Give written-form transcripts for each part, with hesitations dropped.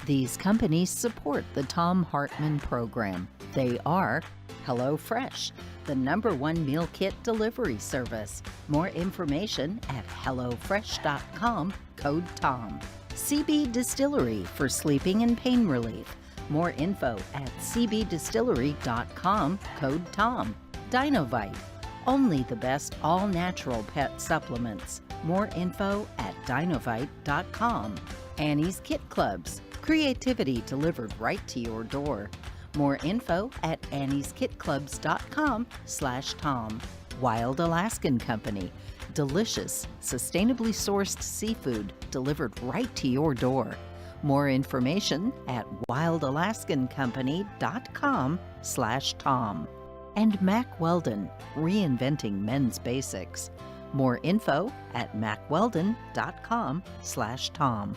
These companies support the Thom Hartmann Program. They are HelloFresh, the #1 meal kit delivery service. More information at hellofresh.com, code TOM. CB Distillery for sleeping and pain relief. More info at cbdistillery.com, code TOM. Dinovite, only the best all-natural pet supplements. More info at dinovite.com. Annie's Kit Clubs, creativity delivered right to your door. More info at annieskitclubs.com/Tom. Wild Alaskan Company, delicious, sustainably sourced seafood delivered right to your door. More information at wildalaskancompany.com/Tom. And Mack Weldon, reinventing men's basics. More info at mackweldon.com/Tom.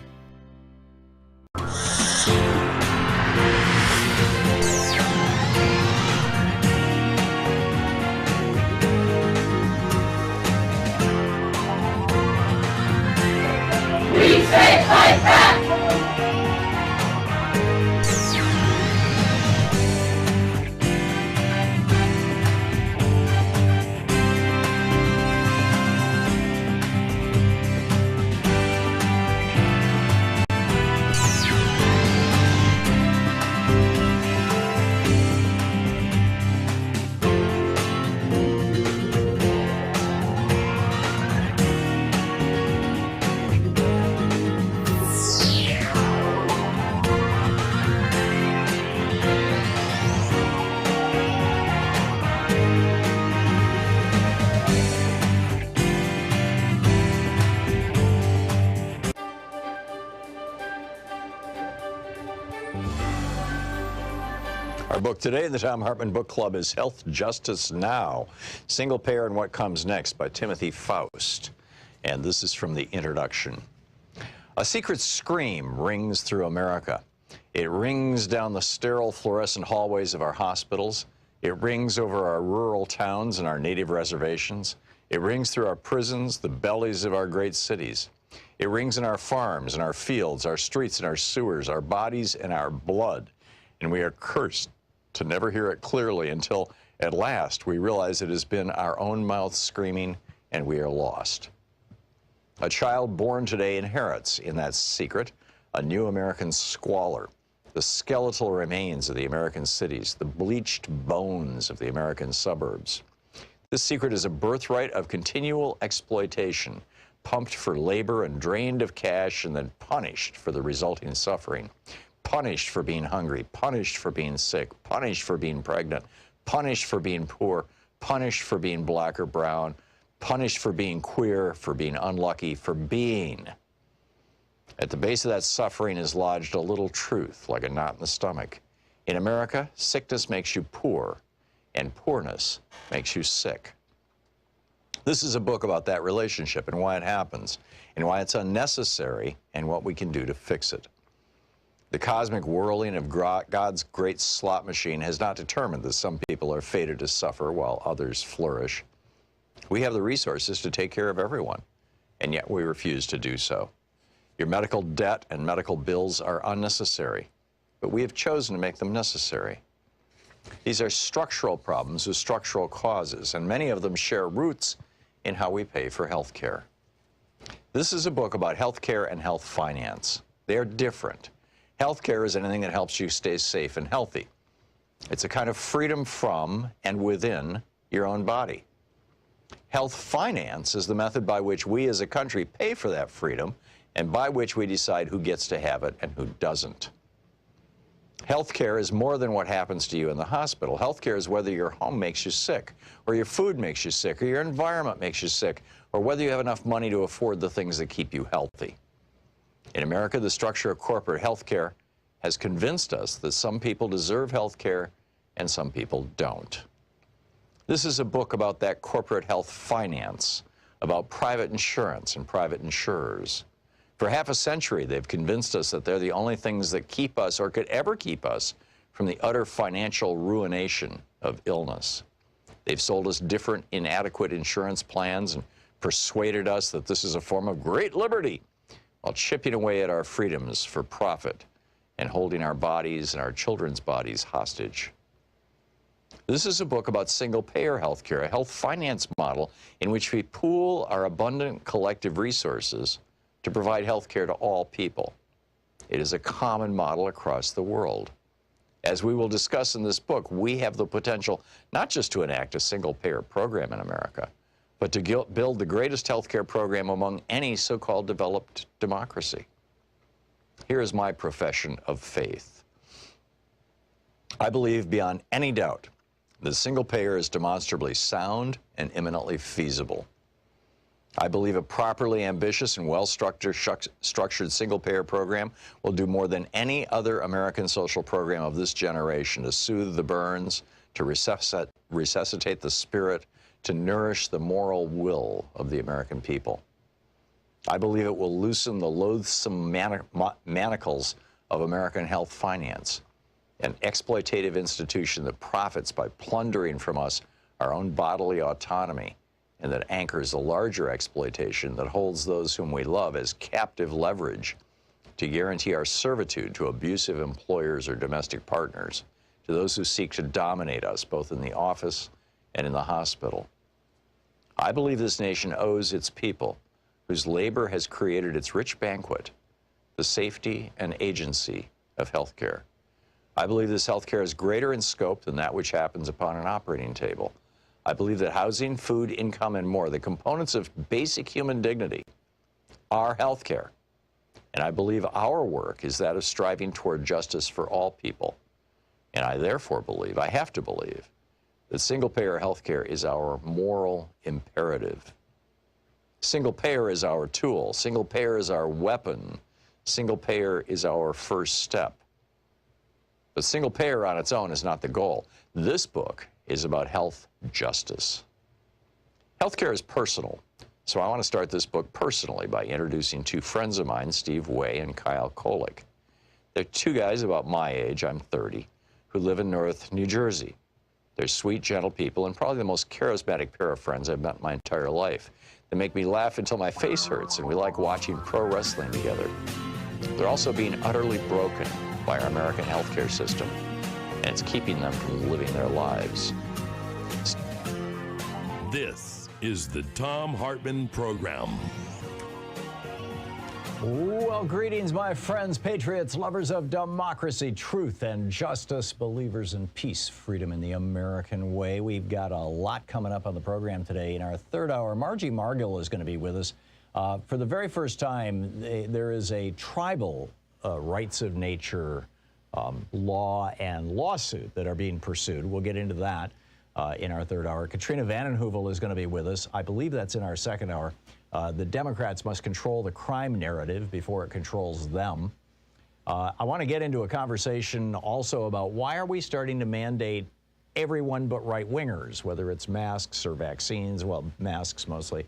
We say fight back! Our book today in the Thom Hartmann Book Club is Health Justice Now, Single Payer and What Comes Next by Timothy Faust. And this is from the introduction. A secret scream rings through America. It rings down the sterile fluorescent hallways of our hospitals. It rings over our rural towns and our native reservations. It rings through our prisons, the bellies of our great cities. It rings in our farms, in our fields, our streets and our sewers, our bodies and our blood. And we are cursed to never hear it clearly until at last we realize it has been our own mouth screaming and we are lost. A child born today inherits in that secret a new American squalor, the skeletal remains of the American cities, the bleached bones of the American suburbs. This secret is a birthright of continual exploitation, pumped for labor and drained of cash and then punished for the resulting suffering. Punished for being hungry, punished for being sick, punished for being pregnant, punished for being poor, punished for being black or brown, punished for being queer, for being unlucky, for being. At the base of that suffering is lodged a little truth, like a knot in the stomach. In America, sickness makes you poor, and poorness makes you sick. This is a book about that relationship and why it happens, and why it's unnecessary, and what we can do to fix it. The cosmic whirling of God's great slot machine has not determined that some people are fated to suffer while others flourish. We have the resources to take care of everyone, and yet we refuse to do so. Your medical debt and medical bills are unnecessary, but we have chosen to make them necessary. These are structural problems with structural causes, and many of them share roots in how we pay for health care. This is a book about health care and health finance. They are different. Healthcare is anything that helps you stay safe and healthy. It's a kind of freedom from and within your own body. Health finance is the method by which we as a country pay for that freedom and by which we decide who gets to have it and who doesn't. Healthcare is more than what happens to you in the hospital. Healthcare is whether your home makes you sick, or your food makes you sick, or your environment makes you sick, or whether you have enough money to afford the things that keep you healthy. In America, the structure of corporate health care has convinced us that some people deserve health care and some people don't. This is a book about that corporate health finance, about private insurance and private insurers. For half a century, they've convinced us that they're the only things that keep us or could ever keep us from the utter financial ruination of illness. They've sold us different inadequate insurance plans and persuaded us that this is a form of great liberty, while chipping away at our freedoms for profit and holding our bodies and our children's bodies hostage. This is a book about single-payer health care, a health finance model in which we pool our abundant collective resources to provide health care to all people. It is a common model across the world. As we will discuss in this book, we have the potential not just to enact a single-payer program in America, but to build the greatest healthcare program among any so-called developed democracy. Here is my profession of faith. I believe beyond any doubt that single payer is demonstrably sound and imminently feasible. I believe a properly ambitious and well-structured single-payer program will do more than any other American social program of this generation to soothe the burns, to resuscitate the spirit, to nourish the moral will of the American people. I believe it will loosen the loathsome manacles of American health finance, an exploitative institution that profits by plundering from us our own bodily autonomy, and that anchors a larger exploitation that holds those whom we love as captive leverage to guarantee our servitude to abusive employers or domestic partners, to those who seek to dominate us both in the office and in the hospital. I believe this nation owes its people, whose labor has created its rich banquet, the safety and agency of healthcare. I believe this healthcare is greater in scope than that which happens upon an operating table. I believe that housing, food, income, and more, the components of basic human dignity, are healthcare. And I believe our work is that of striving toward justice for all people. And I therefore believe, I have to believe, that single-payer healthcare is our moral imperative. Single-payer is our tool. Single-payer is our weapon. Single-payer is our first step. But single payer on its own is not the goal. This book is about health justice. Healthcare is personal, so I want to start this book personally by introducing two friends of mine, Steve Way and Kyle Kolick. They're two guys about my age, I'm 30, who live in North New Jersey. They're sweet, gentle people, and probably the most charismatic pair of friends I've met in my entire life. They make me laugh until my face hurts, and we like watching pro wrestling together. They're also being utterly broken by our American healthcare system, and it's keeping them from living their lives. This is the Thom Hartmann Program. Well, greetings, my friends, patriots, lovers of democracy, truth, and justice, believers in peace, freedom, and the American way. We've got a lot coming up on the program today. In our third hour, Margil is going to be with us. For the very first time, there is a tribal rights of nature law and lawsuit that are being pursued. We'll get into that in our third hour. Katrina Heuvel is going to be with us. I believe that's in our second hour. The Democrats must control the crime narrative before it controls them. I want to get into a conversation also about why are we starting to mandate everyone but right-wingers, whether it's masks or vaccines, well, masks mostly.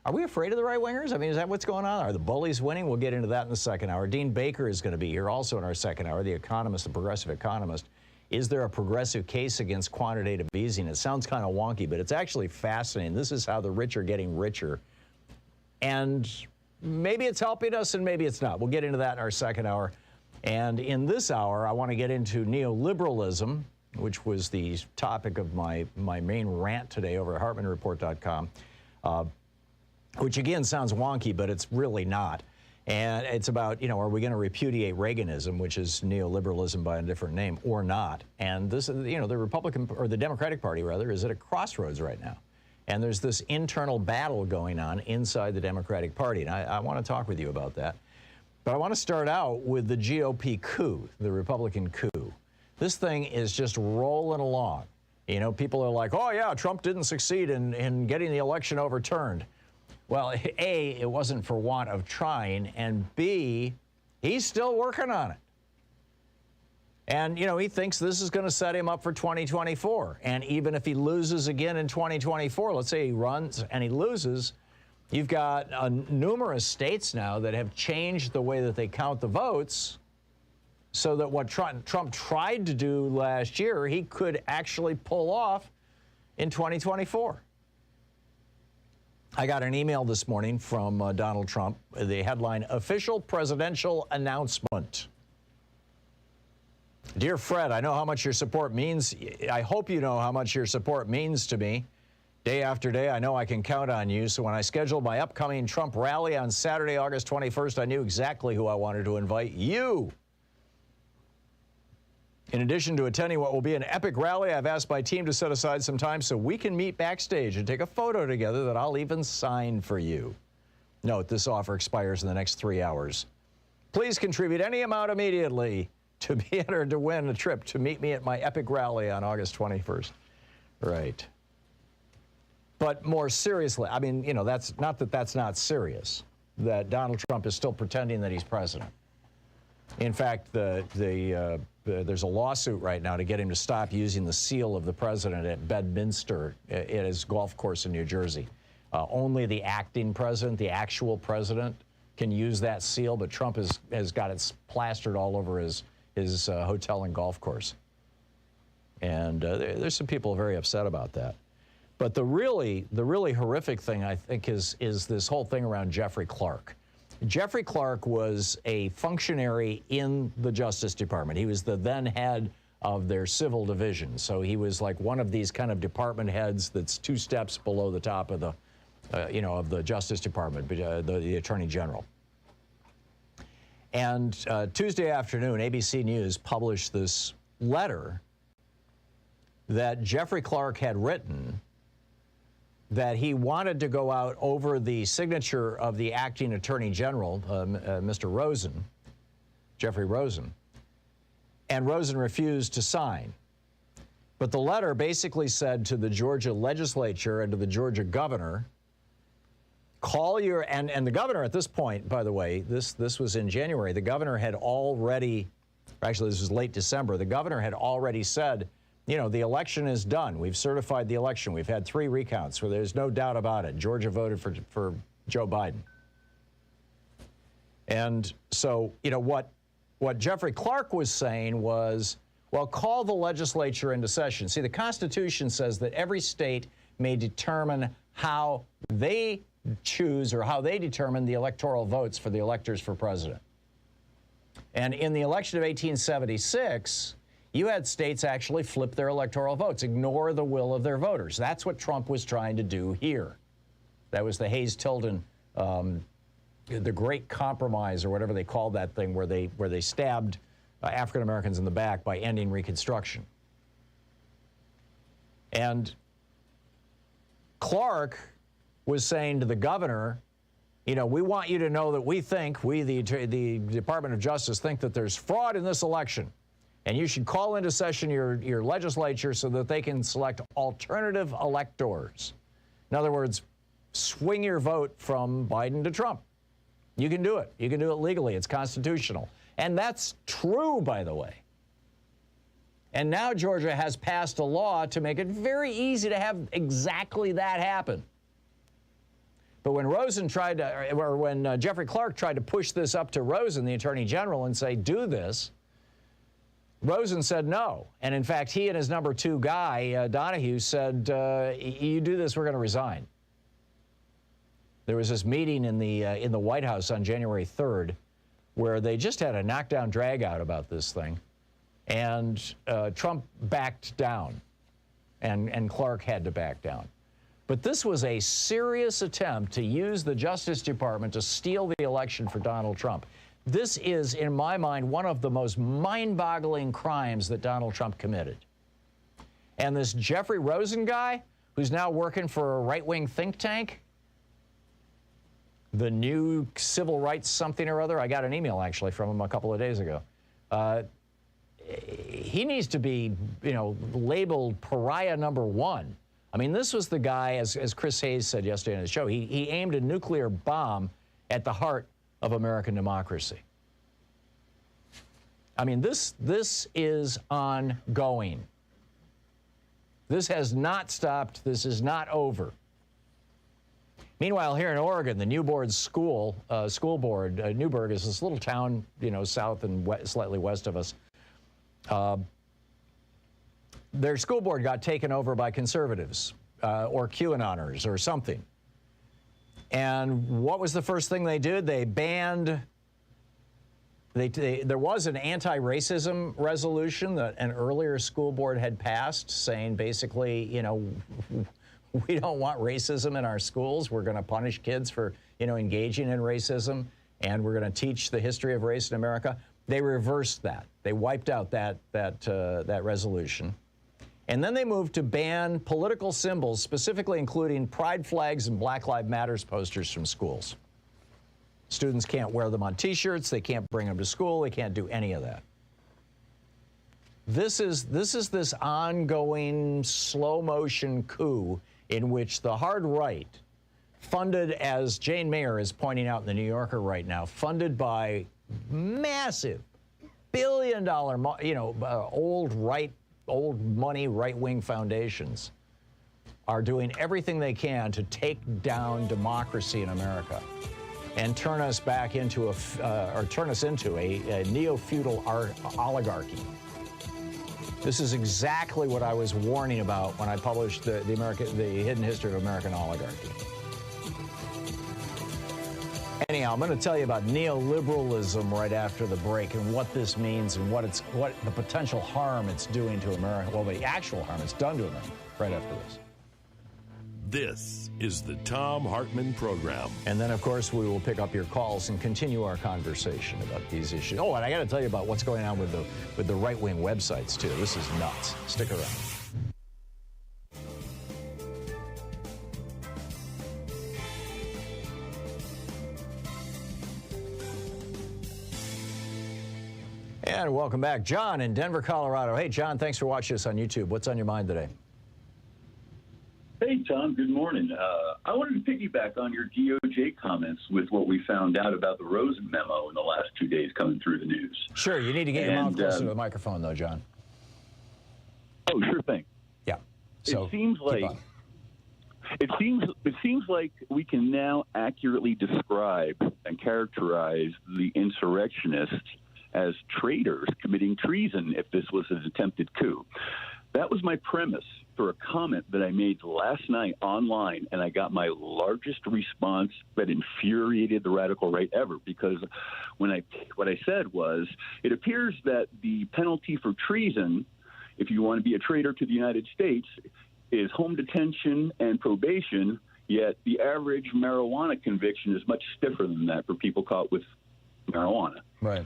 Are we afraid of the right-wingers? I mean, is that what's going on? Are the bullies winning? We'll get into that in the second hour. Dean Baker is going to be here also in our second hour, the economist, the progressive economist. Is there a progressive case against quantitative easing? It sounds kind of wonky, but it's actually fascinating. This is how the rich are getting richer. And maybe it's helping us and maybe it's not. We'll get into that in our second hour. And in this hour, I want to get into neoliberalism, which was the topic of my main rant today over at HartmannReport.com, which again sounds wonky, but it's really not. And it's about, are we going to repudiate Reaganism, which is neoliberalism by a different name, or not? And this is, the Republican, or the Democratic Party, rather, is at a crossroads right now. And there's this internal battle going on inside the Democratic Party. And I want to talk with you about that. But I want to start out with the GOP coup, the Republican coup. This thing is just rolling along. People are like, oh, yeah, Trump didn't succeed in getting the election overturned. Well, A, it wasn't for want of trying, and B, he's still working on it. And, he thinks this is going to set him up for 2024. And even if he loses again in 2024, let's say he runs and he loses, you've got numerous states now that have changed the way that they count the votes so that what Trump tried to do last year, he could actually pull off in 2024. I got an email this morning from Donald Trump, the headline, Official Presidential Announcement. Dear Fred, I know how much your support means. I hope you know how much your support means to me. Day after day, I know I can count on you. So when I scheduled my upcoming Trump rally on Saturday, August 21st, I knew exactly who I wanted to invite, you. In addition to attending what will be an epic rally, I've asked my team to set aside some time so we can meet backstage and take a photo together that I'll even sign for you. Note, this offer expires in the next 3 hours. Please contribute any amount immediately to be entered to win a trip to meet me at my epic rally on August 21st. Right. But more seriously, I mean, that's not serious, that Donald Trump is still pretending that he's president. In fact, there's a lawsuit right now to get him to stop using the seal of the president at Bedminster, at his golf course in New Jersey. Only the acting president, the actual president, can use that seal, but Trump has got it plastered all over his hotel and golf course. And there's some people very upset about that. But the really horrific thing, I think, is this whole thing around Jeffrey Clark. Jeffrey Clark was a functionary in the Justice Department. He was the then head of their civil division. So he was like one of these kind of department heads that's 2 steps below the top of the, of the Justice Department, the Attorney General. And Tuesday afternoon, ABC News published this letter that Jeffrey Clark had written that he wanted to go out over the signature of the acting Attorney General, Mr. Rosen, Jeffrey Rosen, and Rosen refused to sign. But the letter basically said to the Georgia legislature and to the Georgia governor, call your, and the governor at this point, by the way, this was in January, the governor had already actually this was late December, the governor had already said, you know, the election is done. We've certified the election. We've had 3 recounts where there's no doubt about it. Georgia voted for Joe Biden. And so, you know, what Jeffrey Clark was saying was, well, call the legislature into session. See, the Constitution says that every state may determine how they choose or how they determine the electoral votes for the electors for president. And in the election of 1876, you had states actually flip their electoral votes, ignore the will of their voters. That's what Trump was trying to do here. That was the Hayes-Tilden, the Great Compromise, or whatever they called that thing, where they stabbed African Americans in the back by ending Reconstruction. And Clark was saying to the governor, you know, we want you to know that we, the Department of Justice, think that there's fraud in this election. And you should call into session your legislature so that they can select alternative electors. In other words, swing your vote from Biden to Trump. You can do it. You can do it legally. It's constitutional. And that's true, by the way. And now Georgia has passed a law to make it very easy to have exactly that happen. But when Jeffrey Clark tried to push this up to Rosen, the Attorney General, and say, do this, Rosen said no. And in fact, he and his number 2 guy, Donahue, said, you do this, we're going to resign. There was this meeting in the White House on January 3rd where they just had a knockdown drag-out about this thing. And Trump backed down, and Clark had to back down. But this was a serious attempt to use the Justice Department to steal the election for Donald Trump. This is, in my mind, one of the most mind-boggling crimes that Donald Trump committed. And this Jeffrey Rosen guy, who's now working for a right-wing think tank, the new civil rights something or other, I got an email actually from him a couple of days ago. He needs to be, you know, labeled pariah number 1. I mean, this was the guy, as Chris Hayes said yesterday on the show, he aimed a nuclear bomb at the heart of American democracy. I mean, this is ongoing. This has not stopped. This is not over. Meanwhile, here in Oregon, the Newburgh school board, Newburgh is this little town, you know, south and slightly west of us. Their school board got taken over by conservatives or QAnoners or something. And what was the first thing they did? They banned, there was an anti-racism resolution that an earlier school board had passed saying basically, you know, we don't want racism in our schools. We're going to punish kids for, you know, engaging in racism, and we're going to teach the history of race in America. They reversed that. They wiped out that resolution. And then they moved to ban political symbols, specifically including pride flags and Black Lives Matter posters from schools. Students can't wear them on T-shirts. They can't bring them to school. They can't do any of that. This is this ongoing slow-motion coup in which the hard right, funded, as Jane Mayer is pointing out in the New Yorker right now, funded by massive billion-dollar, you know, old money right-wing foundations, are doing everything they can to take down democracy in America and turn us back into a neo-feudal oligarchy. This is exactly what I was warning about when I published the Hidden History of American Oligarchy. Anyhow, I'm going to tell you about neoliberalism right after the break and what this means and what the potential harm it's doing to America. Well, the actual harm it's done to America right after this. This is the Thom Hartmann Program. And then, of course, we will pick up your calls and continue our conversation about these issues. Oh, and I got to tell you about what's going on with the right-wing websites, too. This is nuts. Stick around. And welcome back. John in Denver, Colorado. Hey, John, thanks for watching us on YouTube. What's on your mind today? Hey, Hey, Tom, good morning. I wanted to piggyback on your DOJ comments with what we found out about the Rosen memo in the last 2 days coming through the news. Sure, you need to get your mouth closer to the microphone, though, John. Oh, sure thing. Yeah. So it seems like we can now accurately describe and characterize the insurrectionists as traitors committing treason if this was an attempted coup. That was my premise for a comment that I made last night online, and I got my largest response that infuriated the radical right ever, because what I said was, it appears that the penalty for treason, if you want to be a traitor to the United States, is home detention and probation, yet the average marijuana conviction is much stiffer than that for people caught with marijuana. Right.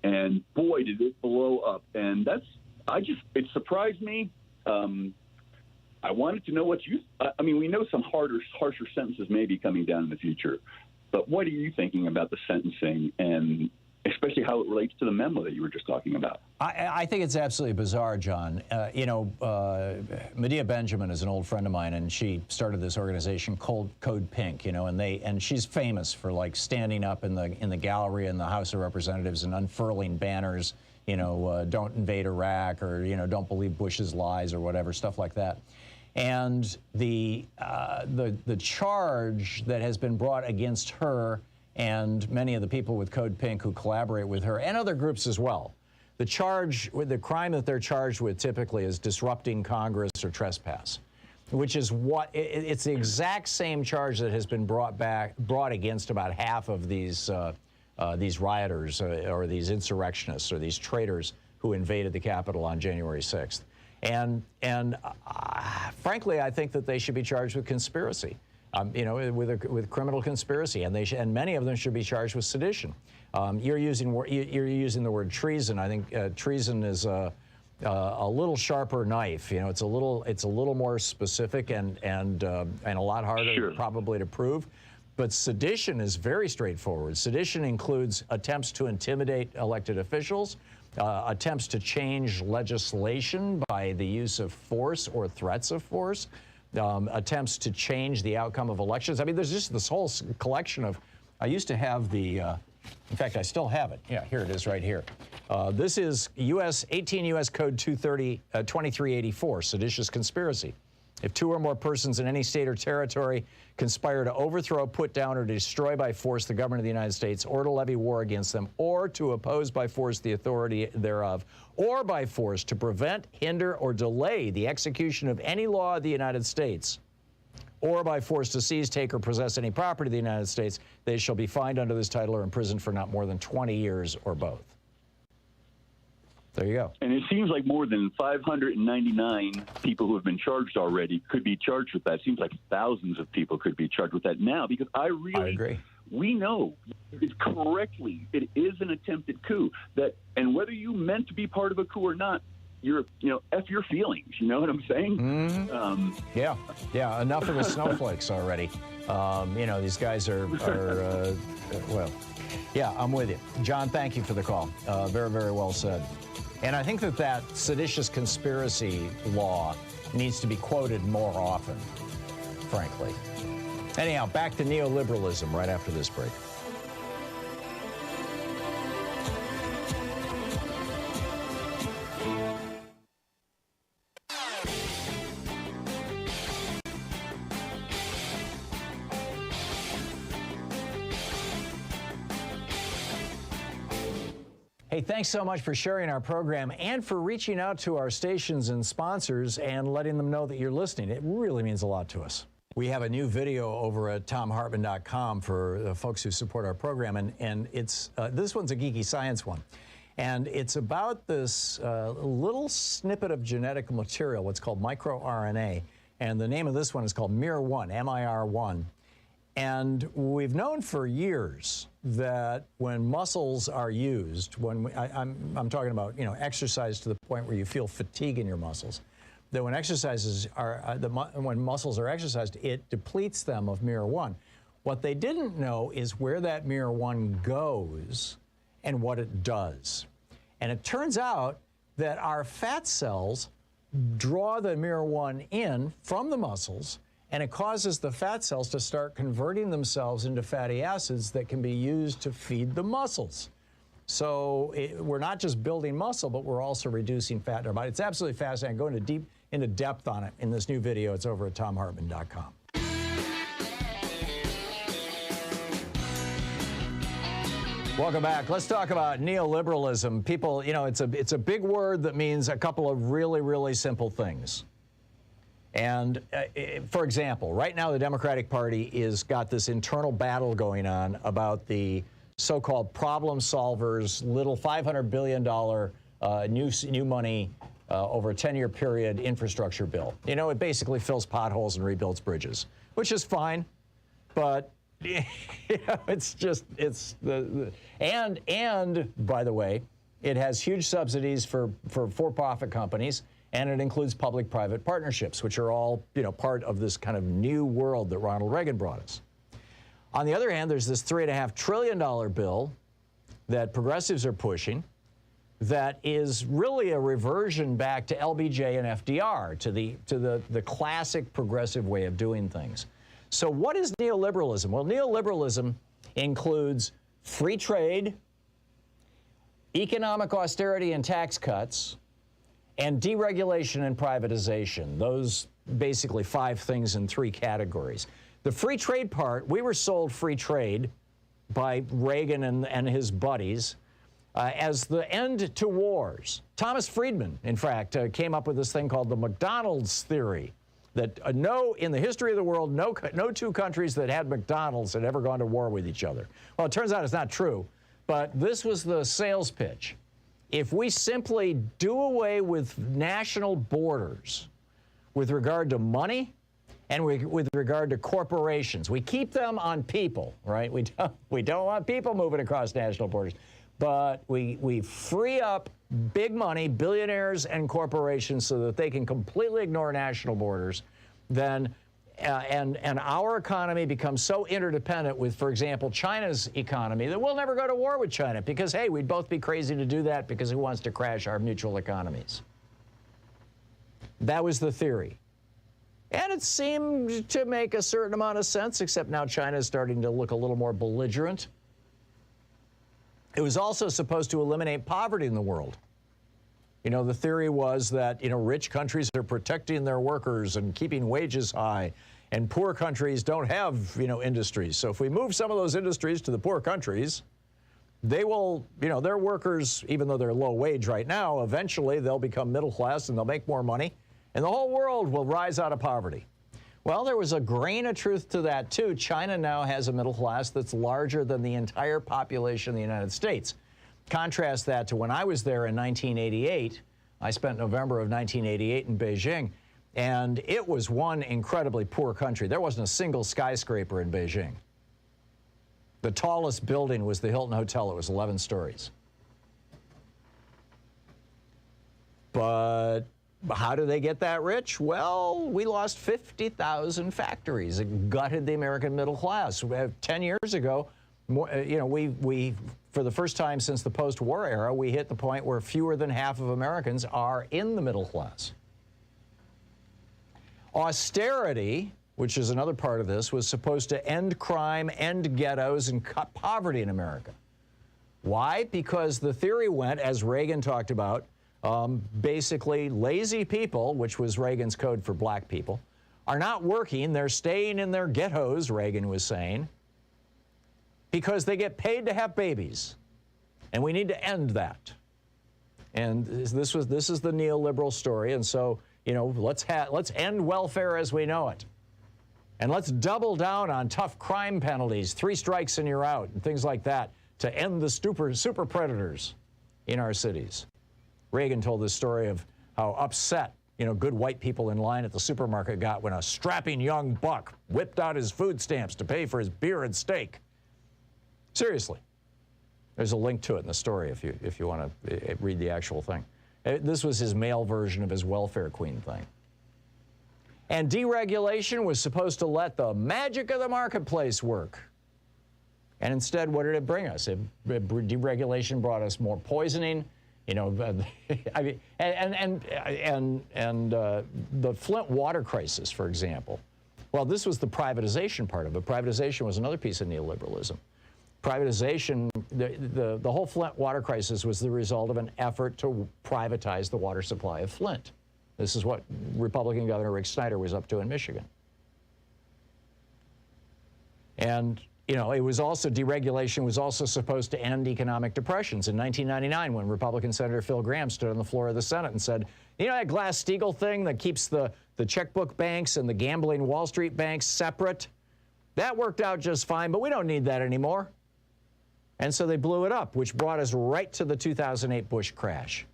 And boy, did it blow up. And it surprised me. I wanted to know what we know some harsher sentences may be coming down in the future, but what are you thinking about the sentencing, and especially how it relates to the memo that you were just talking about? I think it's absolutely bizarre, John. Medea Benjamin is an old friend of mine, and she started this organization called Code Pink, and she's famous for like standing up in the gallery in the House of Representatives and unfurling banners, don't invade Iraq, or don't believe Bush's lies, or whatever, stuff like that. And the charge that has been brought against her and many of the people with Code Pink who collaborate with her, and other groups as well, the crime that they're charged with typically is disrupting Congress or trespass, which is it's the exact same charge that has been brought against about half of these rioters or these insurrectionists or these traitors who invaded the Capitol on January 6th. And frankly, I think that they should be charged with conspiracy, with criminal conspiracy, and many of them should be charged with sedition. You're using the word treason. I think treason is a little sharper knife. It's a little more specific and a lot harder probably to prove. But sedition is very straightforward. Sedition includes attempts to intimidate elected officials, attempts to change legislation by the use of force or threats of force, attempts to change the outcome of elections. I mean, there's just this whole collection of, I used to have in fact, I still have it. Yeah, here it is right here. This is 18 U.S. Code 2384, seditious conspiracy. If two or more persons in any state or territory conspire to overthrow, put down, or destroy by force the government of the United States, or to levy war against them, or to oppose by force the authority thereof, or by force to prevent, hinder, or delay the execution of any law of the United States, or by force to seize, take, or possess any property of the United States, they shall be fined under this title or imprisoned for not more than 20 years or both. There you go. And it seems like more than 599 people who have been charged already could be charged with that. It seems like thousands of people could be charged with that now, because I agree. We know correctly it is an attempted coup. And whether you meant to be part of a coup or not, F your feelings. You know what I'm saying? Mm-hmm. Yeah. Enough of the snowflakes already. These guys are well. Yeah, I'm with you, John. Thank you for the call. Very, very well said. And I think that seditious conspiracy law needs to be quoted more often, frankly. Anyhow, back to neoliberalism right after this break. Hey, thanks so much for sharing our program and for reaching out to our stations and sponsors and letting them know that you're listening. It really means a lot to us. We have a new video over at thomhartmann.com for the folks who support our program, and it's this one's a geeky science one. And it's about this little snippet of genetic material, what's called microRNA, and the name of this one is called MIR1, M-I-R-1. And we've known for years that when muscles are used, I'm talking about exercise to the point where you feel fatigue in your muscles, that when when muscles are exercised, it depletes them of MIR1. What they didn't know is where that MIR1 goes and what it does. And it turns out that our fat cells draw the MIR1 in from the muscles and it causes the fat cells to start converting themselves into fatty acids that can be used to feed the muscles. So we're not just building muscle, but we're also reducing fat in our body. It's absolutely fascinating. I'm going into depth on it in this new video. It's over at thomhartmann.com. Welcome back. Let's talk about neoliberalism. People, it's a big word that means a couple of really, really simple things. And for example, right now the Democratic Party is got this internal battle going on about the so-called problem solvers, little $500 billion new money over a 10-year period infrastructure bill. It basically fills potholes and rebuilds bridges, which is fine, but and by the way, it has huge subsidies for-profit companies, and it includes public-private partnerships, which are all part of this kind of new world that Ronald Reagan brought us. On the other hand, there's this $3.5 trillion bill that progressives are pushing that is really a reversion back to LBJ and FDR, to the classic progressive way of doing things. So what is neoliberalism? Well, neoliberalism includes free trade, economic austerity and tax cuts, and deregulation and privatization. Those basically 5 things in 3 categories. The free trade part, we were sold free trade by Reagan and his buddies as the end to wars. Thomas Friedman, in fact, came up with this thing called the McDonald's theory, that in the history of the world, no 2 countries that had McDonald's had ever gone to war with each other. Well, it turns out it's not true, but this was the sales pitch. If we simply do away with national borders with regard to money and with regard to corporations, we keep them on people, right? We don't want people moving across national borders, but we free up big money, billionaires and corporations, so that they can completely ignore national borders, then and our economy becomes so interdependent with, for example, China's economy, that we'll never go to war with China because, hey, we'd both be crazy to do that because who wants to crash our mutual economies? That was the theory. And it seemed to make a certain amount of sense, except now China is starting to look a little more belligerent. It was also supposed to eliminate poverty in the world. The theory was that, rich countries are protecting their workers and keeping wages high, and poor countries don't have, industries. So if we move some of those industries to the poor countries, they will, their workers, even though they're low wage right now, eventually they'll become middle class and they'll make more money, and the whole world will rise out of poverty. Well, there was a grain of truth to that, too. China now has a middle class that's larger than the entire population of the United States. Contrast that to when I was there in 1988. I spent November of 1988 in Beijing, and it was one incredibly poor country. There wasn't a single skyscraper in Beijing. The tallest building was the Hilton Hotel. It was 11 stories. But how do they get that rich? Well, we lost 50,000 factories. It gutted the American middle class. 10 years ago, we for the first time since the post-war era, we hit the point where fewer than half of Americans are in the middle class. Austerity, which is another part of this, was supposed to end crime, end ghettos, and cut poverty in America. Why? Because the theory went, as Reagan talked about, basically lazy people, which was Reagan's code for black people, are not working. They're staying in their ghettos, Reagan was saying, because they get paid to have babies, and we need to end that. And this is the neoliberal story, and so let's end welfare as we know it, and let's double down on tough crime penalties, 3 strikes and you're out, and things like that, to end the super predators in our cities. Reagan told this story of how upset good white people in line at the supermarket got when a strapping young buck whipped out his food stamps to pay for his beer and steak. Seriously. There's a link to it in the story if you want to read the actual thing. This was his male version of his welfare queen thing. And deregulation was supposed to let the magic of the marketplace work. And instead, what did it bring us? Deregulation brought us more poisoning. The Flint water crisis, for example, Well, this was the privatization part of it. Privatization was another piece of neoliberalism. Privatization, the whole Flint water crisis was the result of an effort to privatize the water supply of Flint. This is what Republican Governor Rick Snyder was up to in Michigan. And, you know, it was also, deregulation was also supposed to end economic depressions. In 1999, when Republican Senator Phil Gramm stood on the floor of the Senate and said, you know that Glass-Steagall thing that keeps the checkbook banks and the gambling Wall Street banks separate? That worked out just fine, but we don't need that anymore. And so they blew it up, which brought us right to the 2008 Bush crash.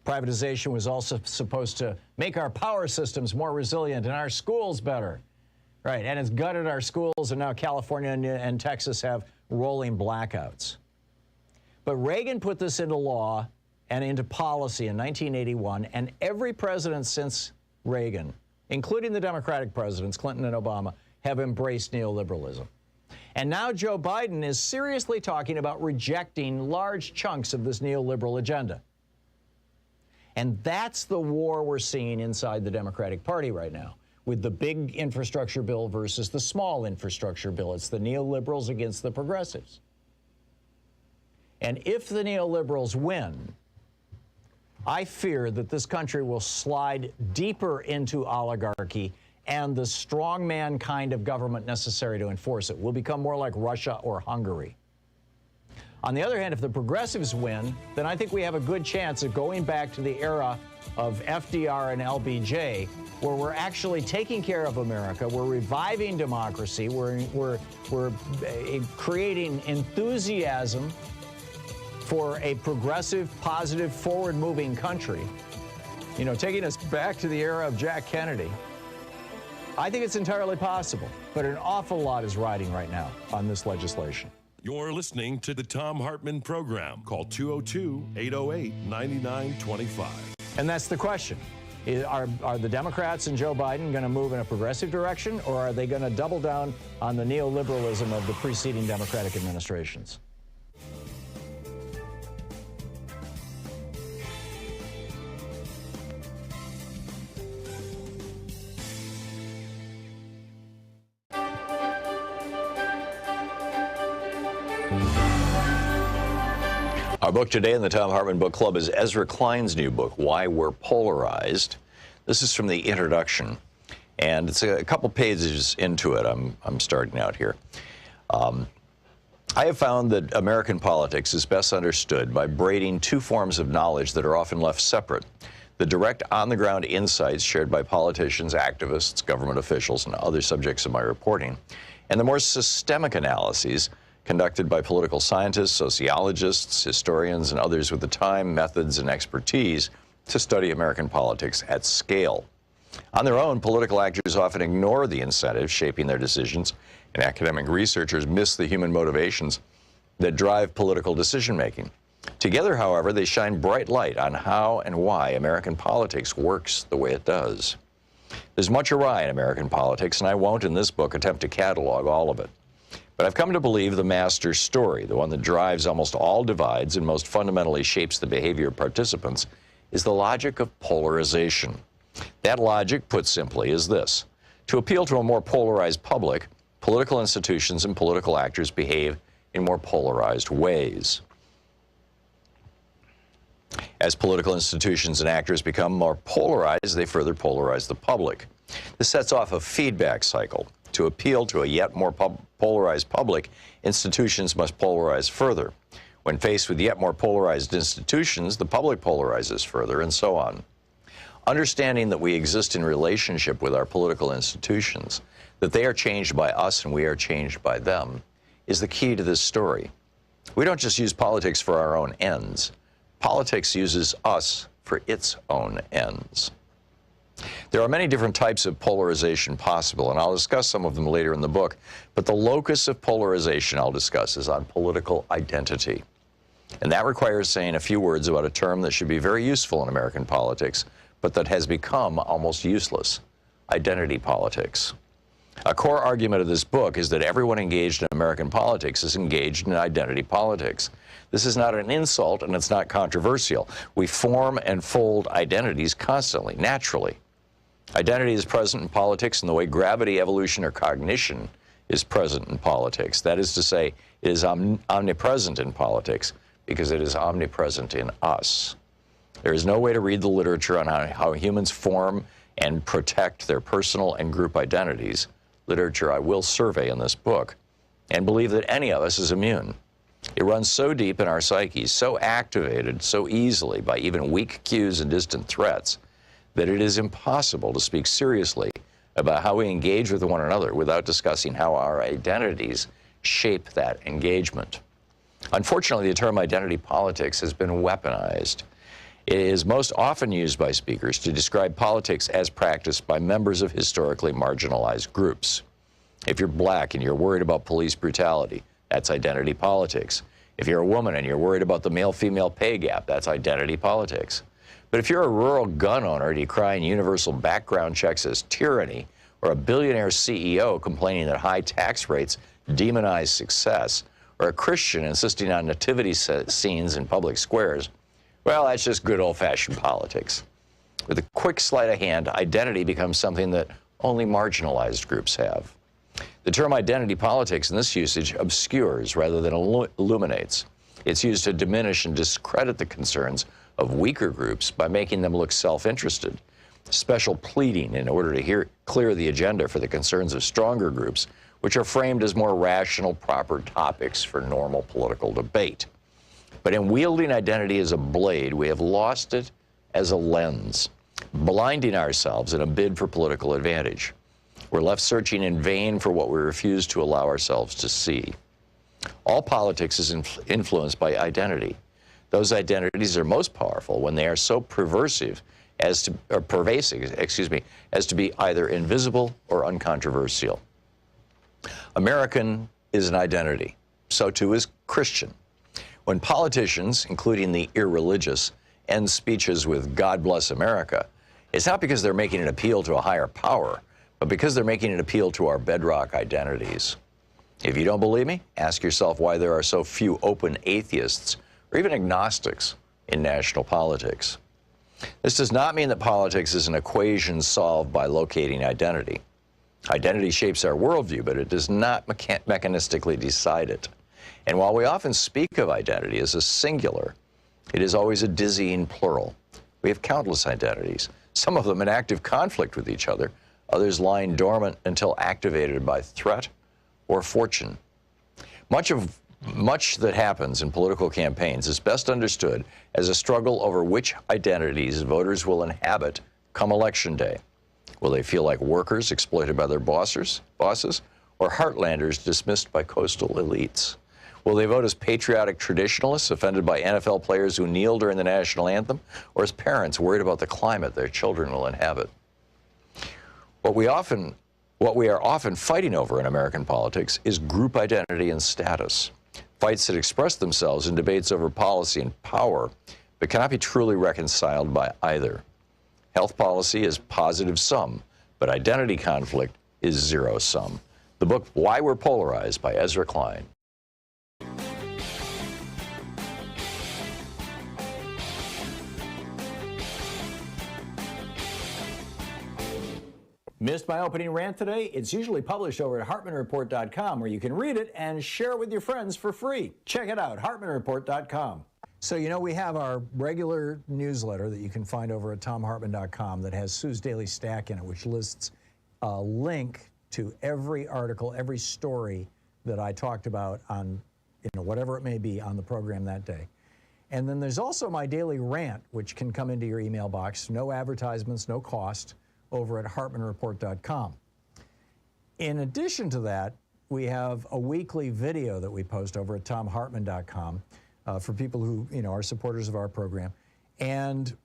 Privatization was also supposed to make our power systems more resilient and our schools better. Right, and it's gutted our schools, and now California and Texas have rolling blackouts. But Reagan put this into law and into policy in 1981, and every president since Reagan, including the Democratic presidents, Clinton and Obama, have embraced neoliberalism. And now Joe Biden is seriously talking about rejecting large chunks of this neoliberal agenda. And that's the war we're seeing inside the Democratic Party right now, with the big infrastructure bill versus the small infrastructure bill. It's the neoliberals against the progressives. And if the neoliberals win, I fear that this country will slide deeper into oligarchy, and the strongman kind of government necessary to enforce it will become more like Russia or Hungary. On the other hand, if the progressives win, then I think we have a good chance of going back to the era of FDR and LBJ, where we're actually taking care of America, we're reviving democracy, we're creating enthusiasm for a progressive, positive, forward-moving country, you know, taking us back to the era of Jack Kennedy. I think it's entirely possible, but an awful lot is riding right now on this legislation. You're listening to the Thom Hartmann Program. Call 202-808-9925. And that's the question. Are the Democrats and Joe Biden going to move in a progressive direction, or are they going to double down on the neoliberalism of the preceding Democratic administrations? Our book today in the Thom Hartmann Book Club is Ezra Klein's new book, Why We're Polarized. This is from the introduction, and it's a couple pages into it. I'm starting out here. I have found that American politics is best understood by braiding two forms of knowledge that are often left separate: the direct, on-the-ground insights shared by politicians, activists, government officials, and other subjects of my reporting, and the more systemic analyses conducted by political scientists, sociologists, historians, and others with the time, methods, and expertise to study American politics at scale. On their own, political actors often ignore the incentives shaping their decisions, and academic researchers miss the human motivations that drive political decision-making. Together, however, they shine bright light on how and why American politics works the way it does. There's much awry in American politics, and I won't in this book attempt to catalog all of it. But I've come to believe the master story, the one that drives almost all divides and most fundamentally shapes the behavior of participants, is the logic of polarization. That logic, put simply, is this: to appeal to a more polarized public, political institutions and political actors behave in more polarized ways. As political institutions and actors become more polarized, they further polarize the public. This sets off a feedback cycle. To appeal to a yet more polarized public, institutions must polarize further. When faced with yet more polarized institutions, the public polarizes further, and so on. Understanding that we exist in relationship with our political institutions, that they are changed by us and we are changed by them, is the key to this story. We don't just use politics for our own ends. Politics uses us for its own ends. There are many different types of polarization possible, and I'll discuss some of them later in the book, but the locus of polarization I'll discuss is on political identity. And that requires saying a few words about a term that should be very useful in American politics, but that has become almost useless: identity politics. A core argument of this book is that everyone engaged in American politics is engaged in identity politics. This is not an insult, and it's not controversial. We form and fold identities constantly, naturally. Identity is present in politics in the way gravity, evolution, or cognition is present in politics. That is to say, it is omnipresent in politics because it is omnipresent in us. There is no way to read the literature on how humans form and protect their personal and group identities, literature I will survey in this book, and believe that any of us is immune. It runs so deep in our psyches, so activated so easily by even weak cues and distant threats, that it is impossible to speak seriously about how we engage with one another without discussing how our identities shape that engagement. Unfortunately, the term identity politics has been weaponized. It is most often used by speakers to describe politics as practiced by members of historically marginalized groups. If you're black and you're worried about police brutality, that's identity politics. If you're a woman and you're worried about the male-female pay gap, that's identity politics. But if you're a rural gun owner decrying universal background checks as tyranny, or a billionaire CEO complaining that high tax rates demonize success, or a Christian insisting on nativity scenes in public squares, well, that's just good old-fashioned politics. With a quick sleight of hand, identity becomes something that only marginalized groups have. The term identity politics in this usage obscures rather than illuminates. It's used to diminish and discredit the concerns of weaker groups by making them look self-interested, special pleading in order to clear the agenda for the concerns of stronger groups, which are framed as more rational, proper topics for normal political debate. But in wielding identity as a blade, we have lost it as a lens, blinding ourselves in a bid for political advantage. We're left searching in vain for what we refuse to allow ourselves to see. All politics is influenced by identity. Those identities are most powerful when they are so pervasive as to be either invisible or uncontroversial. American is an identity. So too is Christian. When politicians, including the irreligious, end speeches with "God bless America," it's not because they're making an appeal to a higher power, but because they're making an appeal to our bedrock identities. If you don't believe me, ask yourself why there are so few open atheists or even agnostics in national politics. This does not mean that politics is an equation solved by locating identity. Identity shapes our worldview, but it does not mechanistically decide it. And while we often speak of identity as a singular, it is always a dizzying plural. We have countless identities, some of them in active conflict with each other, others lying dormant until activated by threat or fortune. Much that happens in political campaigns is best understood as a struggle over which identities voters will inhabit come election day. Will they feel like workers exploited by their bosses, or heartlanders dismissed by coastal elites? Will they vote as patriotic traditionalists offended by NFL players who kneel during the national anthem, or as parents worried about the climate their children will inhabit? What we are often fighting over in American politics is group identity and status, fights that express themselves in debates over policy and power, but cannot be truly reconciled by either. Health policy is positive-sum, but identity conflict is zero-sum. The book Why We're Polarized by Ezra Klein. Missed my opening rant today? It's usually published over at HartmannReport.com, where you can read it and share it with your friends for free. Check it out, HartmannReport.com. So, you know, we have our regular newsletter that you can find over at ThomHartmann.com that has Sue's Daily Stack in it, which lists a link to every article, every story that I talked about on, whatever it may be on the program that day. And then there's also my daily rant, which can come into your email box. No advertisements, no cost, over at HartmannReport.com. In addition to that, we have a weekly video that we post over at ThomHartmann.com for people who are supporters of our program. And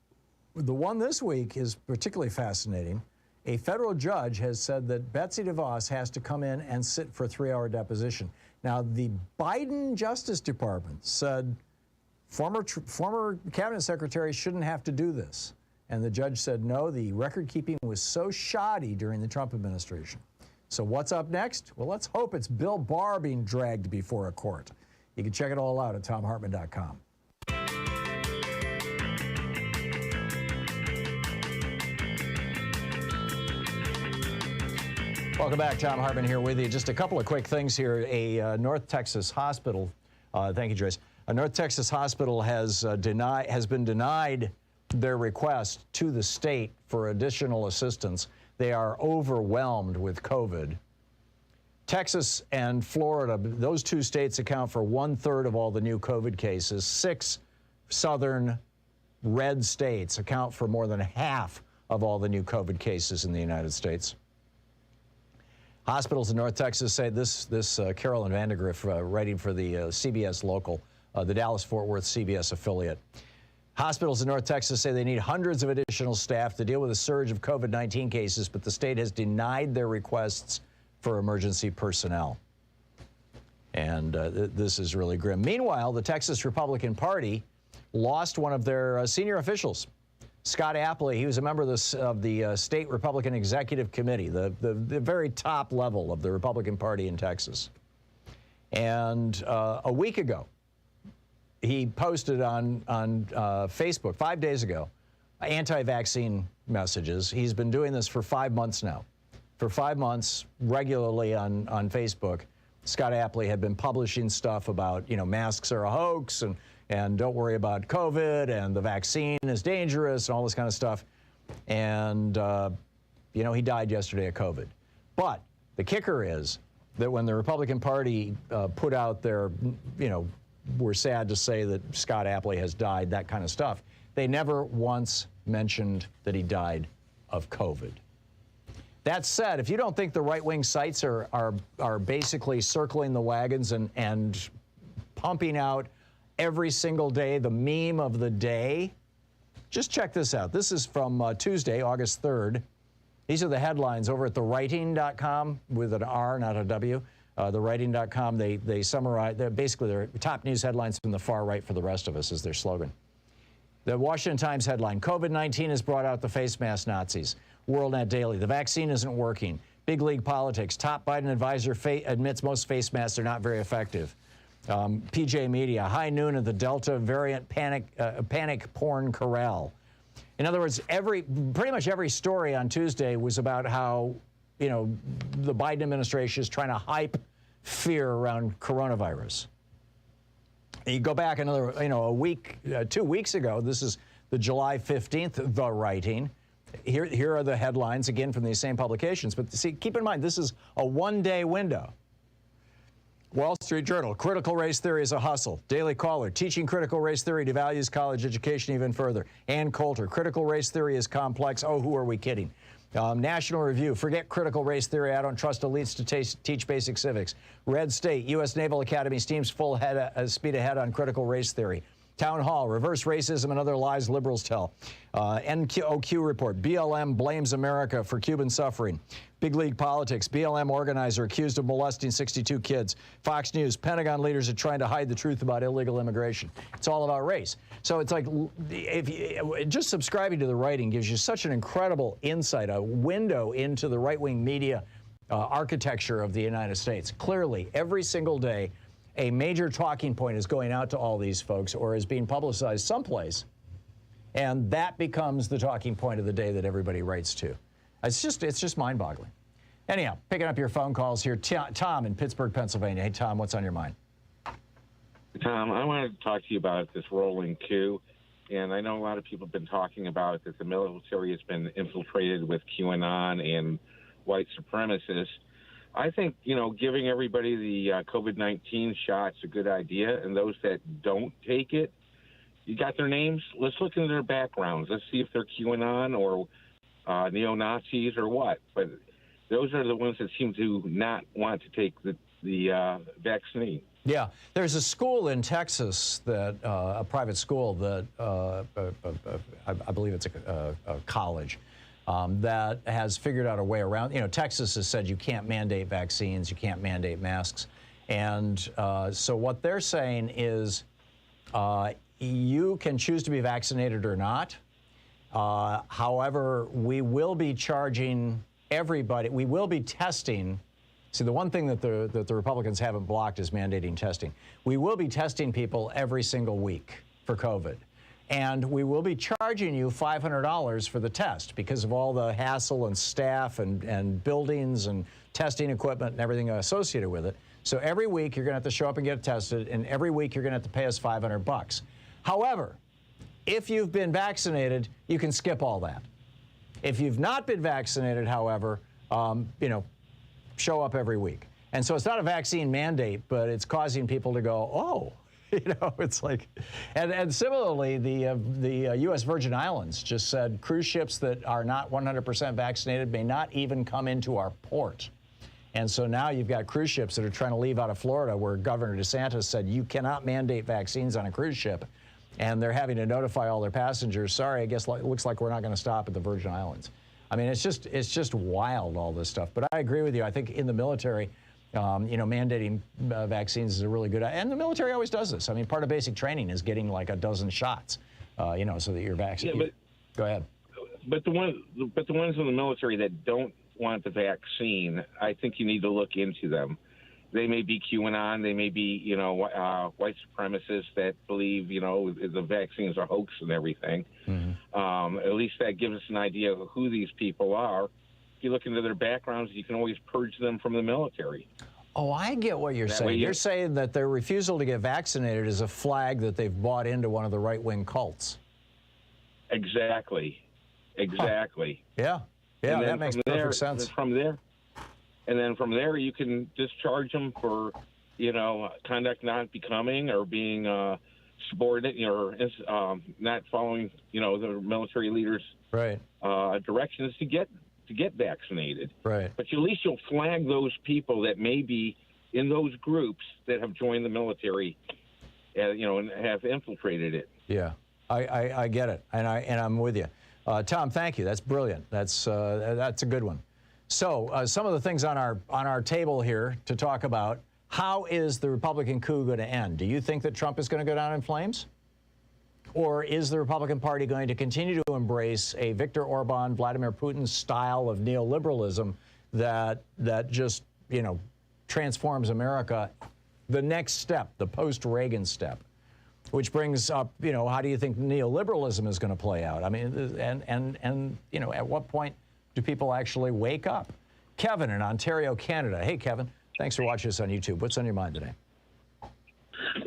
the one this week is particularly fascinating. A federal judge has said that Betsy DeVos has to come in and sit for a 3-hour deposition. Now, the Biden Justice Department said former cabinet secretary shouldn't have to do this. And the judge said, no, the record keeping was so shoddy during the Trump administration. So what's up next? Well, let's hope it's Bill Barr being dragged before a court. You can check it all out at ThomHartmann.com. Welcome back. Thom Hartmann here with you. Just a couple of quick things here. A North Texas hospital, thank you, Joyce. A North Texas hospital has been denied their request to the state for additional assistance. They are overwhelmed with COVID. Texas and Florida, those two states account for 1/3 of all the new COVID cases. 6 southern red states account for more than half of all the new COVID cases in the United States. Hospitals in North Texas say this Carolyn Vandegrift, writing for the CBS local, the Dallas-Fort Worth CBS affiliate. Hospitals in North Texas say they need hundreds of additional staff to deal with a surge of COVID-19 cases, but the state has denied their requests for emergency personnel. And this is really grim. Meanwhile, the Texas Republican Party lost one of their senior officials. Scott Appley, he was a member of the State Republican Executive Committee, the very top level of the Republican Party in Texas. And a week ago, he posted on Facebook, 5 days ago, anti-vaccine messages. He's been doing this for 5 months now. For 5 months, regularly on Facebook, Scott Appley had been publishing stuff about, masks are a hoax, and don't worry about COVID, and the vaccine is dangerous, and all this kind of stuff. And, he died yesterday of COVID. But the kicker is that when the Republican Party put out their, we're sad to say that Scott Appley has died, that kind of stuff, they never once mentioned that he died of COVID. That said, if you don't think the right-wing sites are basically circling the wagons and pumping out every single day the meme of the day, just check this out. This is from Tuesday, August 3rd. These are the headlines over at thewriting.com with an R, not a W. Thewriting.com, they summarize, basically their top news headlines from the far right for the rest of us is their slogan. The Washington Times headline, COVID-19 has brought out the face mask Nazis. WorldNet Daily, the vaccine isn't working. Big league politics, top Biden advisor admits most face masks are not very effective. PJ Media, high noon of the Delta variant panic porn corral. In other words, pretty much every story on Tuesday was about how, the Biden administration is trying to hype fear around coronavirus. You go back another, a week, 2 weeks ago, this is the July 15th, The Writing. Here are the headlines, again, from these same publications. But see, keep in mind, this is a one-day window. Wall Street Journal, critical race theory is a hustle. Daily Caller, teaching critical race theory devalues college education even further. Ann Coulter, critical race theory is complex. Oh, who are we kidding? National Review, forget critical race theory. I don't trust elites to teach basic civics. Red State, U.S. Naval Academy steams full speed ahead on critical race theory. Town Hall, reverse racism and other lies liberals tell. NOQ report, BLM blames America for Cuban suffering. Big League Politics, BLM organizer accused of molesting 62 kids. Fox News, Pentagon leaders are trying to hide the truth about illegal immigration. It's all about race. So it's like, just subscribing to The Writing gives you such an incredible insight, a window into the right-wing media architecture of the United States. Clearly, every single day, a major talking point is going out to all these folks or is being publicized someplace, and that becomes the talking point of the day that everybody writes to. It's just mind-boggling. Anyhow, picking up your phone calls here, Tom in Pittsburgh, Pennsylvania. Hey, Tom, what's on your mind? Tom, I wanted to talk to you about this rolling coup, and I know a lot of people have been talking about that the military has been infiltrated with QAnon and white supremacists. I think, giving everybody the COVID-19 shot's a good idea, and those that don't take it, you got their names? Let's look into their backgrounds. Let's see if they're QAnon or neo-Nazis or what. But those are the ones that seem to not want to take the vaccine. Yeah, there's a school in Texas that a private school that I believe it's a college that has figured out a way around. Texas has said you can't mandate vaccines, you can't mandate masks, and so what they're saying is you can choose to be vaccinated or not. However, we will be charging everybody. We will be testing. See, the one thing that the Republicans haven't blocked is mandating testing. We will be testing people every single week for COVID. And we will be charging you $500 for the test because of all the hassle and staff and buildings and testing equipment and everything associated with it. So every week you're going to have to show up and get tested, and every week you're going to have to pay us $500. However, if you've been vaccinated, you can skip all that. If you've not been vaccinated, however, show up every week. And so it's not a vaccine mandate, but it's causing people to go, oh, it's like, and similarly, the U.S. Virgin Islands just said cruise ships that are not 100% vaccinated may not even come into our port. And so now you've got cruise ships that are trying to leave out of Florida, where Governor DeSantis said you cannot mandate vaccines on a cruise ship. And they're having to notify all their passengers, sorry, I guess it looks like we're not going to stop at the Virgin Islands. I mean, it's just wild, all this stuff. But I agree with you. I think in the military, mandating vaccines is a really good, and the military always does this. I mean, part of basic training is getting like a dozen shots, so that you're vaccinated. Yeah, go ahead. But the ones in the military that don't want the vaccine, I think you need to look into them. They may be QAnon, they may be, white supremacists that believe, the vaccine is a hoax and everything. Mm-hmm. At least that gives us an idea of who these people are. If you look into their backgrounds, you can always purge them from the military. Oh, I get what you're saying. You're saying that their refusal to get vaccinated is a flag that they've bought into one of the right-wing cults. Exactly. Yeah, that makes perfect sense. And then from there, you can discharge them for, conduct not becoming or being subordinate or not following, the military leaders' directions to get vaccinated. Right. But at least you'll flag those people that may be in those groups that have joined the military, and have infiltrated it. Yeah, I get it, and I'm with you. Tom, thank you. That's brilliant. That's a good one. So some of the things on our table here to talk about: how is the Republican coup going to end? Do you think that Trump is going to go down in flames? Or is the Republican Party going to continue to embrace a Viktor Orban, Vladimir Putin style of neoliberalism that just, transforms America? The next step, the post-Reagan step, which brings up, how do you think neoliberalism is going to play out? I mean, and at what point do people actually wake up? Kevin in Ontario, Canada. Hey, Kevin, thanks for watching us on YouTube. What's on your mind today?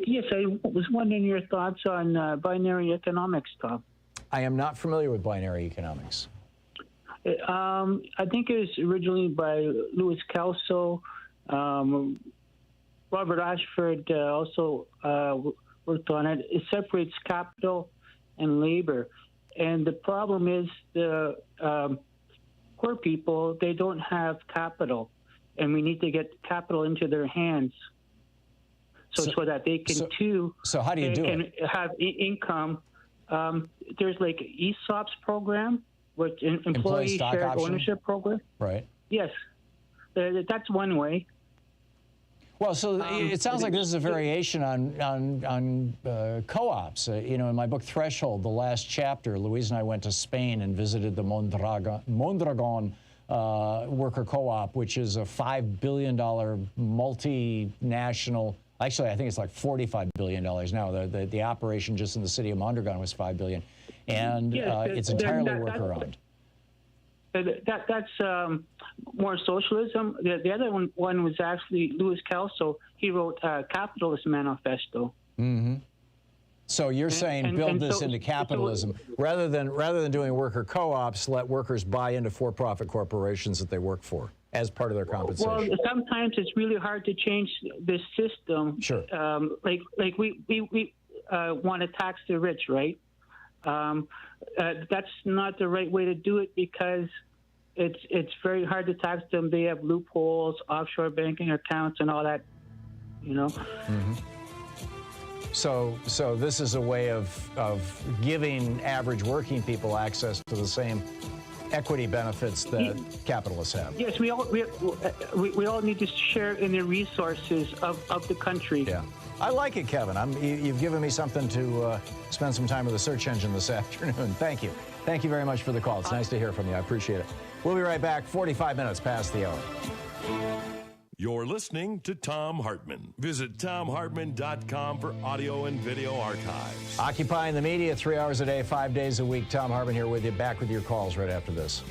Yes, I was wondering your thoughts on binary economics, Tom. I am not familiar with binary economics. I think it was originally by Louis Kelso. Robert Ashford also worked on it. It separates capital and labor. And the problem is the poor people, they don't have capital. And we need to get capital into their hands. So that they can So how do you do it? Have income. There's like ESOPs program, which employee shared ownership program. Right. Yes, that's one way. Well, so it sounds like this is a variation on co-ops. In my book Threshold, the last chapter, Louise and I went to Spain and visited the Mondragon worker co-op, which is a $5 billion multinational. Actually, I think it's like $45 billion now. The operation just in the city of Mondragon was $5 billion, and it's entirely worker-owned. That's more socialism. The other one was actually Louis Kelso. He wrote Capitalist Manifesto. Mm-hmm. So you're saying build this into capitalism rather than doing worker co-ops. Let workers buy into for-profit corporations that they work for as part of their compensation. Well, sometimes it's really hard to change this system. Sure. Like we want to tax the rich, right? That's not the right way to do it because it's very hard to tax them. They have loopholes, offshore banking accounts, and all that. Mm-hmm. So this is a way of giving average working people access to the same equity benefits that capitalists have. Yes, we all need to share in the resources of the country. Yeah, I like it, Kevin. You've given me something to spend some time with the search engine this afternoon. Thank you. Thank you very much for the call. It's nice to hear from you. I appreciate it. We'll be right back, 45 minutes past the hour. You're listening to Thom Hartmann. Visit thomhartmann.com for audio and video archives. Occupying the media 3 hours a day, 5 days a week. Thom Hartmann here with you. Back with your calls right after this.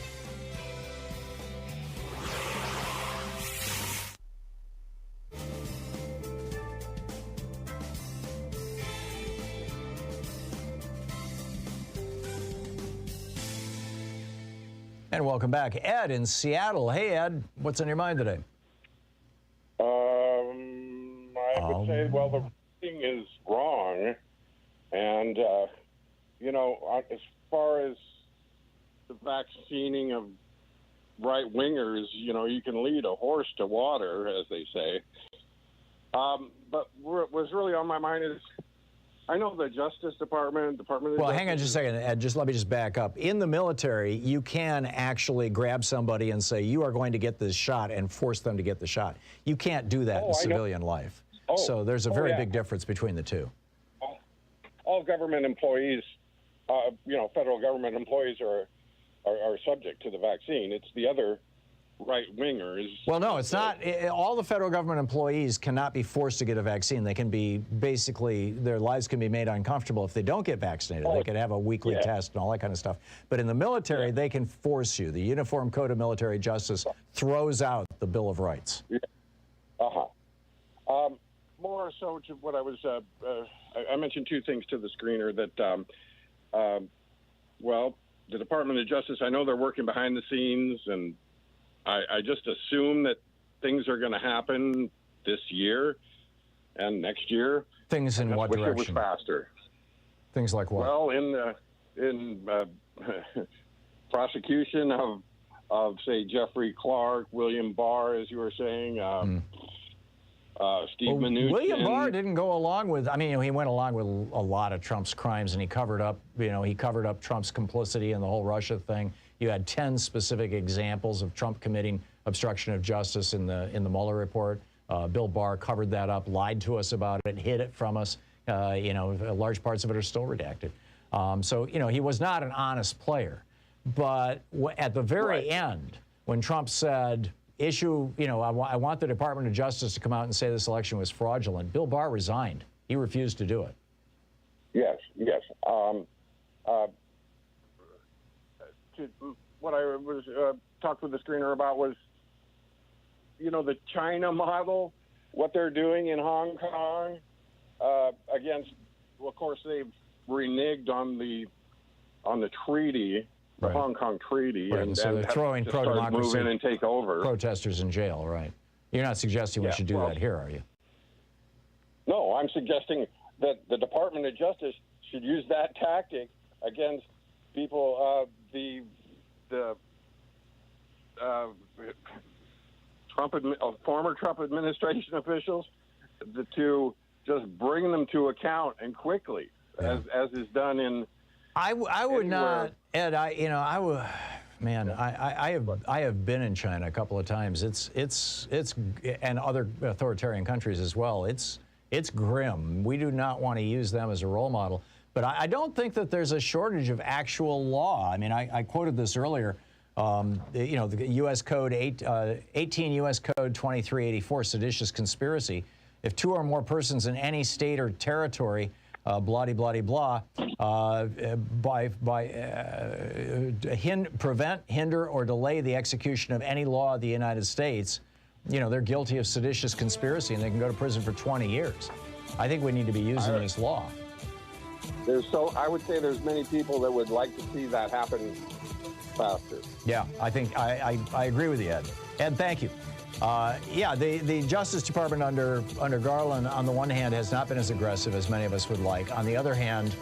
And welcome back. Ed in Seattle. Hey, Ed, what's on your mind today? I would say, well, the thing is wrong. And, you know, as far as the vaccining of right-wingers, you know, you can lead a horse to water, as they say. But what was really on my mind is, I know the Justice Department, Well, hang on just a second, Ed. Let me just back up. In the military, you can actually grab somebody and say, you are going to get this shot, and force them to get the shot. You can't do that in civilian life. So there's a very big difference between the two. All government employees, you know, federal government employees are subject to the vaccine. It's the other right-wingers. Well, no, it's not. All the federal government employees cannot be forced to get a vaccine. They can be, basically, their lives can be made uncomfortable if they don't get vaccinated. They could have a weekly test and all that kind of stuff. But in the military, they can force you. The Uniform Code of Military Justice throws out the Bill of Rights. Yeah. More so to what I was, I mentioned two things to the screener that, well, the Department of Justice, I know they're working behind the scenes, and I just assume that things are going to happen this year and next year. Things in what direction? I wish it was faster. Things like what? Well, in prosecution of say Jeffrey Clark, William Barr, as you were saying, Steve Mnuchin. William Barr didn't go along with. I mean, he went along with a lot of Trump's crimes, and he covered up. You know, he covered up Trump's complicity in the whole Russia thing. You had 10 specific examples of Trump committing obstruction of justice in the Mueller report. Bill Barr covered that up, lied to us about it, hid it from us. You know, large parts of it are still redacted. So, you know, he was not an honest player. But at the very end, when Trump said, you know, I want the Department of Justice to come out and say this election was fraudulent, Bill Barr resigned. He refused to do it. Yes. What I was talked with the screener about was, you know, the China model, what they're doing in Hong Kong against. Well, of course, they've reneged on the treaty, the Hong Kong Treaty, and so they're throwing pro-democracy, move in and take over protesters in jail. Right? You're not suggesting we should do that here, are you? No, I'm suggesting that the Department of Justice should use that tactic against people. The former Trump administration officials, to just bring them to account and quickly, as is done in. I would not, Ed. Man, I have been in China a couple of times. It's and other authoritarian countries as well. It's grim. We do not want to use them as a role model. But I don't think that there's a shortage of actual law. I mean, I quoted this earlier. You know, the U.S. Code 18 U.S. Code 2384, seditious conspiracy. If two or more persons in any state or territory, blah-de-blah-de-blah, prevent, hinder, or delay the execution of any law of the United States, you know, they're guilty of seditious conspiracy, and they can go to prison for 20 years. I think we need to be using this law. I would say there's many people that would like to see that happen faster. Yeah, I think I agree with you, Ed. Ed, thank you. Yeah, the Justice Department under Garland, on the one hand, has not been as aggressive as many of us would like. On the other hand,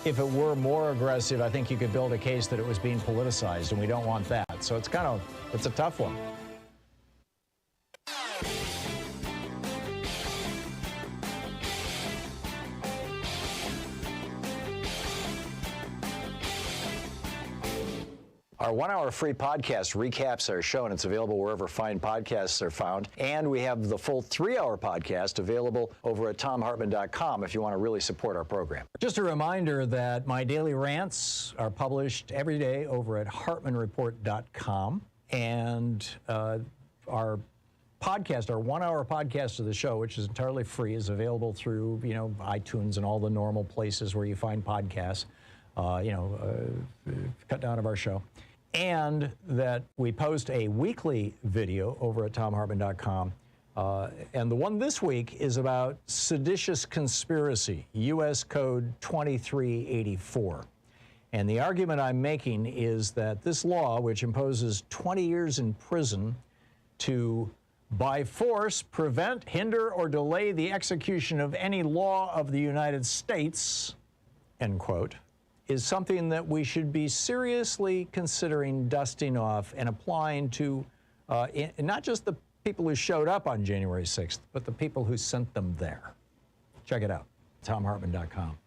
if it were more aggressive, I think you could build a case that it was being politicized, and we don't want that. So it's a tough one. Our 1-hour free podcast recaps our show, and it's available wherever fine podcasts are found. And we have the full 3-hour podcast available over at thomhartmann.com if you want to really support our program. Just a reminder that my daily rants are published every day over at hartmannreport.com. And our podcast, our 1-hour podcast of the show, which is entirely free, is available through, you know, iTunes and all the normal places where you find podcasts, cut down of our show. And that we post a weekly video over at thomhartmann.com. And the one this week is about seditious conspiracy, U.S. Code 2384. And the argument I'm making is that this law, which imposes 20 years in prison to, by force, prevent, hinder, or delay the execution of any law of the United States, end quote, is something that we should be seriously considering dusting off and applying to not just the people who showed up on January 6th, but the people who sent them there. Check it out, ThomHartmann.com.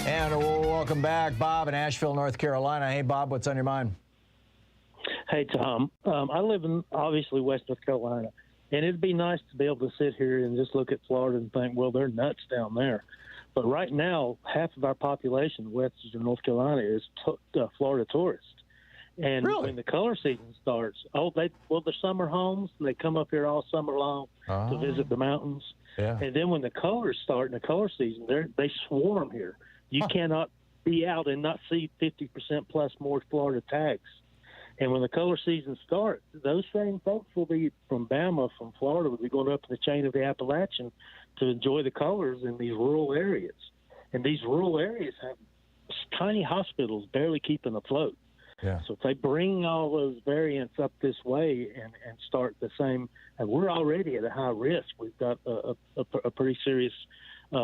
And welcome back, Bob in Asheville, North Carolina. Hey, Bob, what's on your mind? Hey, Tom. I live in, obviously, West North Carolina, and it'd be nice to be able to sit here and just look at Florida and think, well, they're nuts down there. But right now, half of our population, Western North Carolina, is Florida tourists. And really? When the color season starts, the summer homes, they come up here all summer long to visit the mountains. Yeah. And then when the colors start in the color season, they swarm here. You cannot be out and not see 50% plus more Florida tags. And when the color season starts, those same folks will be from Bama, from Florida, will be going up the chain of the Appalachian to enjoy the colors in these rural areas. And these rural areas have tiny hospitals barely keeping afloat. Yeah. So if they bring all those variants up this way and start the same, and we're already at a high risk. We've got a pretty serious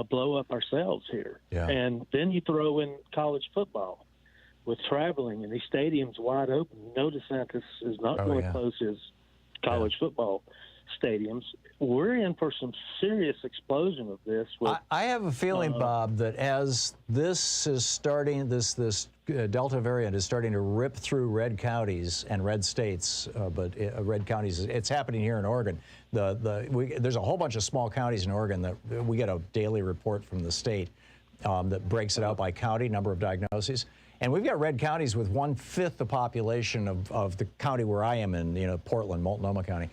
blow up ourselves here. Yeah. And then you throw in college football with traveling and these stadiums wide open. You know DeSantis is not going to close his college football stadiums. We're in for some serious explosion of this. I have a feeling, Bob, that as this is starting, this Delta variant is starting to rip through red counties and red states, red counties, it's happening here in Oregon. There's a whole bunch of small counties in Oregon that we get a daily report from the state that breaks it out by county, number of diagnoses. And we've got red counties with 1/5 the population of the county where I am in, Portland, Multnomah County,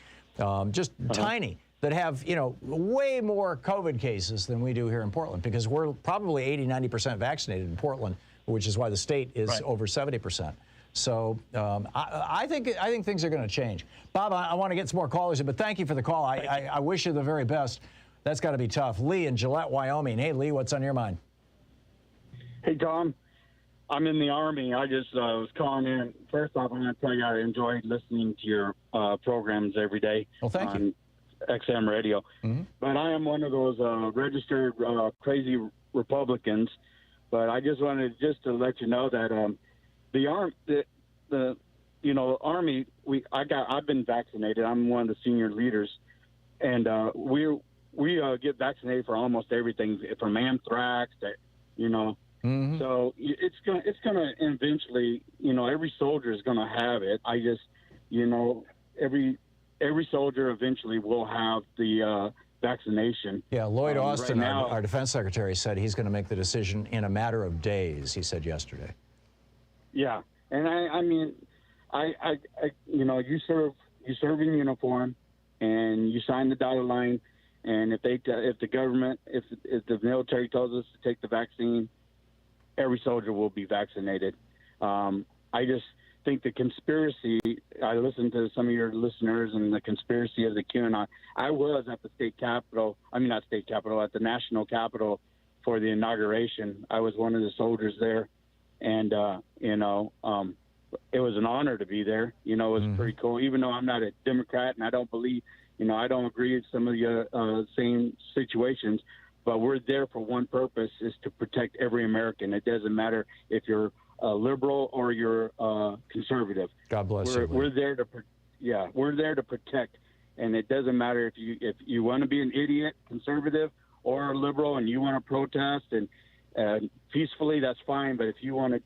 just tiny, that have, way more COVID cases than we do here in Portland, because we're probably 80–90% vaccinated in Portland, which is why the state is over 70%. So I think things are going to change. Bob, I want to get some more callers in, but thank you for the call. I wish you the very best. That's got to be tough. Lee in Gillette, Wyoming. Hey, Lee, what's on your mind? Hey, Tom. I'm in the Army. I just was calling in. First off, I'm going to tell you I enjoyed listening to your programs every day. Well, thank you. XM radio. Mm-hmm. But I am one of those registered crazy Republicans. But I just wanted to let you know that the Army. I've been vaccinated. I'm one of the senior leaders, and we get vaccinated for almost everything, from anthrax to Mm-hmm. So it's gonna eventually, every soldier is gonna have it. I just, every soldier eventually will have the vaccination. Yeah, Lloyd Austin, right now, our defense secretary, said he's going to make the decision in a matter of days. He said yesterday. Yeah, and I mean, you serve in uniform, and you sign the dotted line, and if the military tells us to take the vaccine, every soldier will be vaccinated. I just think the conspiracy, I listened to some of your listeners and the conspiracy of the QAnon. I was at the at the national capitol for the inauguration. I was one of the soldiers there. And, it was an honor to be there. It was pretty cool, even though I'm not a Democrat and I don't believe, I don't agree with some of the same situations. But we're there for one purpose, is to protect every American. It doesn't matter if you're a liberal or you're conservative. God bless you. We're there to protect, and it doesn't matter if you want to be an idiot, conservative, or a liberal, and you want to protest and peacefully, that's fine. But if you want to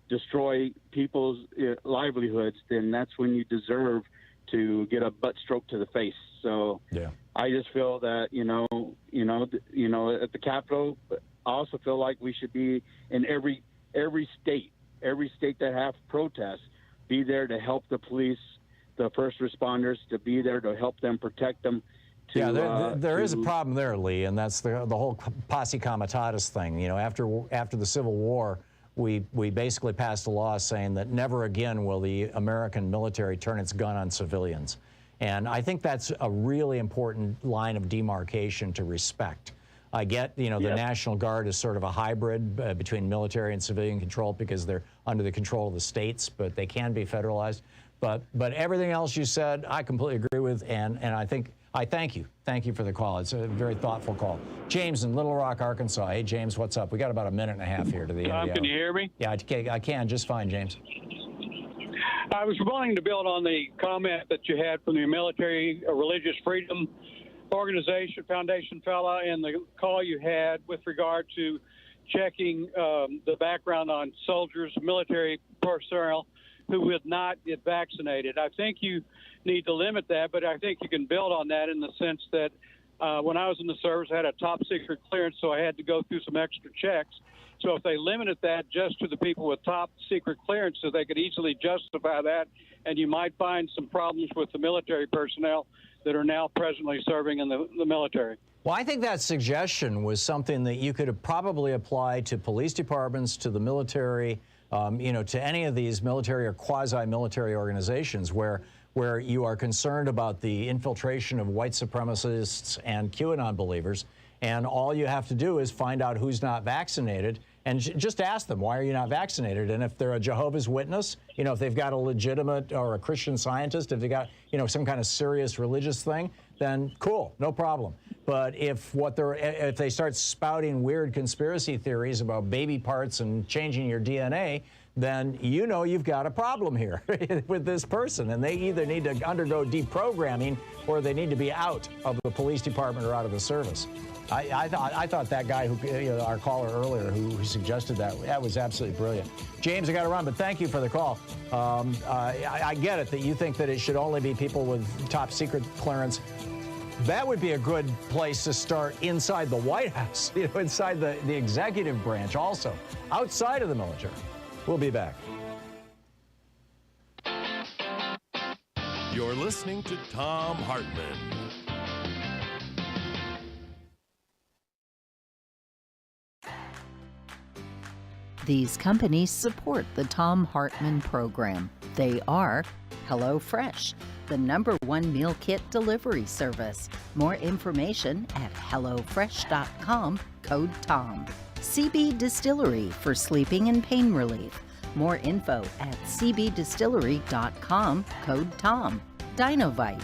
destroy people's livelihoods, then that's when you deserve to get a butt stroke to the face. So yeah. I just feel that, at the Capitol, I also feel like we should be in every state that have protests, be there to help the police, the first responders, to be there to help them, protect them. There is a problem there, Lee, and that's the whole posse comitatus thing. After the Civil War, we basically passed a law saying that never again will the American military turn its gun on civilians. And I think that's a really important line of demarcation to respect. I get, the National Guard is sort of a hybrid between military and civilian control because they're under the control of the states, but they can be federalized. But everything else you said, I completely agree with, and I thank you. Thank you for the call. It's a very thoughtful call. James in Little Rock, Arkansas. Hey, James, what's up? We got about a minute and a half here to the end of the hour. Can you hear me? Yeah, I can. Just fine, James. I was wanting to build on the comment that you had from the Military Religious Freedom Organization Foundation fella and the call you had with regard to checking the background on soldiers, military personnel who would not get vaccinated. I think you need to limit that, but I think you can build on that in the sense that when I was in the service, I had a top secret clearance, so I had to go through some extra checks. So if they limited that just to the people with top secret clearances, they could easily justify that, and you might find some problems with the military personnel that are now presently serving in the military. Well, I think that suggestion was something that you could have probably applied to police departments, to the military, to any of these military or quasi-military organizations where you are concerned about the infiltration of white supremacists and QAnon believers, and all you have to do is find out who's not vaccinated and just ask them, why are you not vaccinated? And if they're a Jehovah's Witness, if they've got a legitimate, or a Christian Scientist, if they got, some kind of serious religious thing, then cool, no problem. But if they start spouting weird conspiracy theories about baby parts and changing your DNA, then you've got a problem here with this person, and they either need to undergo deprogramming or they need to be out of the police department or out of the service. I thought that guy who, our caller earlier who suggested that was absolutely brilliant. James, I got to run, but thank you for the call. I get it that you think that it should only be people with top secret clearance. That would be a good place to start inside the White House, inside the executive branch also, outside of the military. We'll be back. You're listening to Thom Hartmann. These companies support the Thom Hartmann Program. They are HelloFresh, the #1 meal kit delivery service. More information at hellofresh.com, code TOM. CB Distillery for sleeping and pain relief. More info at cbdistillery.com, code TOM. Dinovite,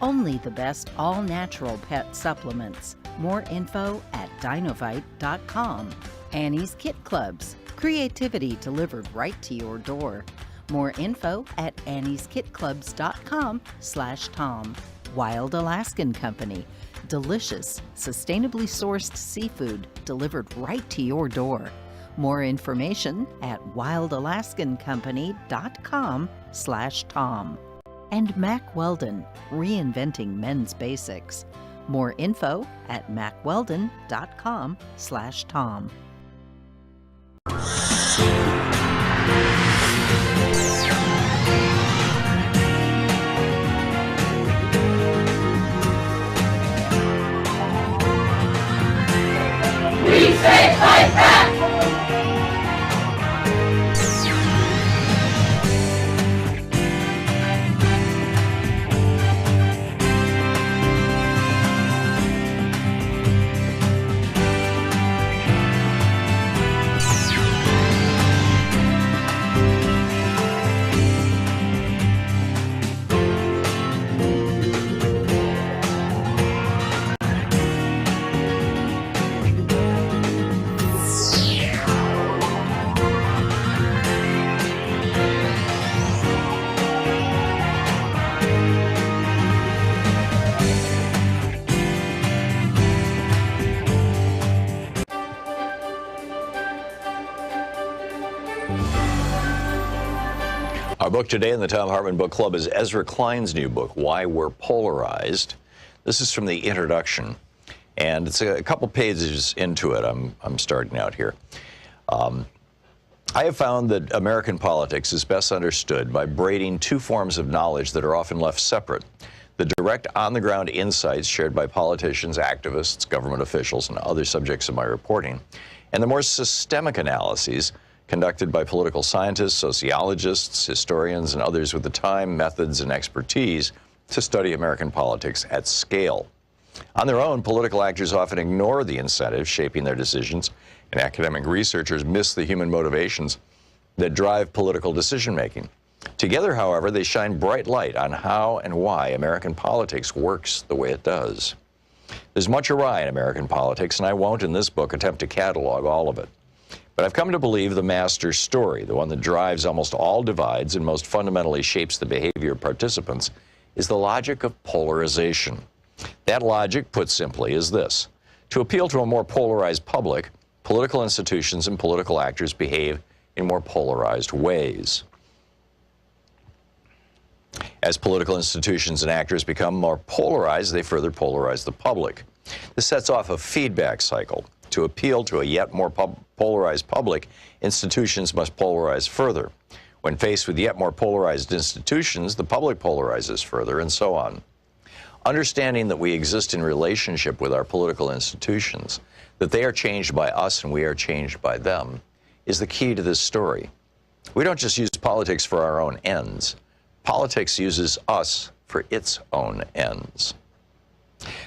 only the best all-natural pet supplements. More info at dinovite.com. Annie's Kit Clubs, creativity delivered right to your door. More info at annieskitclubs.com/Tom. Wild Alaskan Company, delicious, sustainably sourced seafood delivered right to your door. More information at wildalaskancompany.com/Tom. And Mack Weldon, reinventing men's basics. More info at mackweldon.com/Tom. We say fight back! Our book today in the Thom Hartmann Book Club is Ezra Klein's new book, Why We're Polarized. This is from the introduction, and it's a couple pages into it. I'm starting out here. I have found that American politics is best understood by braiding two forms of knowledge that are often left separate: the direct, on-the-ground insights shared by politicians, activists, government officials, and other subjects of my reporting, and the more systemic analyses conducted by political scientists, sociologists, historians, and others with the time, methods, and expertise to study American politics at scale. On their own, political actors often ignore the incentives shaping their decisions, and academic researchers miss the human motivations that drive political decision-making. Together, however, they shine bright light on how and why American politics works the way it does. There's much awry in American politics, and I won't in this book attempt to catalog all of it. But I've come to believe the master story, the one that drives almost all divides and most fundamentally shapes the behavior of participants, is the logic of polarization. That logic, put simply, is this: to appeal to a more polarized public, political institutions and political actors behave in more polarized ways. As political institutions and actors become more polarized, they further polarize the public. This sets off a feedback cycle. To appeal to a yet more polarized public, institutions must polarize further. When faced with yet more polarized institutions, the public polarizes further, and so on. Understanding that we exist in relationship with our political institutions, that they are changed by us and we are changed by them, is the key to this story. We don't just use politics for our own ends. Politics uses us for its own ends.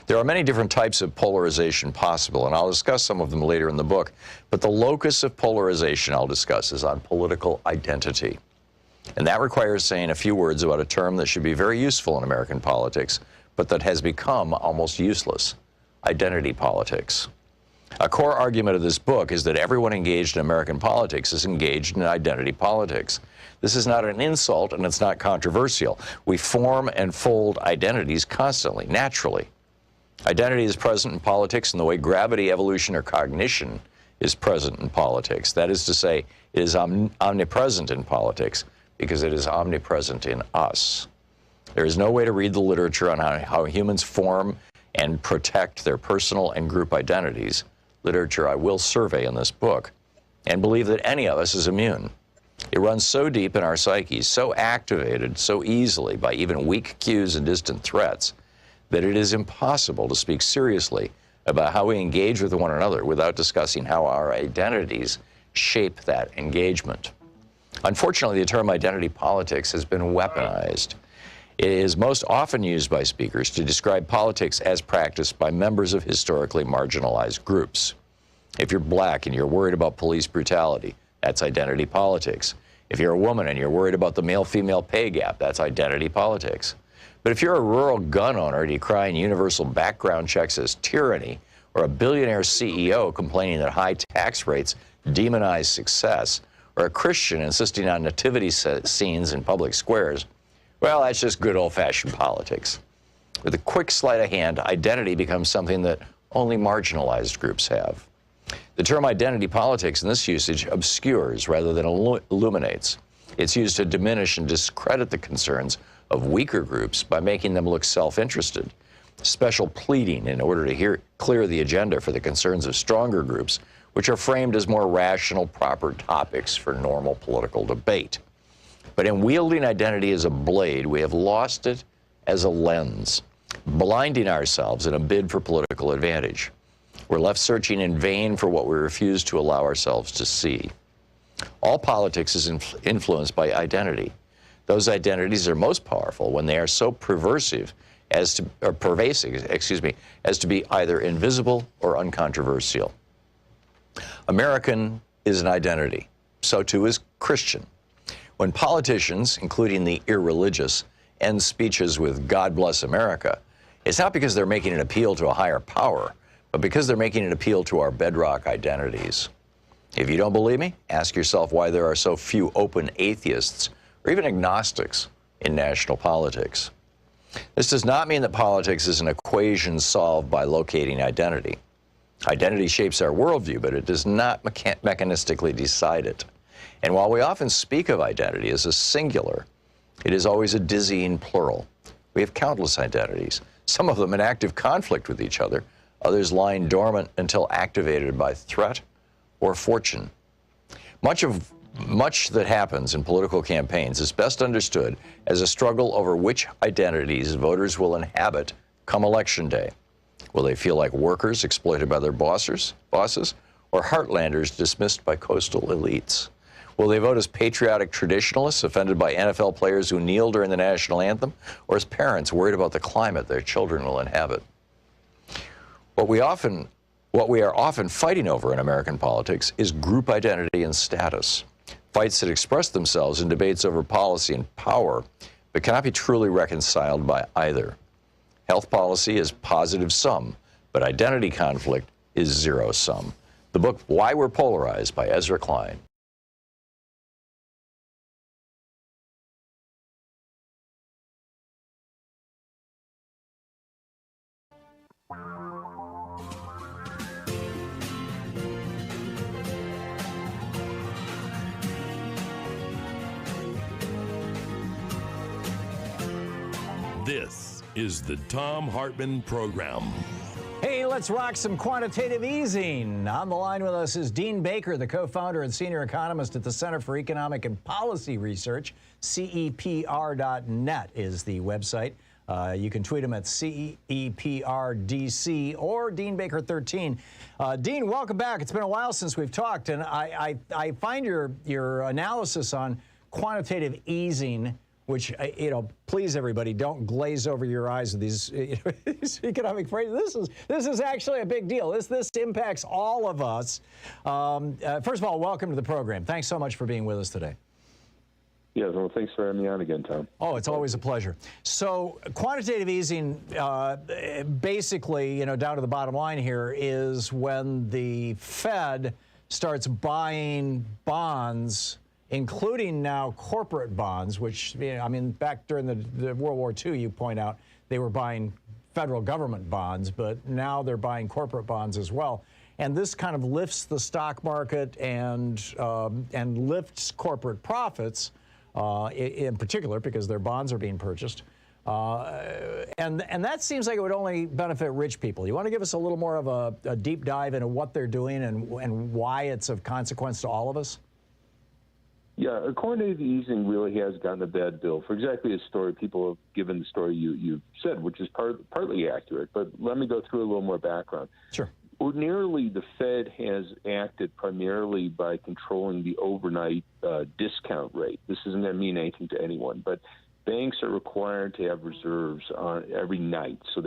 There are many different types of polarization possible, and I'll discuss some of them later in the book, but the locus of polarization I'll discuss is on political identity. And that requires saying a few words about a term that should be very useful in American politics, but that has become almost useless: identity politics. A core argument of this book is that everyone engaged in American politics is engaged in identity politics. This is not an insult, and it's not controversial. We form and fold identities constantly, naturally. Identity is present in politics in the way gravity, evolution, or cognition is present in politics. That is to say, it is omnipresent in politics because it is omnipresent in us. There is no way to read the literature on how humans form and protect their personal and group identities, literature I will survey in this book, and believe that any of us is immune. It runs so deep in our psyches, so activated so easily by even weak cues and distant threats, that it is impossible to speak seriously about how we engage with one another without discussing how our identities shape that engagement. Unfortunately, the term identity politics has been weaponized. It is most often used by speakers to describe politics as practiced by members of historically marginalized groups. If you're black and you're worried about police brutality, that's identity politics. If you're a woman and you're worried about the male-female pay gap, that's identity politics. But if you're a rural gun owner decrying universal background checks as tyranny, or a billionaire CEO complaining that high tax rates demonize success, or a Christian insisting on nativity scenes in public squares, well, that's just good old-fashioned politics. With a quick sleight of hand, identity becomes something that only marginalized groups have. The term identity politics in this usage obscures rather than illuminates. It's used to diminish and discredit the concerns of weaker groups by making them look self-interested. Special pleading in order to clear the agenda for the concerns of stronger groups, which are framed as more rational, proper topics for normal political debate. But in wielding identity as a blade, we have lost it as a lens, blinding ourselves in a bid for political advantage. We're left searching in vain for what we refuse to allow ourselves to see. All politics is influenced by identity. Those identities are most powerful when they are so pervasive as to be either invisible or uncontroversial. American is an identity. So too is Christian. When politicians, including the irreligious, end speeches with "God bless America," it's not because they're making an appeal to a higher power, but because they're making an appeal to our bedrock identities. If you don't believe me, ask yourself why there are so few open atheists or even agnostics in national politics. This does not mean that politics is an equation solved by locating identity. Identity shapes our worldview, but it does not mechanistically decide it. And while we often speak of identity as a singular, it is always a dizzying plural. We have countless identities, some of them in active conflict with each other, others lying dormant until activated by threat or fortune. Much that happens in political campaigns is best understood as a struggle over which identities voters will inhabit come election day. Will they feel like workers exploited by their bosses, or heartlanders dismissed by coastal elites? Will they vote as patriotic traditionalists offended by NFL players who kneel during the national anthem, or as parents worried about the climate their children will inhabit? What we are often fighting over in American politics is group identity and status. Fights that express themselves in debates over policy and power, but cannot be truly reconciled by either. Health policy is positive-sum, but identity conflict is zero-sum. The book, Why We're Polarized, by Ezra Klein. This is the Thom Hartmann Program. Hey, let's rock some quantitative easing. On the line with us is Dean Baker, the co-founder and senior economist at the Center for Economic and Policy Research. CEPR.net is the website. You can tweet him at CEPRDC or Dean Baker 13. Dean, welcome back. It's been a while since we've talked, and I find your analysis on quantitative easing, which, please everybody, don't glaze over your eyes with these, these economic phrases. This is actually a big deal. This impacts all of us. First of all, welcome to the program. Thanks so much for being with us today. Yeah, well, thanks for having me on again, Tom. Oh, it's always a pleasure. So quantitative easing, basically, down to the bottom line here, is when the Fed starts buying bonds, including now corporate bonds, which, back during the World War II, you point out, they were buying federal government bonds, but now they're buying corporate bonds as well. And this kind of lifts the stock market and lifts corporate profits, in particular, because their bonds are being purchased. And that seems like it would only benefit rich people. You want to give us a little more of a deep dive into what they're doing and why it's of consequence to all of us? Yeah, quantitative easing really has gotten a bad bill for exactly the story. People have given the story you said, which is partly accurate. But let me go through a little more background. Sure. Ordinarily, the Fed has acted primarily by controlling the overnight discount rate. This isn't going to mean anything to anyone, but banks are required to have reserves on every night. So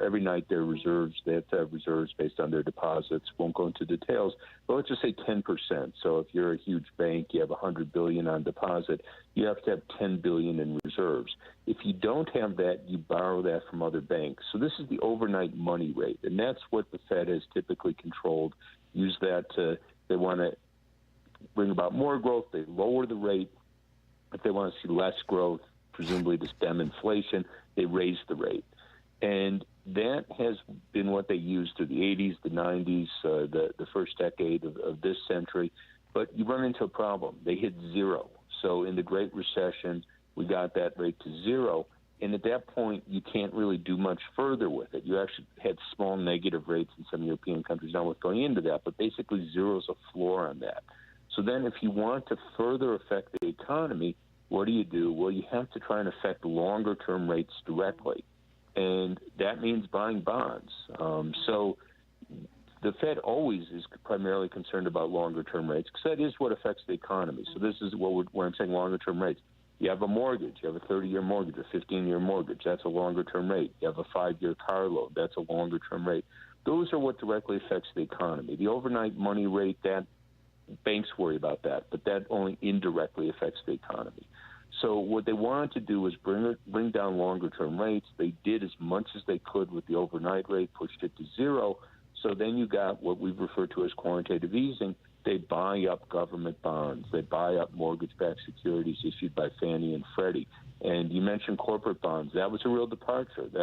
every night their reserves, they have to have reserves based on their deposits. Won't go into details, but let's just say 10%. So if you're a huge bank, you have $100 billion on deposit, you have to have $10 billion in reserves. If you don't have that, you borrow that from other banks. So this is the overnight money rate, and that's what the Fed has typically controlled. Use that they want to bring about more growth. They lower the rate. If they want to see less growth, presumably to stem inflation, they raise the rate. And that has been what they used through the 80s, the 90s, the first decade of this century. But you run into a problem. They hit zero. So in the Great Recession, we got that rate to zero. And at that point, you can't really do much further with it. You actually had small negative rates in some European countries, not with going into that, but basically zero is a floor on that. So then if you want to further affect the economy, what do? Well, you have to try and affect longer-term rates directly, and that means buying bonds. So the Fed always is primarily concerned about longer-term rates because that is what affects the economy. So this is when I'm saying longer-term rates. You have a mortgage. You have a 30-year mortgage, a 15-year mortgage. That's a longer-term rate. You have a 5-year car loan. That's a longer-term rate. Those are what directly affects the economy. The overnight money rate, that banks worry about that, but that only indirectly affects the economy. So what they wanted to do was bring down longer-term rates. They did as much as they could with the overnight rate, pushed it to zero. So then you got what we refer to as quantitative easing. They buy up government bonds. They buy up mortgage-backed securities issued by Fannie and Freddie. And you mentioned corporate bonds. That was a real departure. They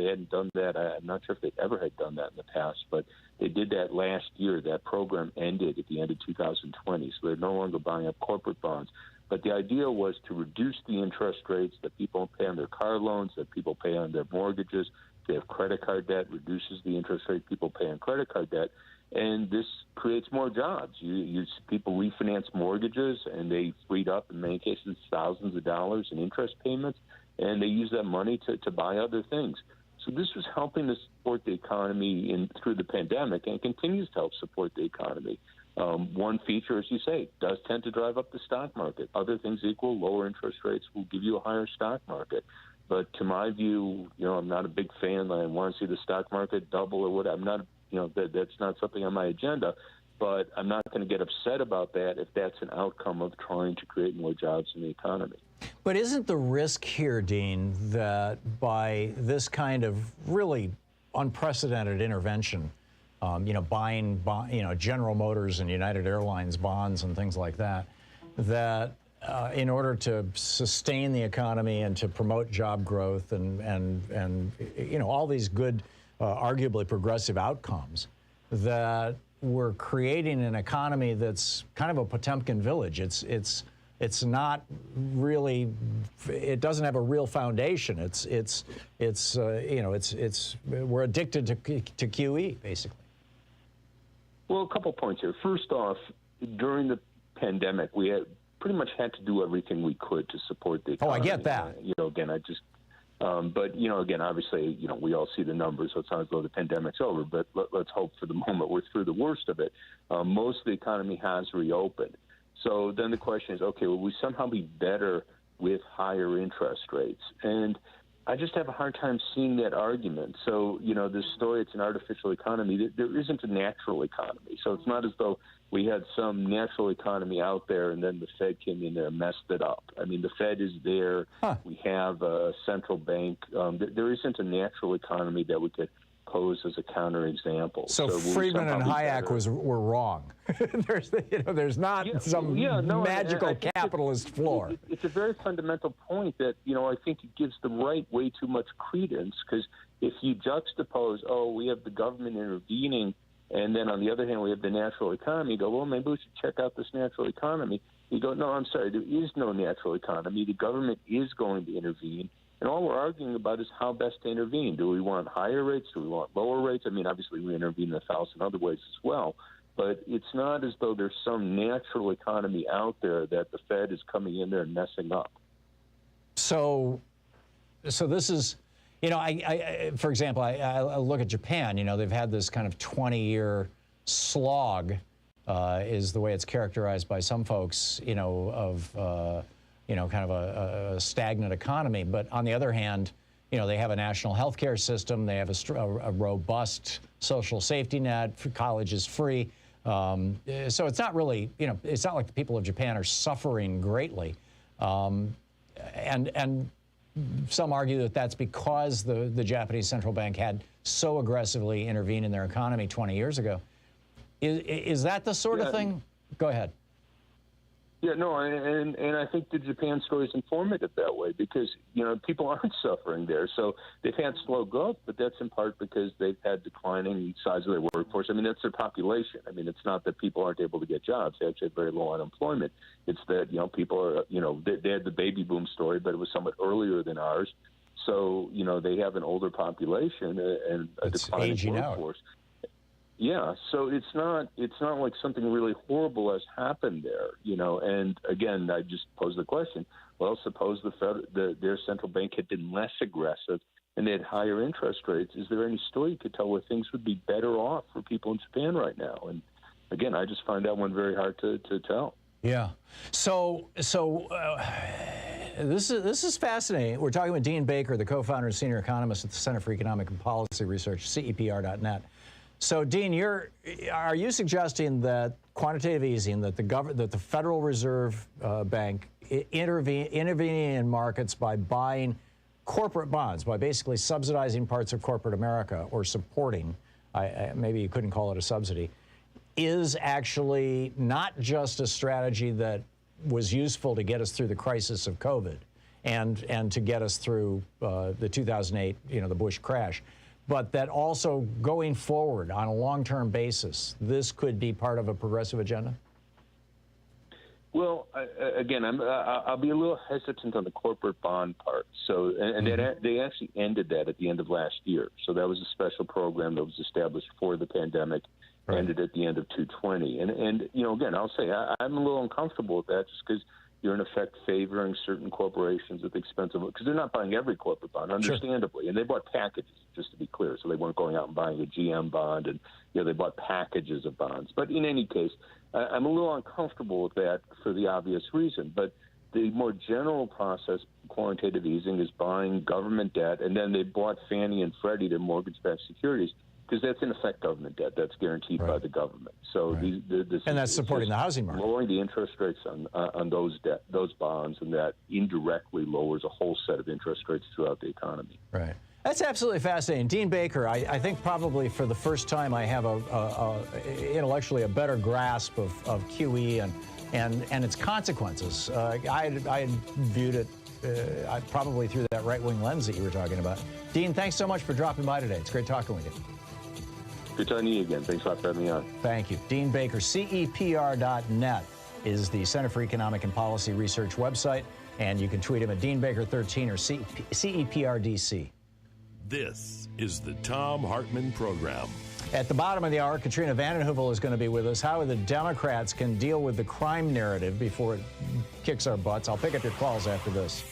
hadn't done that. I'm not sure if they ever had done that in the past, but they did that last year. That program ended at the end of 2020, so they're no longer buying up corporate bonds. But the idea was to reduce the interest rates that people pay on their car loans, that people pay on their mortgages. If they have credit card debt, reduces the interest rate people pay on credit card debt. And this creates more jobs. People refinance mortgages, and they freed up, in many cases, thousands of dollars in interest payments, and they use that money to buy other things. So this was helping to support the economy through the pandemic, and it continues to help support the economy. One feature, as you say, does tend to drive up the stock market. Other things equal, lower interest rates will give you a higher stock market. But to my view, I'm not a big fan. I want to see the stock market double or whatever. I'm not, that's not something on my agenda. But I'm not going to get upset about that if that's an outcome of trying to create more jobs in the economy. But isn't the risk here, Dean, that by this kind of really unprecedented intervention, buying, General Motors and United Airlines bonds and things like that, that in order to sustain the economy and to promote job growth and all these good, arguably progressive outcomes, that we're creating an economy that's kind of a Potemkin village. It's not really. It doesn't have a real foundation. We're addicted to QE basically. Well, a couple points here. First off, during the pandemic, we pretty much had to do everything we could to support the economy. Oh, I get that. But again, obviously, we all see the numbers, so it's not as though the pandemic's over, but let's hope for the moment we're through the worst of it. Most of the economy has reopened. So then the question is, okay, will we somehow be better with higher interest rates? And I just have a hard time seeing that argument. So, this story, it's an artificial economy. There isn't a natural economy. So it's not as though we had some natural economy out there and then the Fed came in there and messed it up. I mean, the Fed is there. We have a central bank. There isn't a natural economy that we could pose as a counterexample. So Friedman and Hayek were wrong. There's not some magical capitalist floor. It's a very fundamental point that, I think it gives the right way too much credence, because if you juxtapose, we have the government intervening, and then on the other hand, we have the natural economy, you go, well, maybe we should check out this natural economy. You go, no, I'm sorry, there is no natural economy. The government is going to intervene. And all we're arguing about is how best to intervene. Do we want higher rates? Do we want lower rates? I mean, obviously, we intervene in 1,000 other ways as well. But it's not as though there's some natural economy out there that the Fed is coming in there and messing up. So this is, for example, I look at Japan. They've had this kind of 20-year slog, is the way it's characterized by some folks, of kind of a stagnant economy. But on the other hand, they have a national health care system. They have a robust social safety net. College is free. So it's not really, it's not like the people of Japan are suffering greatly. And some argue that that's because the Japanese central bank had so aggressively intervened in their economy 20 years ago. Is that the sort of thing? Go ahead. Yeah, no, and I think the Japan story is informative that way because, people aren't suffering there. So they've had slow growth, but that's in part because they've had declining size of their workforce. I mean, that's their population. I mean, it's not that people aren't able to get jobs. They actually have very low unemployment. It's that, people are, they had the baby boom story, but it was somewhat earlier than ours. So, they have an older population and a declining workforce. Out. Yeah, so it's not like something really horrible has happened there, And again, I just pose the question: well, suppose their central bank had been less aggressive and they had higher interest rates. Is there any story you could tell where things would be better off for people in Japan right now? And again, I just find that one very hard to tell. Yeah. So this is fascinating. We're talking with Dean Baker, the co-founder and senior economist at the Center for Economic and Policy Research, CEPR.net. So, Dean, are you suggesting that quantitative easing, that the Federal Reserve Bank intervening in markets by buying corporate bonds, by basically subsidizing parts of corporate America or supporting, maybe you couldn't call it a subsidy, is actually not just a strategy that was useful to get us through the crisis of COVID and to get us through the 2008, the Bush crash, but that also going forward on a long-term basis, this could be part of a progressive agenda? Well, again, I'll be a little hesitant on the corporate bond part. So, and they actually ended that at the end of last year. So that was a special program that was established for the pandemic, ended at the end of 2020. And again, I'll say I'm a little uncomfortable with that just because, you're in effect favoring certain corporations at the expense of, because they're not buying every corporate bond, understandably, sure. And they bought packages, just to be clear, so they weren't going out and buying a GM bond, and they bought packages of bonds. But in any case, I'm a little uncomfortable with that for the obvious reason. But the more general process, quantitative easing, is buying government debt, and then they bought Fannie and Freddie, their mortgage-backed securities, because that's in effect government debt. That's guaranteed by the government. So and that's supporting the housing market. Lowering the interest rates on those bonds, and that indirectly lowers a whole set of interest rates throughout the economy. Right. That's absolutely fascinating. Dean Baker, I think probably for the first time I have intellectually a better grasp of QE and its consequences. I viewed it probably through that right-wing lens that you were talking about. Dean, thanks so much for dropping by today. It's great talking with you. Good talking to you again. Thanks a lot for having me on. Thank you. Dean Baker, CEPR.net is the Center for Economic and Policy Research website, and you can tweet him at DeanBaker13 or CEPRDC. This is the Thom Hartmann Program. At the bottom of the hour, Katrina vanden Heuvel is going to be with us. How the Democrats can deal with the crime narrative before it kicks our butts. I'll pick up your calls after this.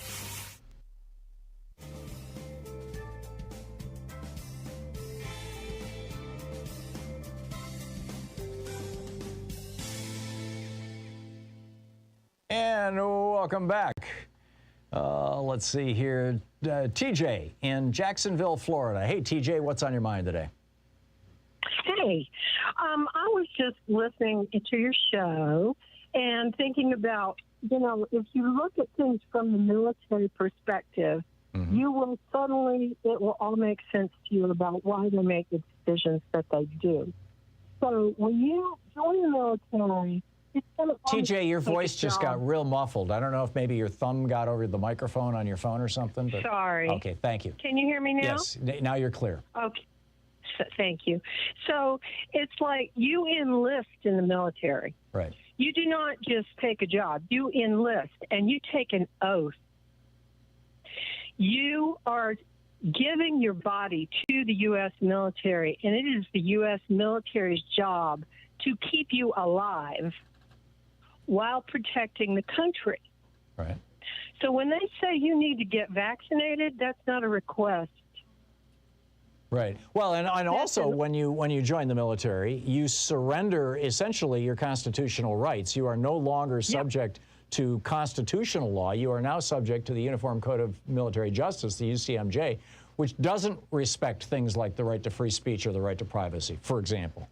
And welcome back. Let's see here. TJ in Jacksonville, Florida. Hey, TJ, what's on your mind today? Hey, I was just listening to your show and thinking about, if you look at things from the military perspective, you will suddenly, it will all make sense to you about why they make the decisions that they do. So when you join the military, TJ, your voice just got real muffled. I don't know if maybe your thumb got over the microphone on your phone or something. But sorry. Okay, thank you. Can you hear me now? Yes, now you're clear. Okay. Thank you. So it's like you enlist in the military. Right. You do not just take a job. You enlist, and you take an oath. You are giving your body to the U.S. military, and it is the U.S. military's job to keep you alive while protecting the country. Right. So when they say you need to get vaccinated, that's not a request. Right. Well, and also when you join the military, you surrender essentially your constitutional rights. You are no longer subject to constitutional law. You are now subject to the Uniform Code of Military Justice, the UCMJ, which doesn't respect things like the right to free speech or the right to privacy, for example.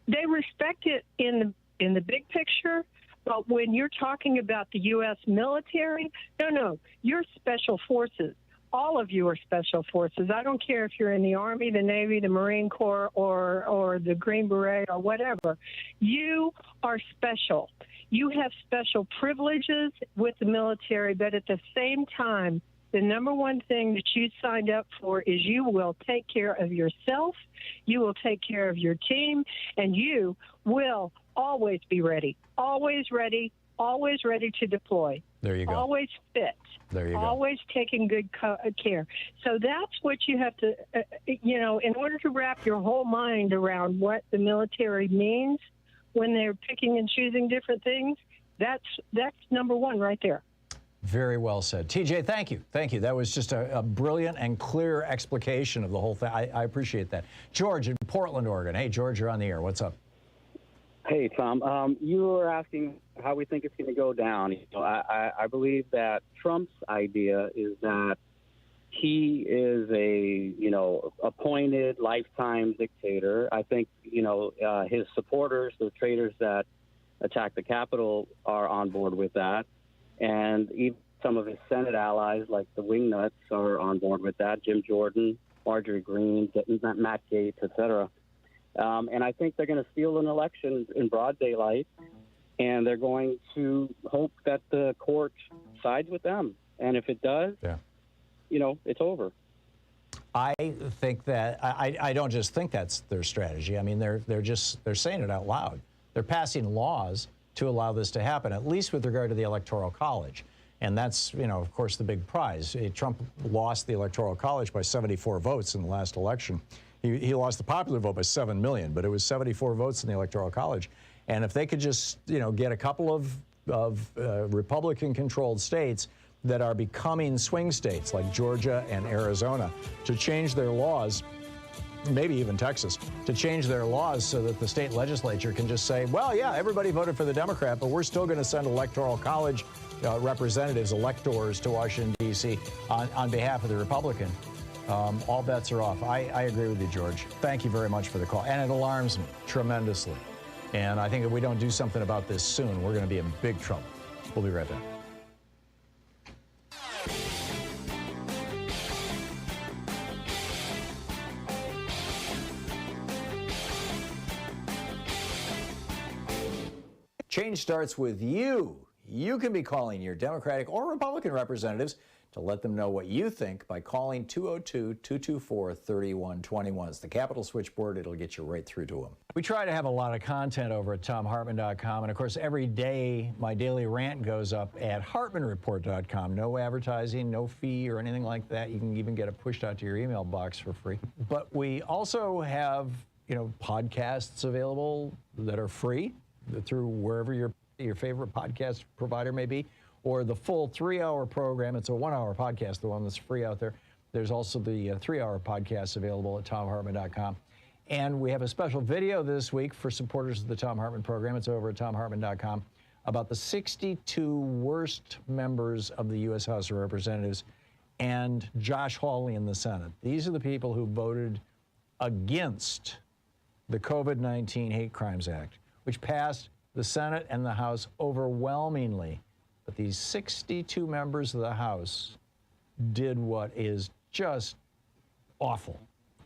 They respect it in the big picture, but when you're talking about the U.S. military, no, you're special forces. All of you are special forces. I don't care if you're in the Army, the Navy, the Marine Corps, or the Green Beret or whatever. You are special. You have special privileges with the military, but at the same time, the number one thing that you signed up for is you will take care of yourself, you will take care of your team, and you will always be ready, always ready to deploy. There you go. Always fit. There you go. Always taking good care. So that's what you have to, in order to wrap your whole mind around what the military means when they're picking and choosing different things, that's number one right there. Very well said. TJ, thank you. Thank you. That was just a brilliant and clear explication of the whole thing. I appreciate that. George in Portland, Oregon. Hey, George, you're on the air. What's up? Hey, Tom. You were asking how we think it's going to go down. I believe that Trump's idea is that he is a, appointed lifetime dictator. I think, his supporters, the traitors that attacked the Capitol, are on board with that. And even some of his Senate allies, like the Wingnuts, are on board with that. Jim Jordan, Marjorie Greene, Matt Gaetz, et cetera. And I think they're going to steal an election in broad daylight, and they're going to hope that the court sides with them. And if it does, it's over. I think that I don't just think that's their strategy. I mean, they're saying it out loud. They're passing laws to allow this to happen, at least with regard to the Electoral College. And that's, of course, the big prize. Trump lost the Electoral College by 74 votes in the last election. He lost the popular vote by 7 million, but it was 74 votes in the Electoral College. And if they could just, get a couple of Republican-controlled states that are becoming swing states, like Georgia and Arizona, to change their laws, maybe even Texas, to change their laws so that the state legislature can just say, well, yeah, everybody voted for the Democrat, but we're still going to send Electoral College representatives, electors to Washington, D.C. on behalf of the Republican. All bets are off. I agree with you, George. Thank you very much for the call. And it alarms me tremendously. And I think if we don't do something about this soon, we're going to be in big trouble. We'll be right back. Change starts with you. You can be calling your Democratic or Republican representatives to let them know what you think by calling 202-224-3121. It's the Capitol switchboard. It'll get you right through to them. We try to have a lot of content over at ThomHartmann.com. And, of course, every day my daily rant goes up at HartmannReport.com. No advertising, no fee or anything like that. You can even get it pushed out to your email box for free. But we also have, podcasts available that are free through wherever your favorite podcast provider may be, or the full 3-hour program. It's a 1-hour podcast, the one that's free out there. There's also the 3-hour podcast available at ThomHartmann.com. And we have a special video this week for supporters of the Thom Hartmann program. It's over at ThomHartmann.com about the 62 worst members of the U.S. House of Representatives and Josh Hawley in the Senate. These are the people who voted against the COVID-19 Hate Crimes Act, which passed the Senate and the House overwhelmingly. But these 62 members of the House did what is just awful.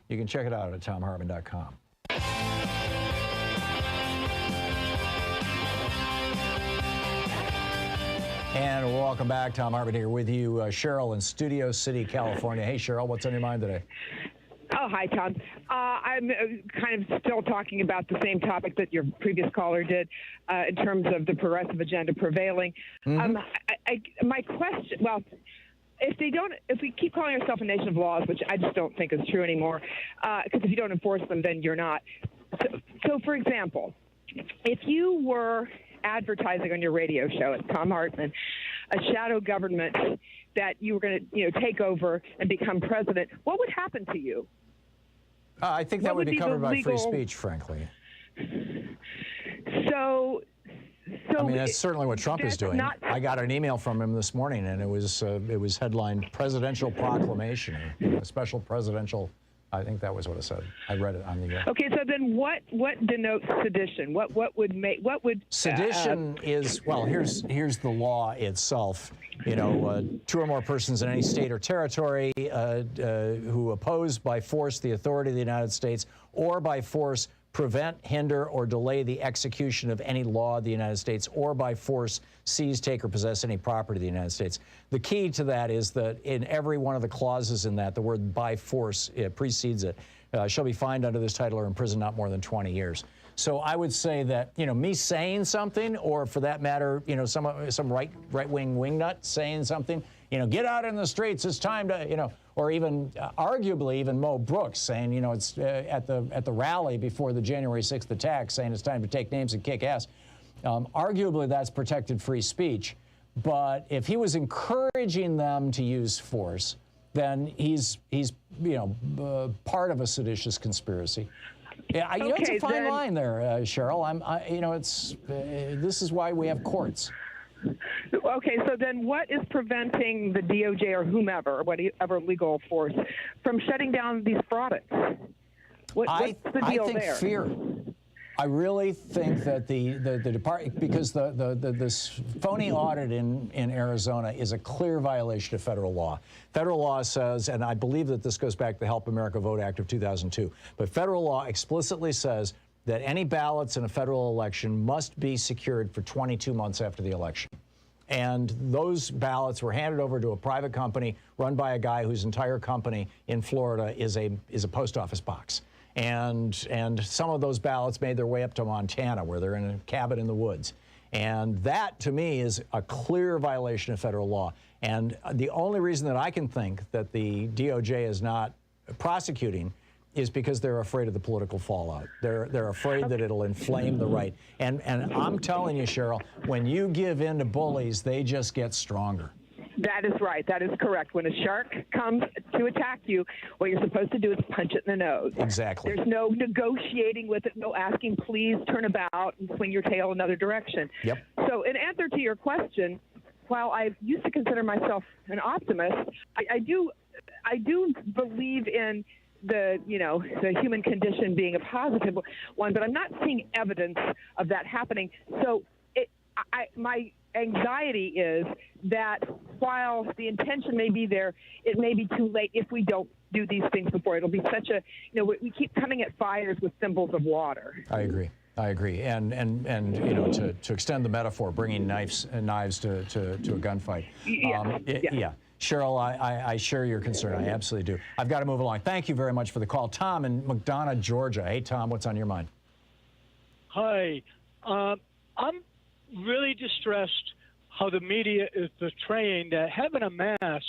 You can check it out at ThomHartmann.com. And welcome back. Thom Hartmann here with you. Cheryl in Studio City, California. Hey, Cheryl, what's on your mind today? Oh, hi, Tom. I'm kind of still talking about the same topic that your previous caller did in terms of the progressive agenda prevailing. Mm-hmm. My question, well, if we keep calling ourselves a nation of laws, which I just don't think is true anymore, because if you don't enforce them, then you're not. So, for example, if you were advertising on your radio show at Thom Hartmann a shadow government that you were going to take over and become president, what would happen to you? I think that would be covered by free speech, frankly. So I mean, that's certainly what Trump is doing. I got an email from him this morning, and it was headlined "Presidential Proclamation," a special presidential. I think that was what it said. I read it on the. Okay, so then what denotes sedition? What would sedition is, well, here's the law itself. 2 or more persons in any state or territory who oppose by force the authority of the United States or by force prevent, hinder, or delay the execution of any law of the United States, or by force seize, take, or possess any property of the United States. The key to that is that in every one of the clauses in that, the word by force precedes it. Shall be fined under this title or imprisoned not more than 20 years. So I would say that, me saying something, or for that matter, some right-wing wingnut saying something, get out in the streets, it's time to, or even arguably even Mo Brooks saying, it's at the rally before the January 6th attack, saying it's time to take names and kick ass. Arguably, that's protected free speech. But if he was encouraging them to use force, then he's part of a seditious conspiracy. Yeah, it's a fine line there, Cheryl. This is why we have courts. Okay, so then what is preventing the DOJ or whomever, whatever legal force, from shutting down these products? What's the deal there? I think fear. I really think that the department, because this phony audit in Arizona is a clear violation of federal law. Federal law says, and I believe that this goes back to the Help America Vote Act of 2002, but federal law explicitly says that any ballots in a federal election must be secured for 22 months after the election. And those ballots were handed over to a private company run by a guy whose entire company in Florida is a post office box. And some of those ballots made their way up to Montana, where they're in a cabin in the woods. And that, to me, is a clear violation of federal law. And the only reason that I can think that the DOJ is not prosecuting is because they're afraid of the political fallout. They're afraid that it'll inflame the right. And I'm telling you, Cheryl, when you give in to bullies, they just get stronger. That is right. That is correct. When a shark comes to attack you, what you're supposed to do is punch it in the nose. Exactly. There's no negotiating with it, no asking, please turn about and swing your tail another direction. Yep. So in answer to your question, while I used to consider myself an optimist, I do believe in the human condition being a positive one, but I'm not seeing evidence of that happening. So my anxiety is that while the intention may be there, it may be too late if we don't do these things before. It'll be such a, we keep coming at fires with symbols of water. I agree. And to extend the metaphor, bringing knives to a gunfight. Yeah. Cheryl, I share your concern. I absolutely do. I've got to move along. Thank you very much for the call. Tom in McDonough, Georgia. Hey, Tom, what's on your mind? Hi. I'm really distressed how the media is portraying that having a mask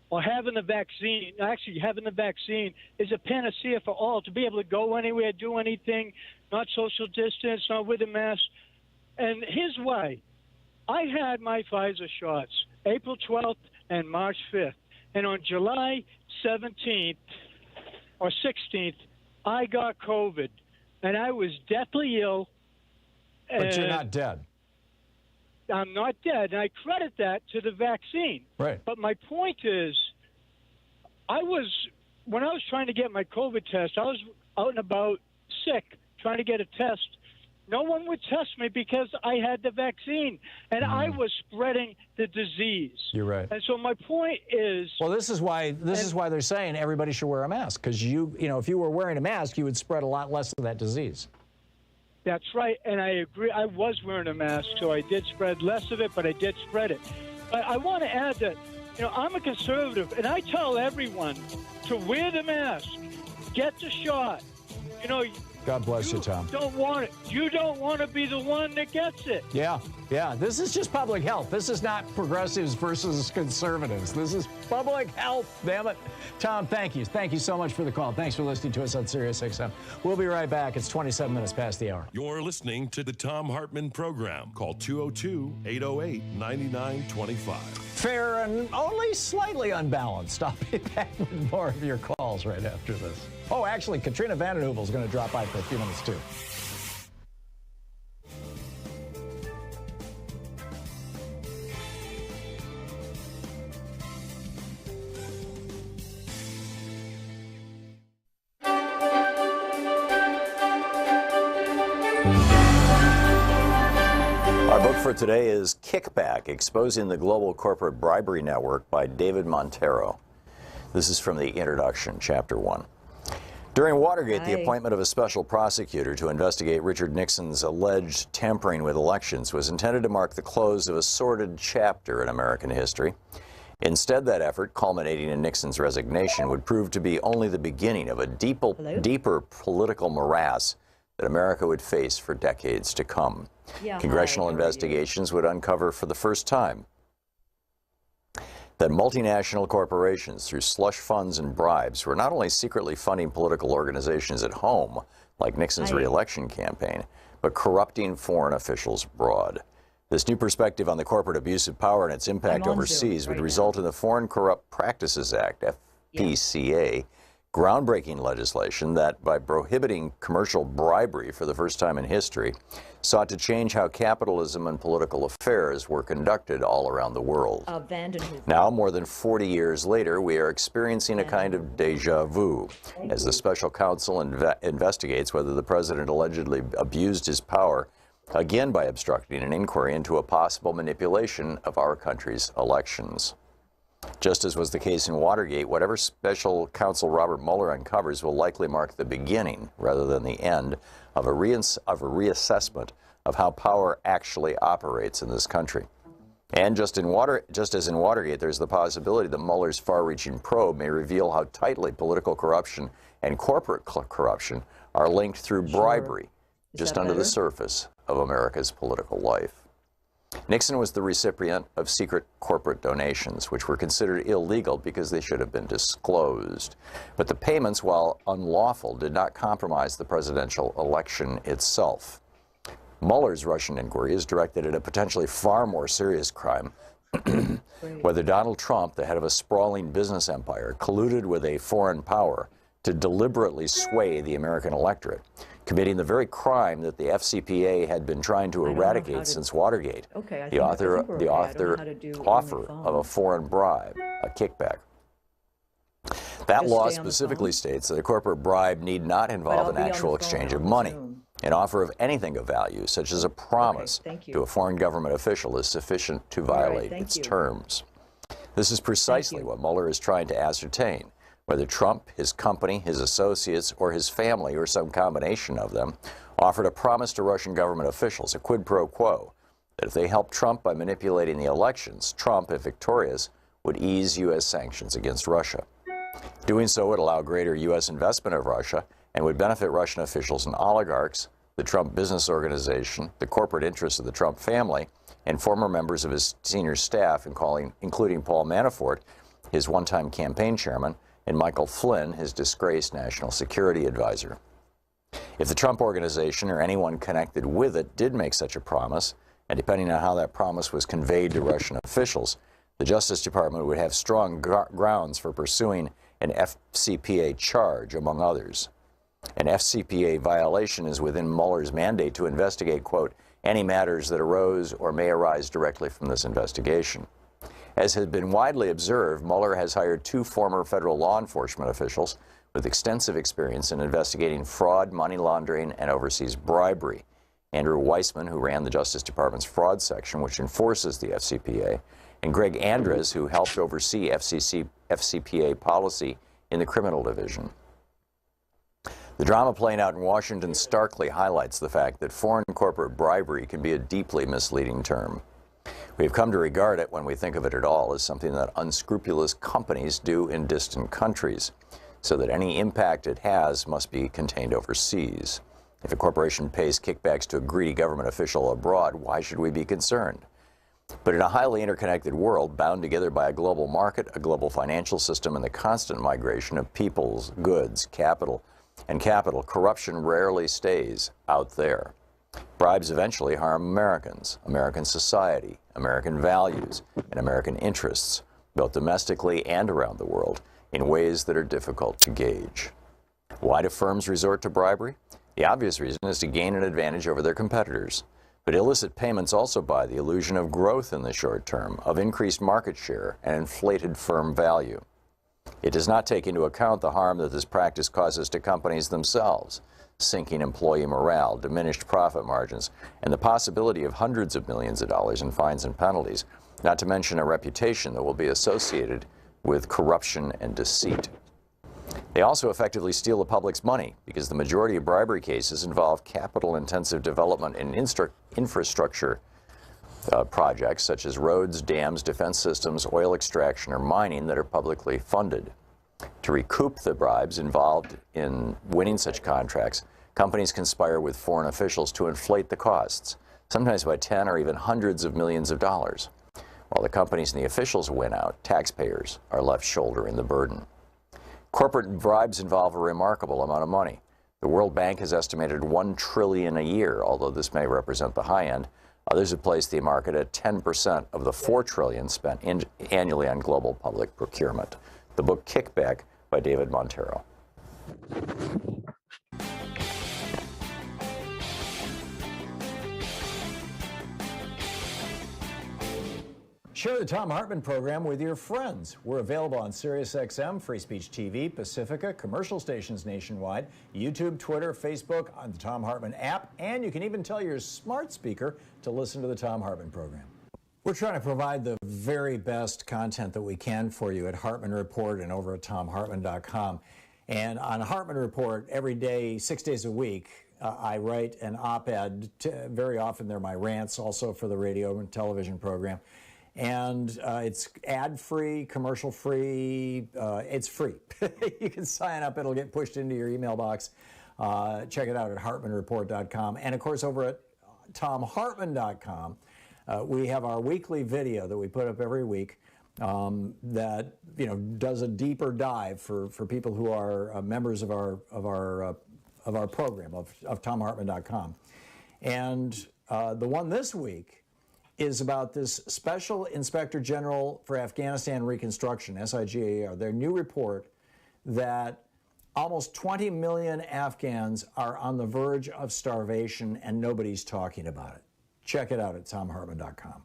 or having the vaccine, actually having the vaccine, is a panacea for all, to be able to go anywhere, do anything, not social distance, not with a mask. And here's why. I had my Pfizer shots April 12th and March 5th. And on July 17th or 16th, I got COVID. And I was deathly ill. But you're not dead. I'm not dead, and I credit that to the vaccine. Right. But my point is, when I was trying to get my COVID test, I was out and about sick, trying to get a test. No one would test me because I had the vaccine, and I was spreading the disease. You're right. And so my point is... Well, this is why they're saying everybody should wear a mask, because if you were wearing a mask, you would spread a lot less of that disease. That's right, and I agree. I was wearing a mask, so I did spread less of it, but I did spread it. But I want to add that, I'm a conservative, and I tell everyone to wear the mask, get the shot. God bless you, Tom. Don't want it. You don't want to be the one that gets it. Yeah. This is just public health. This is not progressives versus conservatives. This is public health, damn it. Tom, thank you. Thank you so much for the call. Thanks for listening to us on Sirius XM. We'll be right back. It's 27 minutes past the hour. You're listening to the Thom Hartmann Program. Call 202-808-9925. Fair and only slightly unbalanced. I'll be back with more of your calls right after this. Oh, actually, Katrina vanden Heuvel is going to drop by for a few minutes, too. Our book for today is Kickback, Exposing the Global Corporate Bribery Network by David Montero. This is from the introduction, Chapter 1. During Watergate, the appointment of a special prosecutor to investigate Richard Nixon's alleged tampering with elections was intended to mark the close of a sordid chapter in American history. Instead, that effort, culminating in Nixon's resignation, would prove to be only the beginning of a deeper political morass that America would face for decades to come. Congressional investigations would uncover for the first time that multinational corporations, through slush funds and bribes, were not only secretly funding political organizations at home, like Nixon's re-election campaign, but corrupting foreign officials abroad. This new perspective on the corporate abuse of power and its impact overseas would result in the Foreign Corrupt Practices Act, FPCA, groundbreaking legislation that, by prohibiting commercial bribery for the first time in history, sought to change how capitalism and political affairs were conducted all around the world. Now, more than 40 years later, we are experiencing a kind of deja vu as the special counsel investigates whether the president allegedly abused his power, again by obstructing an inquiry into a possible manipulation of our country's elections. Just as was the case in Watergate, whatever special counsel Robert Mueller uncovers will likely mark the beginning, rather than the end, of a reassessment of how power actually operates in this country. And just as in Watergate, there's the possibility that Mueller's far-reaching probe may reveal how tightly political corruption and corporate corruption are linked through bribery, just under the surface of America's political life. Nixon was the recipient of secret corporate donations, which were considered illegal because they should have been disclosed. But the payments, while unlawful, did not compromise the presidential election itself. Mueller's Russian inquiry is directed at a potentially far more serious crime, whether Donald Trump, the head of a sprawling business empire, colluded with a foreign power to deliberately sway the American electorate, committing the very crime that the FCPA had been trying to eradicate since Watergate. Okay, the offer of a foreign bribe, a kickback. That law specifically states that a corporate bribe need not involve an actual exchange of money. An offer of anything of value, such as a promise to a foreign government official, is sufficient to violate its terms. This is precisely what Mueller is trying to ascertain. Whether Trump, his company, his associates, or his family, or some combination of them, offered a promise to Russian government officials, a quid pro quo, that if they helped Trump by manipulating the elections, Trump, if victorious, would ease U.S. sanctions against Russia. Doing so would allow greater U.S. investment of Russia and would benefit Russian officials and oligarchs, the Trump business organization, the corporate interests of the Trump family, and former members of his senior staff, including Paul Manafort, his one-time campaign chairman, and Michael Flynn, his disgraced national security advisor. If the Trump organization or anyone connected with it did make such a promise, and depending on how that promise was conveyed to Russian officials, the Justice Department would have strong grounds for pursuing an FCPA charge, among others. An FCPA violation is within Mueller's mandate to investigate, quote, any matters that arose or may arise directly from this investigation. As has been widely observed, Mueller has hired 2 former federal law enforcement officials with extensive experience in investigating fraud, money laundering, and overseas bribery. Andrew Weissman, who ran the Justice Department's fraud section, which enforces the FCPA, and Greg Andres, who helped oversee FCPA policy in the criminal division. The drama playing out in Washington starkly highlights the fact that foreign corporate bribery can be a deeply misleading term. We have come to regard it, when we think of it at all, as something that unscrupulous companies do in distant countries, so that any impact it has must be contained overseas. If a corporation pays kickbacks to a greedy government official abroad, why should we be concerned? But in a highly interconnected world, bound together by a global market, a global financial system, and the constant migration of peoples, goods, capital, corruption rarely stays out there. Bribes eventually harm Americans, American society, American values, and American interests, both domestically and around the world, in ways that are difficult to gauge. Why do firms resort to bribery? The obvious reason is to gain an advantage over their competitors. But illicit payments also buy the illusion of growth in the short term, of increased market share and inflated firm value. It does not take into account the harm that this practice causes to companies themselves, sinking employee morale, diminished profit margins, and the possibility of hundreds of millions of dollars in fines and penalties, not to mention a reputation that will be associated with corruption and deceit. They also effectively steal the public's money because the majority of bribery cases involve capital-intensive development and infrastructure projects such as roads, dams, defense systems, oil extraction, or mining that are publicly funded. To recoup the bribes involved in winning such contracts, companies conspire with foreign officials to inflate the costs, sometimes by 10 or even hundreds of millions of dollars. While the companies and the officials win out, taxpayers are left shouldering the burden. Corporate bribes involve a remarkable amount of money. The World Bank has estimated $1 trillion a year, although this may represent the high end. Others have placed the market at 10% of the $4 trillion spent annually on global public procurement. The book Kickback by David Montero. Share the Thom Hartmann Program with your friends. We're available on SiriusXM, Free Speech TV, Pacifica, commercial stations nationwide, YouTube, Twitter, Facebook, on the Thom Hartmann app, and you can even tell your smart speaker to listen to the Thom Hartmann Program. We're trying to provide the very best content that we can for you at Hartmann Report and over at thomhartmann.com. And on Hartmann Report, every day, 6 days a week, I write an op-ed. Very often they're my rants, also for the radio and television program. And it's ad-free, commercial-free. It's free. You can sign up. It'll get pushed into your email box. Check it out at hartmannreport.com. And, of course, over at thomhartmann.com, We have our weekly video that we put up every week that does a deeper dive for people who are members of our program of ThomHartmann.com. And the one this week is about this Special Inspector General for Afghanistan Reconstruction, SIGAR, their new report that almost 20 million Afghans are on the verge of starvation and nobody's talking about it. Check it out at ThomHartmann.com.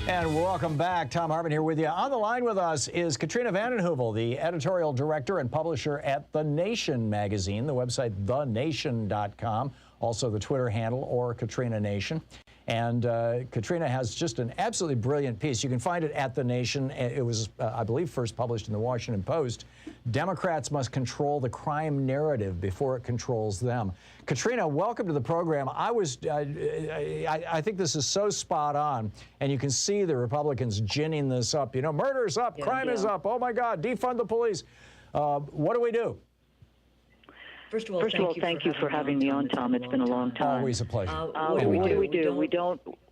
And welcome back. Thom Hartmann here with you. On the line with us is Katrina vanden Heuvel, the editorial director and publisher at The Nation magazine, the website thenation.com, also the Twitter handle, or Katrina Nation. And Katrina has just an absolutely brilliant piece. You can find it at The Nation. It was, I believe, first published in the Washington Post. Democrats must control the crime narrative before it controls them. Katrina, welcome to the program. I think this is so spot on, and you can see the Republicans ginning this up. Murder's up, crime is up. Oh my God, defund the police. What do we do? First of all, thank you for having me on, Tom. It's been a long time. Always a pleasure. What do we do?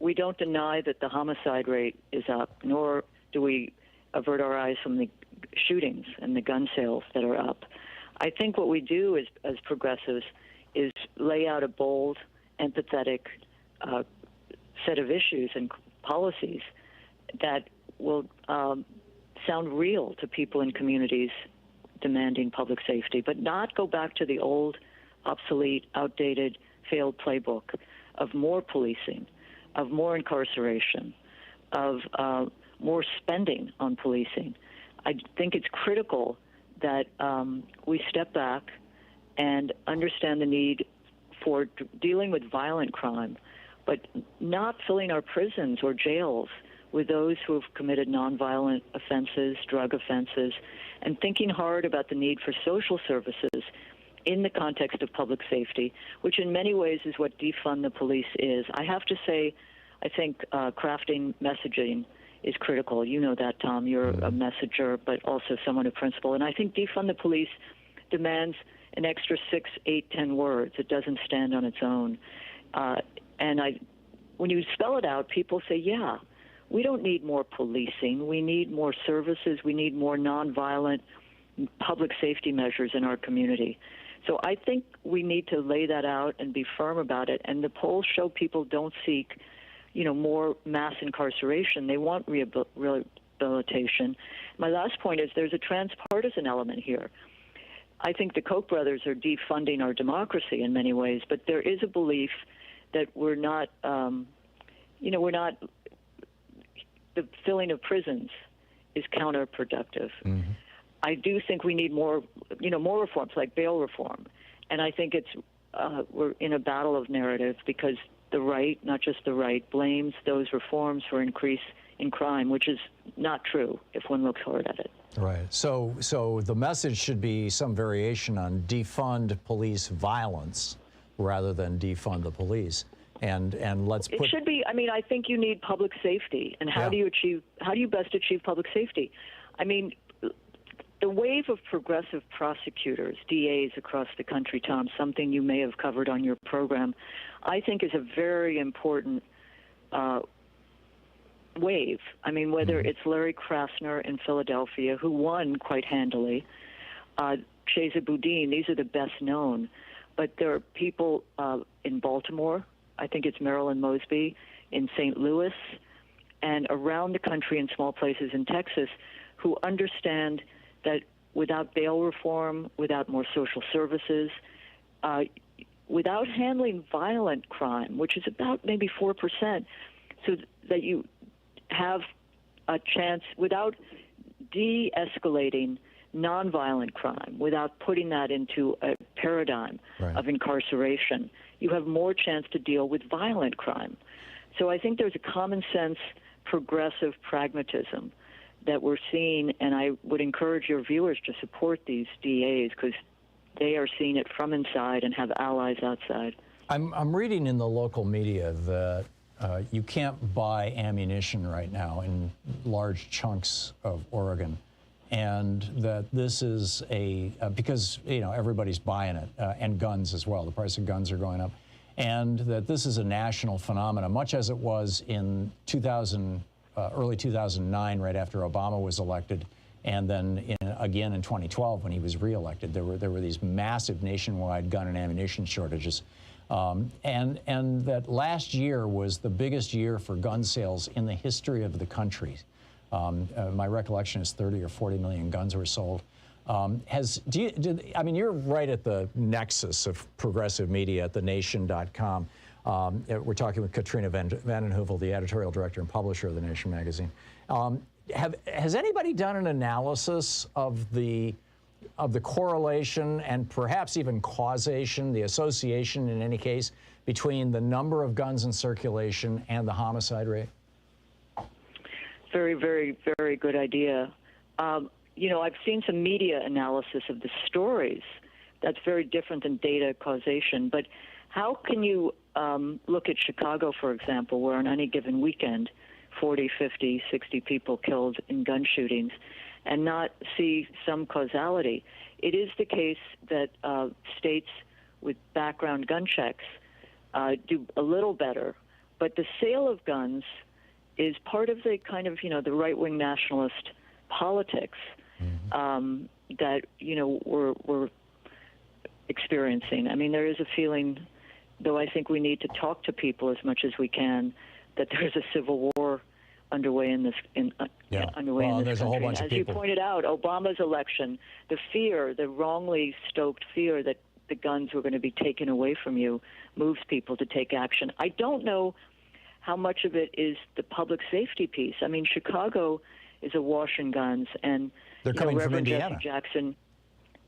We don't deny that the homicide rate is up, nor do we avert our eyes from the shootings and the gun sales that are up. I think what we do as progressives is lay out a bold, empathetic set of issues and policies that will sound real to people in communities demanding public safety, but not go back to the old, obsolete, outdated, failed playbook of more policing, of more incarceration, of more spending on policing. I think it's critical that we step back and understand the need for dealing with violent crime, but not filling our prisons or jails with those who have committed nonviolent offenses, drug offenses, and thinking hard about the need for social services in the context of public safety, which in many ways is what defund the police is. I have to say, I think crafting messaging is critical. You know that, Tom. You're a messenger, but also someone of principle. And I think defund the police demands an extra 6, 8, 10 words. It doesn't stand on its own. When you spell it out, people say, yeah, we don't need more policing. We need more services. We need more nonviolent public safety measures in our community. So I think we need to lay that out and be firm about it. And the polls show people don't seek, more mass incarceration. They want rehabilitation. My last point is there's a transpartisan element here. I think the Koch brothers are defunding our democracy in many ways, but there is a belief that we're not, the filling of prisons is counterproductive. Mm-hmm. I do think we need more reforms, like bail reform. And I think we're in a battle of narrative because the right, not just the right, blames those reforms for increase in crime, which is not true if one looks hard at it. Right. So the message should be some variation on defund police violence rather than defund the police. And let's put... It should be, I think you need public safety. And how do you best achieve public safety? The wave of progressive prosecutors, DAs across the country, Tom, something you may have covered on your program, I think is a very important wave. Whether it's Larry Krasner in Philadelphia, who won quite handily, Chesa Boudin, these are the best known. But there are people in Baltimore, I think it's Marilyn Mosby, in St. Louis, and around the country in small places in Texas, who understand that without bail reform, without more social services, without handling violent crime, which is about maybe 4%, so that you have a chance, without de-escalating nonviolent crime, without putting that into a paradigm of incarceration, you have more chance to deal with violent crime. So I think there's a common sense, progressive pragmatism that we're seeing, and I would encourage your viewers to support these DAs because they are seeing it from inside and have allies outside. I'm reading in the local media that you can't buy ammunition right now in large chunks of Oregon, and that this is because everybody's buying it, and guns as well. The price of guns are going up, and that this is a national phenomenon, much as it was in early 2009, right after Obama was elected, and then again in 2012 when he was reelected. There were these massive nationwide gun and ammunition shortages. And that last year was the biggest year for gun sales in the history of the country. My recollection is 30 or 40 million guns were sold. I mean, you're right at the nexus of progressive media at thenation.com. We're talking with Katrina vanden Heuvel, the editorial director and publisher of The Nation magazine. Has anybody done an analysis of the correlation and perhaps even causation, the association in any case, between the number of guns in circulation and the homicide rate? Very, very, very good idea. I've seen some media analysis of the stories. That's very different than data causation. But how can you look at Chicago, for example, where on any given weekend, 40, 50, 60 people killed in gun shootings, and not see some causality? It is the case that states with background gun checks do a little better, but the sale of guns is part of the kind of, the right-wing nationalist politics that, we're experiencing. I mean, there is a feeling, though I think we need to talk to people as much as we can, that there's a civil war underway in this underway in this country. A whole bunch of people. As you pointed out, Obama's election, the fear, the wrongly stoked fear that the guns were going to be taken away from you, moves people to take action. I don't know how much of it is the public safety piece. I mean, Chicago is awash in guns, and they're coming from Indiana. Jesse Jackson,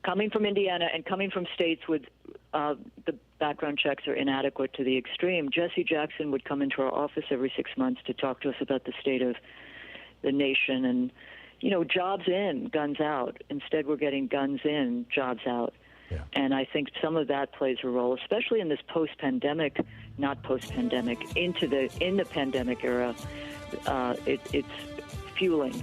coming from Indiana and coming from states with the background checks are inadequate to the extreme. Jesse Jackson would come into our office every 6 months to talk to us about the state of the nation and, jobs in, guns out. Instead, we're getting guns in, jobs out. Yeah. And I think some of that plays a role, especially in this post-pandemic, not post-pandemic, in the pandemic era. It's fueling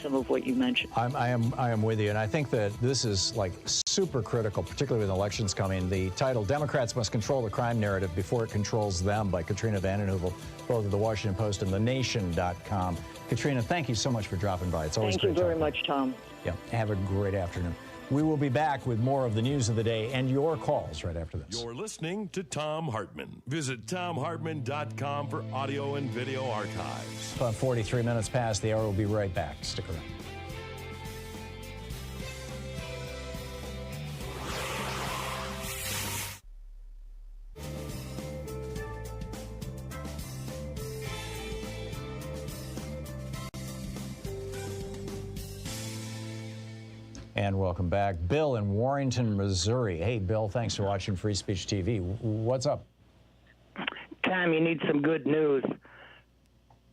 some of what you mentioned. I am with you, and I think that this is like super critical, particularly with elections coming. The title, Democrats Must Control the Crime Narrative Before It Controls Them, by Katrina vanden Heuvel, both of the Washington Post and thenation.com. Katrina, thank you so much for dropping by. It's always great. Thank you very much, Tom. Yeah, have a great afternoon. We will be back with more of the news of the day and your calls right after this. You're listening to Thom Hartmann. Visit thomhartmann.com for audio and video archives. About 43 minutes past the hour. We'll be right back. Stick around. And welcome back. Bill in Warrenton, Missouri. Hey, Bill, thanks for watching Free Speech TV. What's up? Tom, you need some good news.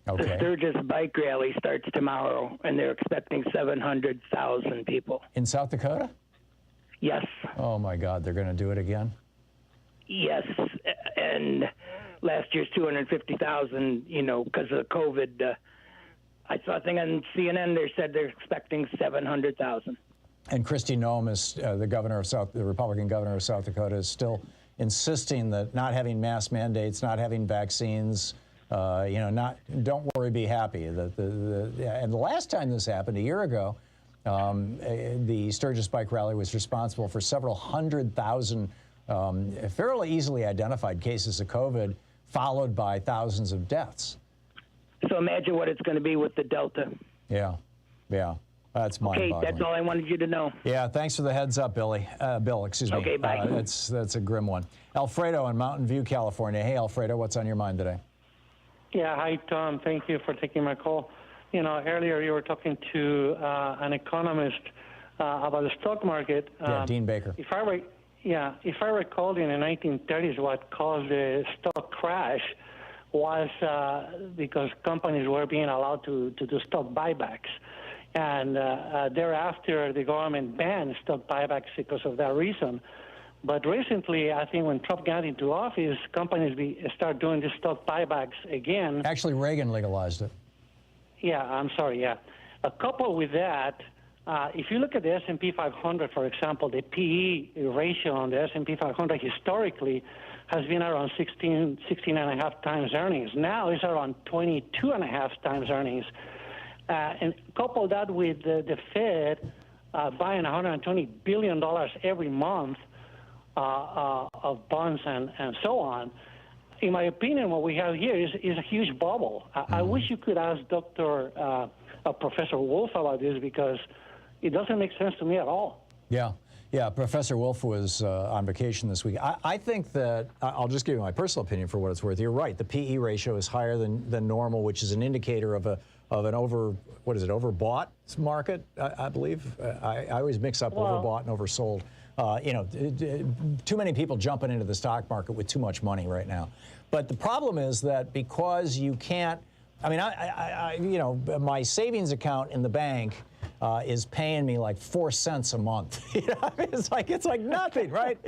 Okay. The Sturgis bike rally starts tomorrow, and they're expecting 700,000 people. In South Dakota? Yes. Oh, my God. They're going to do it again? Yes. And last year's 250,000, because of COVID. I saw a thing on CNN. They said they're expecting 700,000. And Kristi Noem is the Republican governor of South Dakota, is still insisting that not having mask mandates, not having vaccines, don't worry, be happy. And the last time this happened, a year ago, the Sturgis bike rally was responsible for several 100,000 fairly easily identified cases of COVID, followed by thousands of deaths. So imagine what it's going to be with the Delta. Yeah. That's mind-boggling. Okay, that's all I wanted you to know. Yeah, thanks for the heads up, Bill, excuse me. Okay, bye. That's a grim one. Alfredo in Mountain View, California. Hey, Alfredo, what's on your mind today? Yeah, hi, Tom. Thank you for taking my call. Earlier you were talking to an economist about the stock market. Dean Baker. If I recall, in the 1930s, what caused the stock crash was because companies were being allowed to do stock buybacks. And thereafter, the government banned stock buybacks because of that reason. But recently, I think when Trump got into office, companies start doing these stock buybacks again. Actually, Reagan legalized it. Yeah, I'm sorry, yeah. Coupled with that, if you look at the S&P 500, for example, the PE ratio on the S&P 500 historically has been around 16.5 times earnings. Now it's around 22.5 times earnings. And couple that with the Fed buying $120 billion every month of bonds and so on. In my opinion, what we have here is a huge bubble. I wish you could ask Professor Wolf about this, because it doesn't make sense to me at all. Yeah. Yeah, Professor Wolf was on vacation this week. I think that, I'll just give you my personal opinion for what it's worth. You're right, the PE ratio is higher than normal, which is an indicator of an overbought market, I believe. I always mix up overbought and oversold. Too many people jumping into the stock market with too much money right now. But the problem is that because you can't, my savings account in the bank is paying me like 4 cents a month. It's like nothing, right?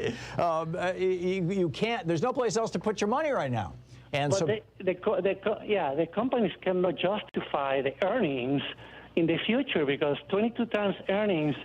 You can't. There's no place else to put your money right now. And but so the companies cannot justify the earnings in the future, because 22 times earnings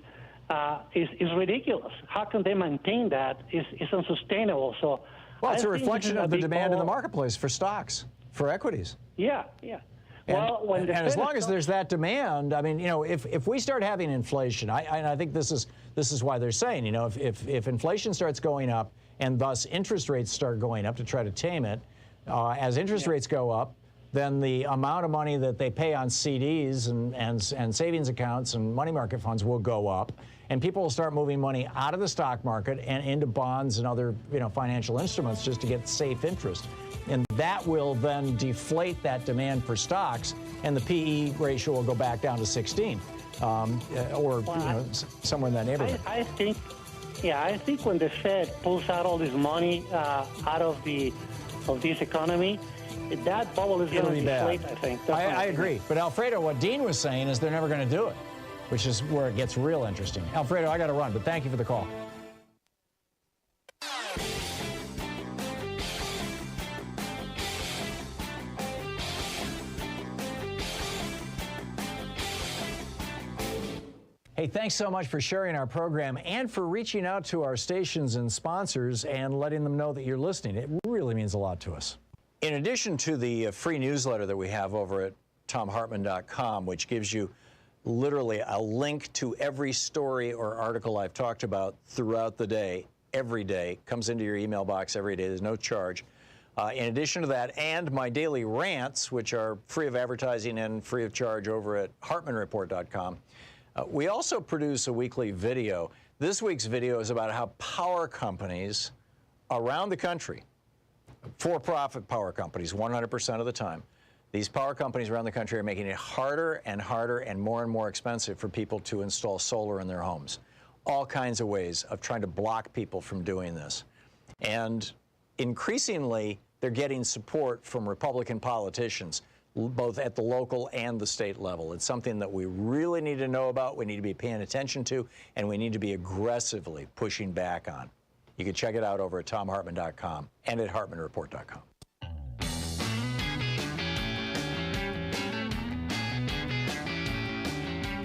is ridiculous. How can they maintain that? It's unsustainable. So, well, it's a reflection of the demand in the marketplace for stocks, for equities. Yeah, yeah. And as long as there's that demand, if we start having inflation, I think this is why they're saying, if inflation starts going up and thus interest rates start going up to try to tame it, as interest rates go up, then the amount of money that they pay on CDs and savings accounts and money market funds will go up, and people will start moving money out of the stock market and into bonds and other financial instruments just to get safe interest. And that will then deflate that demand for stocks, and the PE ratio will go back down to 16, somewhere in that neighborhood. I think when the Fed pulls out all this money out of this economy, that bubble is going to deflate, I think. I agree. But Alfredo, what Dean was saying is they're never going to do it, which is where it gets real interesting. Alfredo, I got to run, but thank you for the call. Hey, thanks so much for sharing our program and for reaching out to our stations and sponsors and letting them know that you're listening. It really means a lot to us. In addition to the free newsletter that we have over at thomhartmann.com, which gives you literally a link to every story or article I've talked about throughout the day, every day, comes into your email box every day. There's no charge. In addition to that, and my daily rants, which are free of advertising and free of charge over at hartmannreport.com, we also produce a weekly video. This week's video is about how power companies around the country, for-profit power companies 100% of the time, these power companies around the country are making it harder and harder and more expensive for people to install solar in their homes. All kinds of ways of trying to block people from doing this. And increasingly, they're getting support from Republican politicians, both at the local and the state level. It's something that we really need to know about, we need to be paying attention to, and we need to be aggressively pushing back on. You can check it out over at thomhartmann.com and at hartmannreport.com.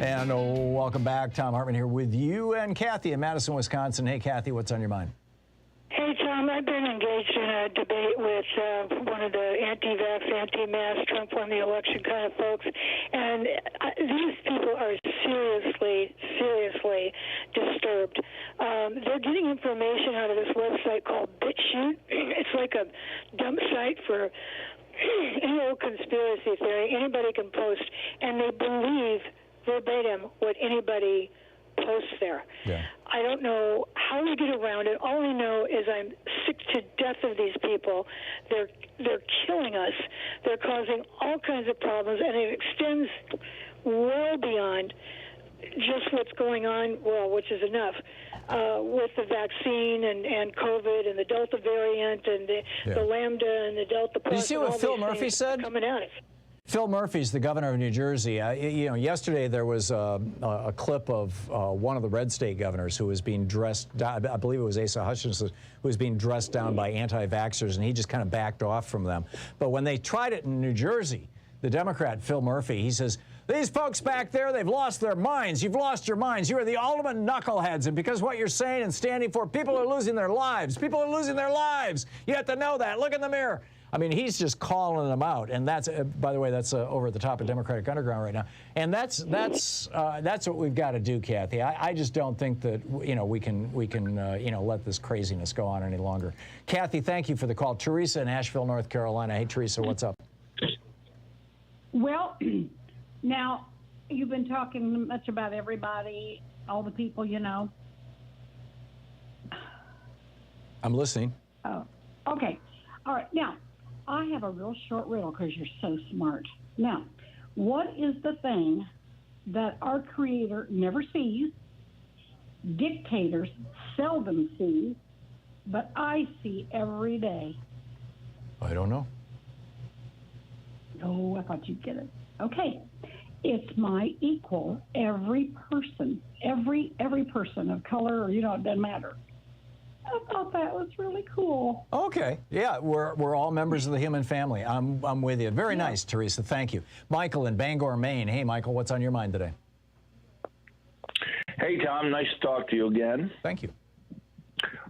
And welcome back. Thom Hartmann here with you and Kathy in Madison, Wisconsin. Hey, Kathy, what's on your mind? Hey, Tom, I've been engaged in a debate with one of the anti-vax, anti-mask, Trump won the election kind of folks, and these people are seriously disturbed. They're getting information out of this website called BitChute. It's like a dump site for any old conspiracy theory. Anybody can post, and they believe verbatim what anybody posts there. Yeah. I don't know how we get around it. All I know is I'm sick to death of these people. They're killing us. They're causing all kinds of problems, and it extends well beyond just what's going on, well, which is enough, with the vaccine and COVID and the Delta variant and the Lambda and the Delta Plus. Did you see what Phil Murphy said? Coming at us. Phil Murphy's the governor of New Jersey. Yesterday there was a clip of one of the red state governors who was being dressed, I believe it was Asa Hutchinson, who was being dressed down by anti-vaxxers, and he just kind of backed off from them. But when they tried it in New Jersey, the Democrat, Phil Murphy, he says, these folks back there, they've lost their minds. You've lost your minds. You are the ultimate knuckleheads. And because what you're saying and standing for, people are losing their lives. People are losing their lives. You have to know that. Look in the mirror. I mean, he's just calling them out, and that's, by the way, that's over at the top of Democratic Underground right now. And that's what we've got to do, Kathy. I just don't think that we can let this craziness go on any longer. Kathy, thank you for the call. Teresa in Asheville, North Carolina. Hey, Teresa, what's up? Well, now you've been talking much about everybody, all the people you know. I'm listening. Oh, okay. All right. Now, I have a real short riddle because you're so smart. Now, what is the thing that our Creator never sees, dictators seldom see, but I see every day? I don't know. Oh, I thought you'd get it. Okay. It's my equal, every person, every person of color, or, it doesn't matter. I thought that was really cool. Okay. Yeah, we're all members of the human family. I'm with you. Very nice, Teresa. Thank you. Michael in Bangor, Maine. Hey, Michael, what's on your mind today? Hey, Tom. Nice to talk to you again. Thank you.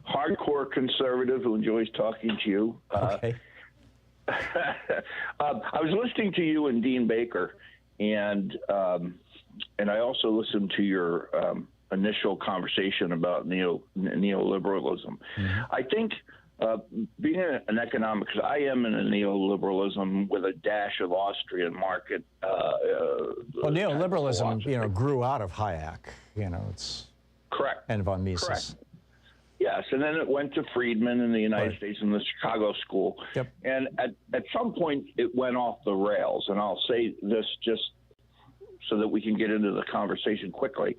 Hardcore conservative who enjoys talking to you. Okay. I was listening to you and Dean Baker, and I also listened to your initial conversation about neoliberalism. Mm-hmm. I think being an economics, I am in a neoliberalism with a dash of Austrian market. Well, neoliberalism, grew out of Hayek. It's correct, and von Mises. Correct. Yes, and then it went to Friedman in the United States and the Chicago School. Yep. And at some point, it went off the rails. And I'll say this just so that we can get into the conversation quickly.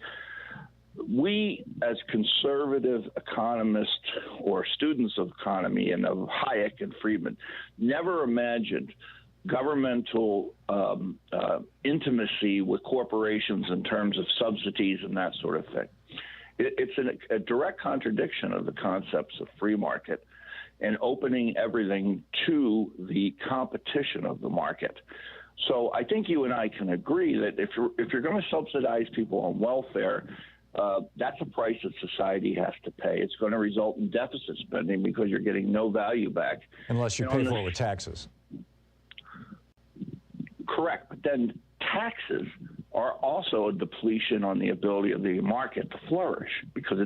We, as conservative economists or students of economy and of Hayek and Friedman, never imagined governmental intimacy with corporations in terms of subsidies and that sort of thing. It's a direct contradiction of the concepts of free market and opening everything to the competition of the market. So I think you and I can agree that if you're going to subsidize people on welfare, that's a price that society has to pay. It's going to result in deficit spending because you're getting no value back. Unless you pay for it with taxes. Correct. But then taxes are also a depletion on the ability of the market to flourish because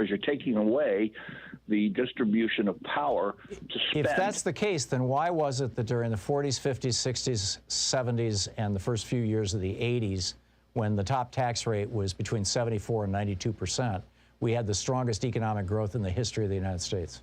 you're taking away the distribution of power to spend. If that's the case, then why was it that during the 40s, 50s, 60s, 70s, and the first few years of the 80s, when the top tax rate was between 74 and 92%, we had the strongest economic growth in the history of the United States?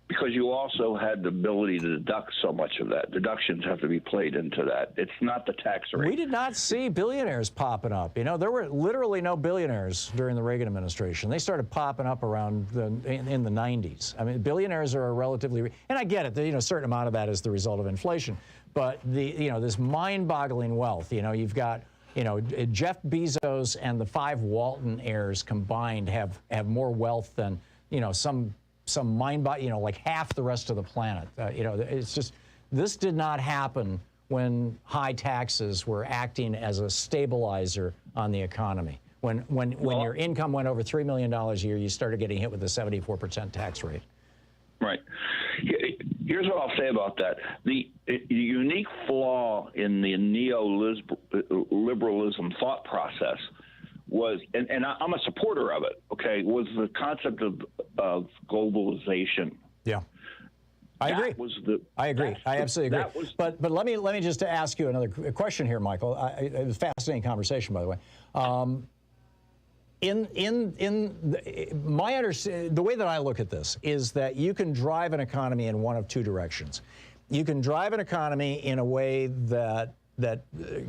Because you also had the ability to deduct so much of that. Deductions have to be played into that. It's not the tax rate. We did not see billionaires popping up. There were literally no billionaires during the Reagan administration. They started popping up around in the 90s. I mean, billionaires are a relatively, and I get it. A certain amount of that is the result of inflation. But this mind-boggling wealth. You've got Jeff Bezos and the 5 Walton heirs combined have more wealth than some like half the rest of the planet. It's just, this did not happen when high taxes were acting as a stabilizer on the economy. When your income went over $3 million a year, you started getting hit with a 74% tax rate. Right. Here's what I'll say about that. The unique flaw in the neoliberalism thought process was, and I'm a supporter of it, okay, was the concept of globalization. Yeah. I agree. I agree. I absolutely agree. But let me just ask you another question here, Michael. It was a fascinating conversation, by the way. The way that I look at this is that you can drive an economy in one of two directions. You can drive an economy in a way that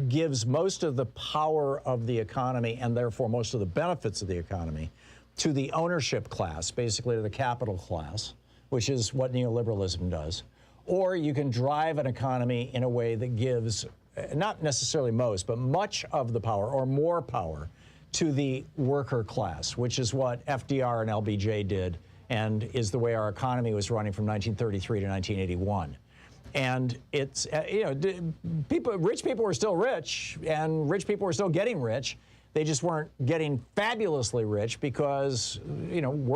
gives most of the power of the economy and therefore most of the benefits of the economy to the ownership class, basically to the capital class, which is what neoliberalism does. Or you can drive an economy in a way that gives not necessarily most, but much of the power or more power to the worker class, which is what FDR and LBJ did and is the way our economy was running from 1933 to 1981. And it's, rich people were still rich, and rich people were still getting rich. They just weren't getting fabulously rich because,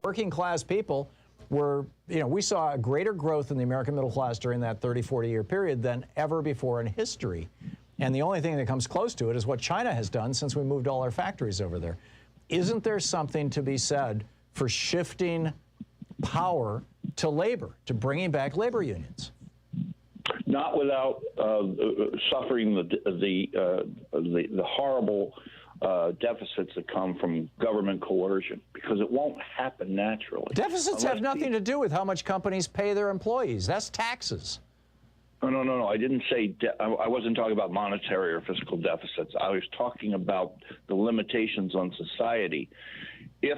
working class people were, we saw a greater growth in the American middle class during that 30, 40-year period than ever before in history. And the only thing that comes close to it is what China has done since we moved all our factories over there. Isn't there something to be said for shifting power to labor, to bringing back labor unions? Not without suffering the horrible deficits that come from government coercion, because it won't happen naturally. Deficits have nothing to do with how much companies pay their employees. That's taxes. No. I didn't say I wasn't talking about monetary or fiscal deficits. I was talking about the limitations on society. If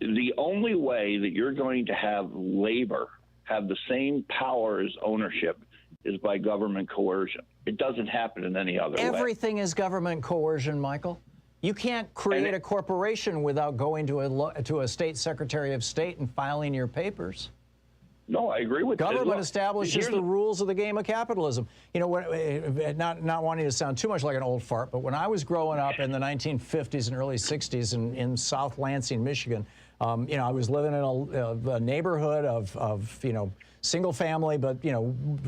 the only way that you're going to have labor have the same power as ownership is by government coercion. It doesn't happen in any other way. Everything is government coercion, Michael. You can't create a corporation without going to a state secretary of state and filing your papers. No, I agree with government that. Look, establishes the rules of the game of capitalism. Not wanting to sound too much like an old fart, but when I was growing up in the 1950s and early 60s in South Lansing, Michigan, I was living in a neighborhood of single family, but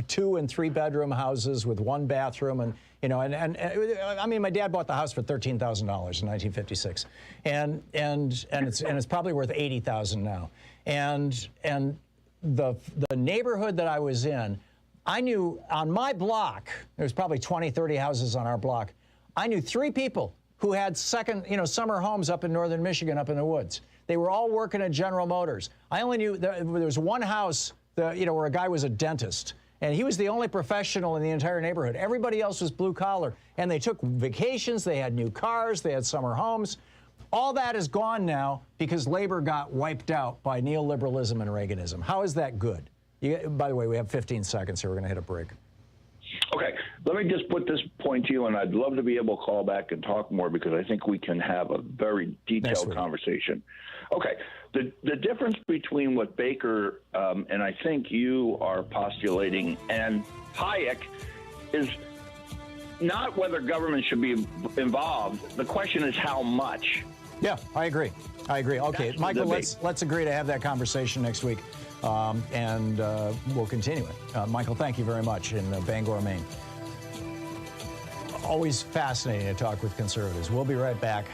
2 and 3 bedroom houses with 1 bathroom, and I mean, my dad bought the house for $13,000 in 1956, and it's probably worth $80,000 now, and the neighborhood that I was in, I knew on my block, there's probably 20, 30 houses on our block. I knew 3 people who had summer homes up in northern Michigan, up in the woods. They were all working at General Motors. I only knew there was one house, where a guy was a dentist, and he was the only professional in the entire neighborhood. Everybody else was blue collar, and they took vacations. They had new cars. They had summer homes. All that is gone now because labor got wiped out by neoliberalism and Reaganism. How is that good? By the way, we have 15 seconds here. We're going to hit a break. Okay, let me just put this point to you, and I'd love to be able to call back and talk more because I think we can have a very detailed conversation. Okay, the difference between what Baker and I think you are postulating and Hayek is not whether government should be involved. The question is how much. Yeah, I agree. Okay, Michael, let's agree to have that conversation next week, and we'll continue it. Michael, thank you very much in Bangor, Maine. Always fascinating to talk with conservatives. We'll be right back.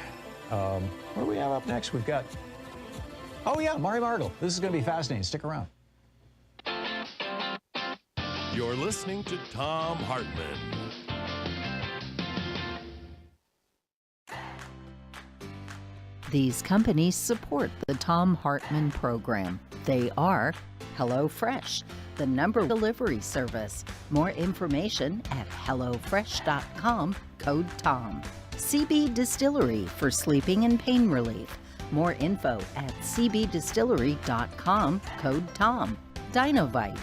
What do we have up next? We've got, Margil. This is going to be fascinating. Stick around. You're listening to Thom Hartmann. These companies support the Thom Hartmann Program. They are HelloFresh, the #1 delivery service. More information at HelloFresh.com, code TOM. CB Distillery for sleeping and pain relief. More info at cbdistillery.com, code TOM. Dinovite,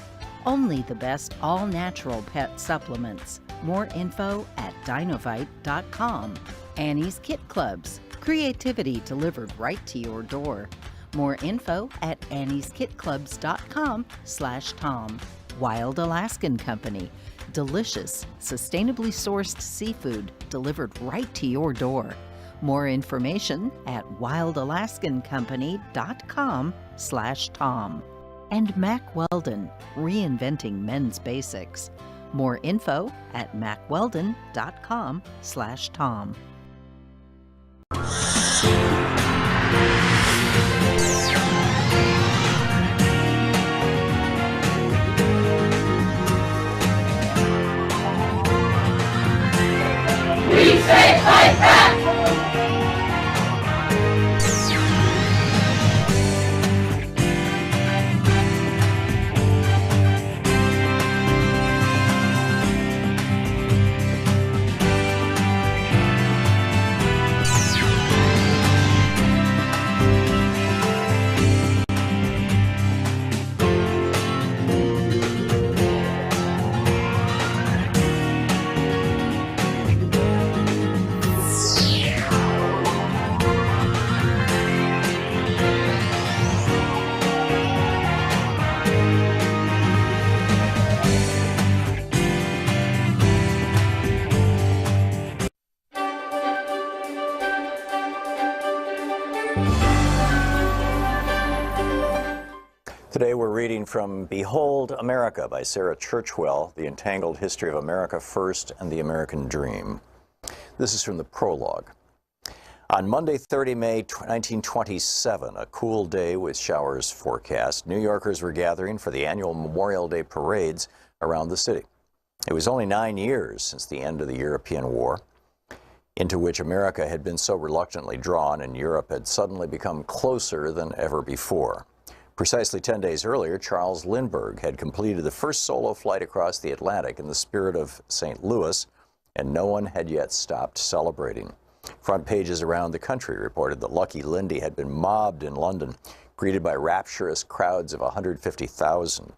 only the best all-natural pet supplements. More info at dinovite.com. Annie's Kit Clubs, creativity delivered right to your door. More info at annieskitclubs.com/Tom. Wild Alaskan Company, delicious, sustainably sourced seafood delivered right to your door. More information at wildalaskancompany.com/Tom. And Mack Weldon, reinventing men's basics. More info at mackweldon.com/Tom. We say fight back! Today we're reading from Behold America by Sarah Churchwell, The Entangled History of America First and the American Dream. This is from the prologue. On Monday, 30 May 1927, a cool day with showers forecast, New Yorkers were gathering for the annual Memorial Day parades around the city. It was only 9 years since the end of the European War, into which America had been so reluctantly drawn, and Europe had suddenly become closer than ever before. Precisely 10 days earlier, Charles Lindbergh had completed the first solo flight across the Atlantic in the spirit of St. Louis, and no one had yet stopped celebrating. Front pages around the country reported that Lucky Lindy had been mobbed in London, greeted by rapturous crowds of 150,000.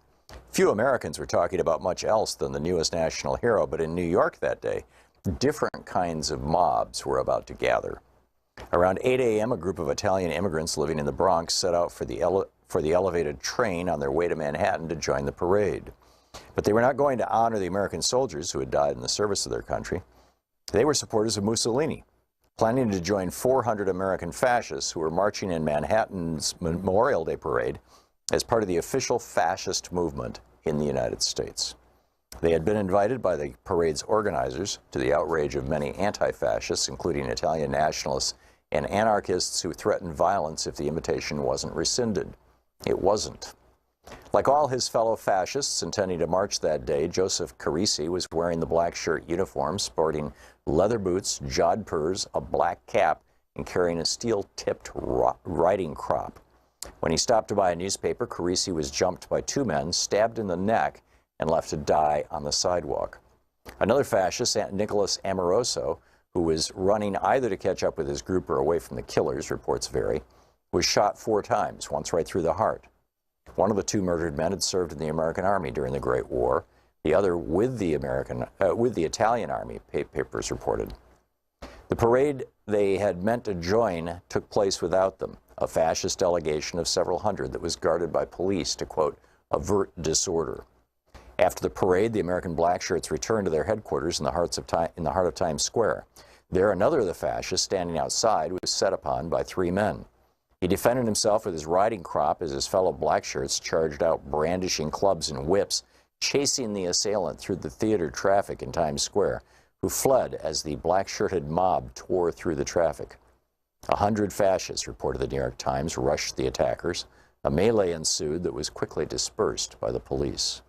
Few Americans were talking about much else than the newest national hero, but in New York that day, different kinds of mobs were about to gather. Around 8 a.m., a group of Italian immigrants living in the Bronx set out for the elevated train on their way to Manhattan to join the parade. But they were not going to honor the American soldiers who had died in the service of their country. They were supporters of Mussolini, planning to join 400 American fascists who were marching in Manhattan's Memorial Day parade as part of the official fascist movement in the United States. They had been invited by the parade's organizers, to the outrage of many anti-fascists, including Italian nationalists and anarchists who threatened violence if the invitation wasn't rescinded. It wasn't. Like all his fellow fascists intending to march that day, Joseph Carisi was wearing the black shirt uniform, sporting leather boots, jodhpurs, a black cap, and carrying a steel-tipped riding crop. When he stopped to buy a newspaper, Carisi was jumped by two men, stabbed in the neck, and left to die on the sidewalk. Another fascist, Nicholas Amoroso, who was running either to catch up with his group or away from the killers, reports vary, was shot 4 times, once right through the heart. One of the two murdered men had served in the American Army during the Great War. The other with the Italian Army, papers reported. The parade they had meant to join took place without them, a fascist delegation of several hundred that was guarded by police to, quote, avert disorder. After the parade, the American blackshirts returned to their headquarters in the heart of Times Square. There, another of the fascists standing outside was set upon by 3 men. He defended himself with his riding crop as his fellow blackshirts charged out, brandishing clubs and whips, chasing the assailant through the theater traffic in Times Square, who fled as the black-shirted mob tore through the traffic. 100 fascists, reported the New York Times, rushed the attackers. A melee ensued that was quickly dispersed by the police.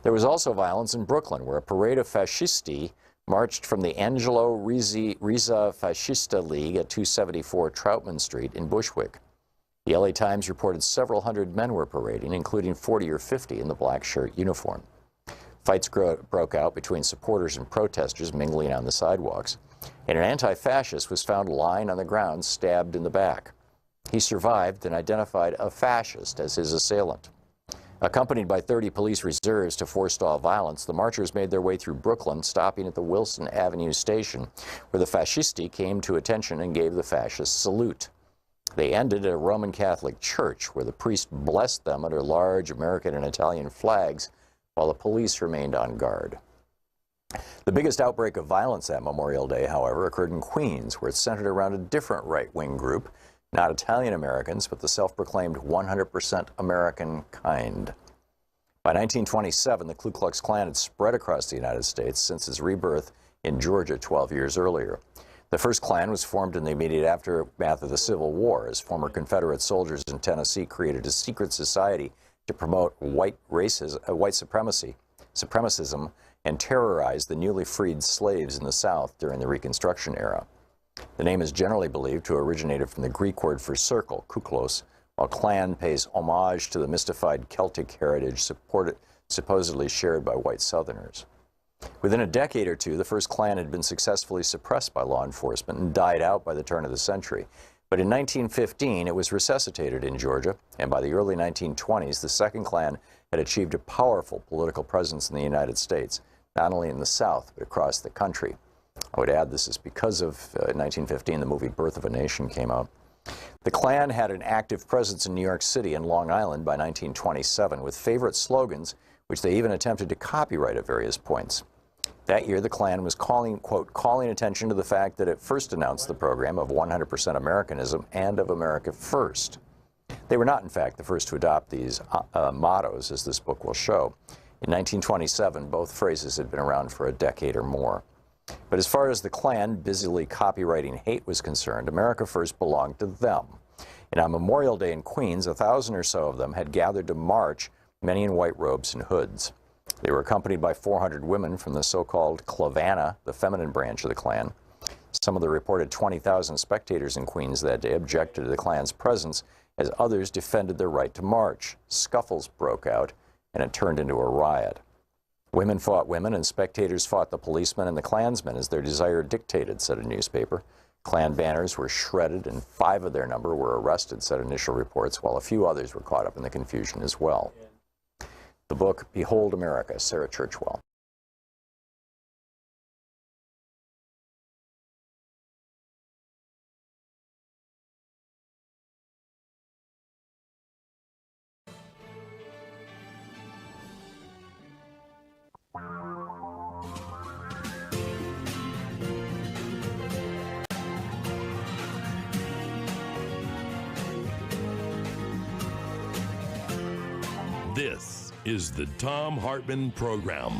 There was also violence in Brooklyn, where a parade of fascisti marched from the Angelo Rizza Fascista League at 274 Troutman Street in Bushwick. The LA Times reported several hundred men were parading, including 40 or 50 in the black shirt uniform. Fights broke out between supporters and protesters mingling on the sidewalks, and an anti-fascist was found lying on the ground, stabbed in the back. He survived and identified a fascist as his assailant. Accompanied by 30 police reserves to forestall violence, the marchers made their way through Brooklyn, stopping at the Wilson Avenue station, where the fascisti came to attention and gave the fascist salute. They ended at a Roman Catholic church, where the priest blessed them under large American and Italian flags, while the police remained on guard. The biggest outbreak of violence that Memorial Day, however, occurred in Queens, where it centered around a different right-wing group, not Italian Americans, but the self-proclaimed 100% American kind. By 1927, the Ku Klux Klan had spread across the United States since its rebirth in Georgia 12 years earlier. The first Klan was formed in the immediate aftermath of the Civil War, as former Confederate soldiers in Tennessee created a secret society to promote white supremacism, and terrorize the newly freed slaves in the South during the Reconstruction era. The name is generally believed to have originated from the Greek word for circle, kuklos, while Klan pays homage to the mystified Celtic heritage supposedly shared by white Southerners. Within a decade or two, the first Klan had been successfully suppressed by law enforcement and died out by the turn of the century. But in 1915, it was resuscitated in Georgia, and by the early 1920s, the second Klan had achieved a powerful political presence in the United States, not only in the South, but across the country. I would add this is because of 1915, the movie Birth of a Nation came out. The Klan had an active presence in New York City and Long Island by 1927, with favorite slogans, which they even attempted to copyright at various points. That year, the Klan was calling attention to the fact that it first announced the program of 100% Americanism and of America First. They were not, in fact, the first to adopt these mottos, as this book will show. In 1927, both phrases had been around for a decade or more. But as far as the Klan busily copywriting hate was concerned, America First belonged to them. And on Memorial Day in Queens, 1,000 or so of them had gathered to march, many in white robes and hoods. They were accompanied by 400 women from the so-called Clavana, the feminine branch of the Klan. Some of the reported 20,000 spectators in Queens that day objected to the Klan's presence, as others defended their right to march. Scuffles broke out, and it turned into a riot. Women fought women, and spectators fought the policemen and the Klansmen as their desire dictated, said a newspaper. Klan banners were shredded, and 5 of their number were arrested, said initial reports, while a few others were caught up in the confusion as well. The book, Behold America, Sarah Churchwell. This is the Thom Hartmann Program.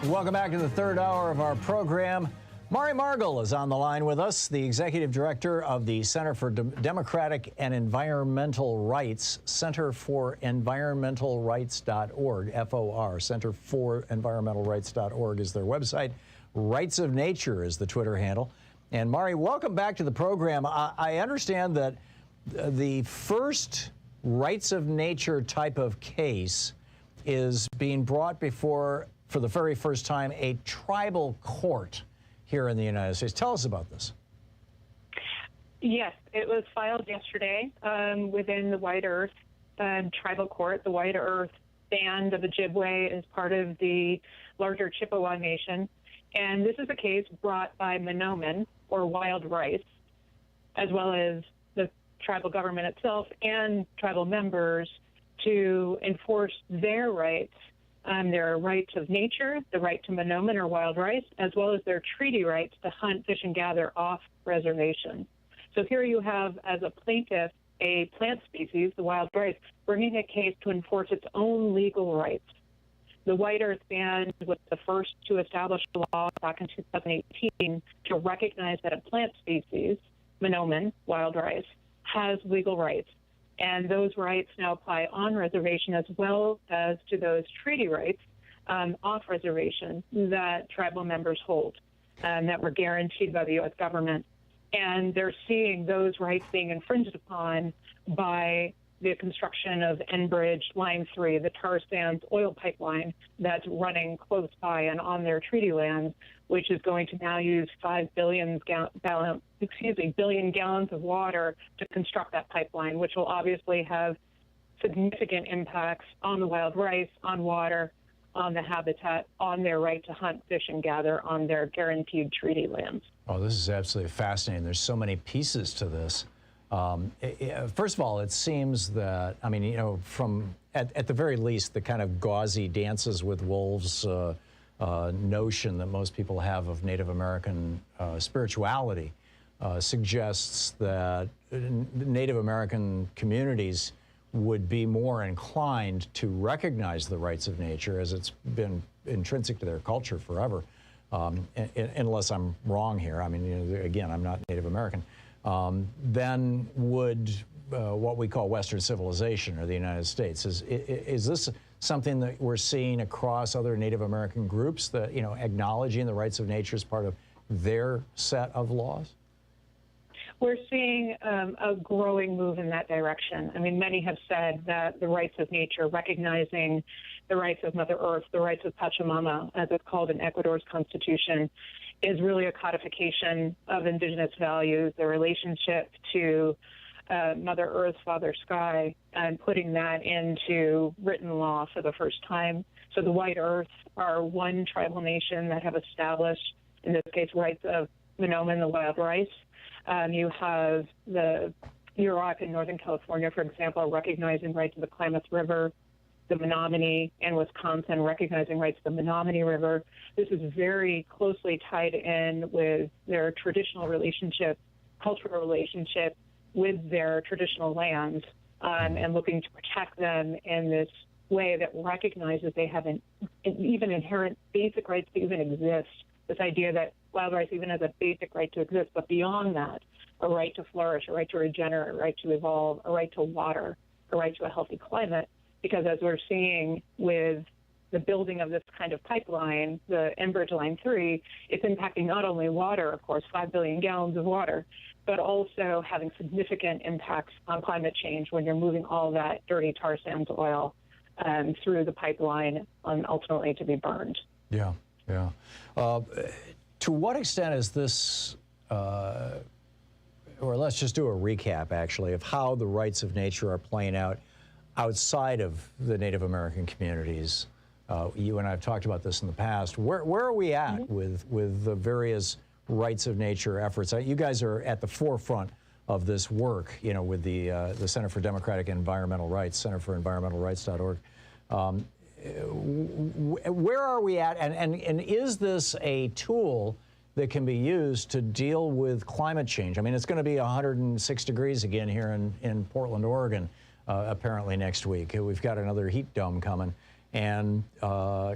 Welcome back to the third hour of our program. Margil is on the line with us, the executive director of the Center for Democratic and Environmental Rights, centerforenvironmentalrights.org, FOR, centerforenvironmentalrights.org is their website. Rights of Nature is the Twitter handle. And Mari, welcome back to the program. I understand that the first rights of nature type of case is being brought before, for the very first time, a tribal court here in the United States. Tell us about this. Yes, it was filed yesterday within the White Earth Tribal Court. The White Earth Band of Ojibwe is part of the larger Chippewa Nation. And this is a case brought by Monoman, or wild rice, as well as the tribal government itself and tribal members to enforce their rights of nature, the right to Monoman or wild rice, as well as their treaty rights to hunt, fish, and gather off reservation. So here you have, as a plaintiff, a plant species, the wild rice, bringing a case to enforce its own legal rights. The White Earth Band was the first to establish a law back in 2018 to recognize that a plant species, Monoman, wild rice, has legal rights. And those rights now apply on reservation as well as to those treaty rights off reservation that tribal members hold that were guaranteed by the U.S. government. And they're seeing those rights being infringed upon by the construction of Enbridge Line 3, the tar sands oil pipeline that's running close by and on their treaty lands, which is going to now use 5 billion gallons of water to construct that pipeline, which will obviously have significant impacts on the wild rice, on water, on the habitat, on their right to hunt, fish, and gather on their guaranteed treaty lands. Oh, this is absolutely fascinating. There's so many pieces to this. First of all, it seems that, I mean, you know, from at the very least, the kind of gauzy dances with wolves notion that most people have of Native American spirituality suggests that Native American communities would be more inclined to recognize the rights of nature, as it's been intrinsic to their culture forever, unless I'm wrong here. I mean, you know, again, I'm not Native American. Then would what we call Western civilization, or the United States. Is this something that we're seeing across other Native American groups, that, you know, acknowledging the rights of nature as part of their set of laws? We're seeing a growing move in that direction. I mean, many have said that the rights of nature, recognizing the rights of Mother Earth, the rights of Pachamama, as it's called in Ecuador's constitution, is really a codification of indigenous values, the relationship to Mother Earth, Father Sky, and putting that into written law for the first time. So the White Earth are one tribal nation that have established, in this case, rights of Monoman, the wild rice. You have the Yurok in Northern California, for example, recognizing rights of the Klamath River, the Menominee, and Wisconsin recognizing rights of the Menominee River. This is very closely tied in with their traditional relationship, cultural relationship with their traditional lands and looking to protect them in this way that recognizes they have even inherent basic rights to even exist. This idea that wild rice even has a basic right to exist, but beyond that, a right to flourish, a right to regenerate, a right to evolve, a right to water, a right to a healthy climate. Because as we're seeing with the building of this kind of pipeline, the Enbridge Line 3, it's impacting not only water, of course, 5 billion gallons of water, but also having significant impacts on climate change when you're moving all that dirty tar sands oil through the pipeline ultimately to be burned. Yeah, yeah. To what extent is this, or let's just do a recap, actually, of how the rights of nature are playing out outside of the Native American communities? You and I have talked about this in the past. Where are we at with the various rights of nature efforts? You guys are at the forefront of this work, you know, with the Center for Democratic and Environmental Rights, centerforenvironmentalrights.org. Where are we at, and is this a tool that can be used to deal with climate change? I mean, it's going to be 106 degrees again here in Portland, Oregon, apparently next week. We've got another heat dome coming, and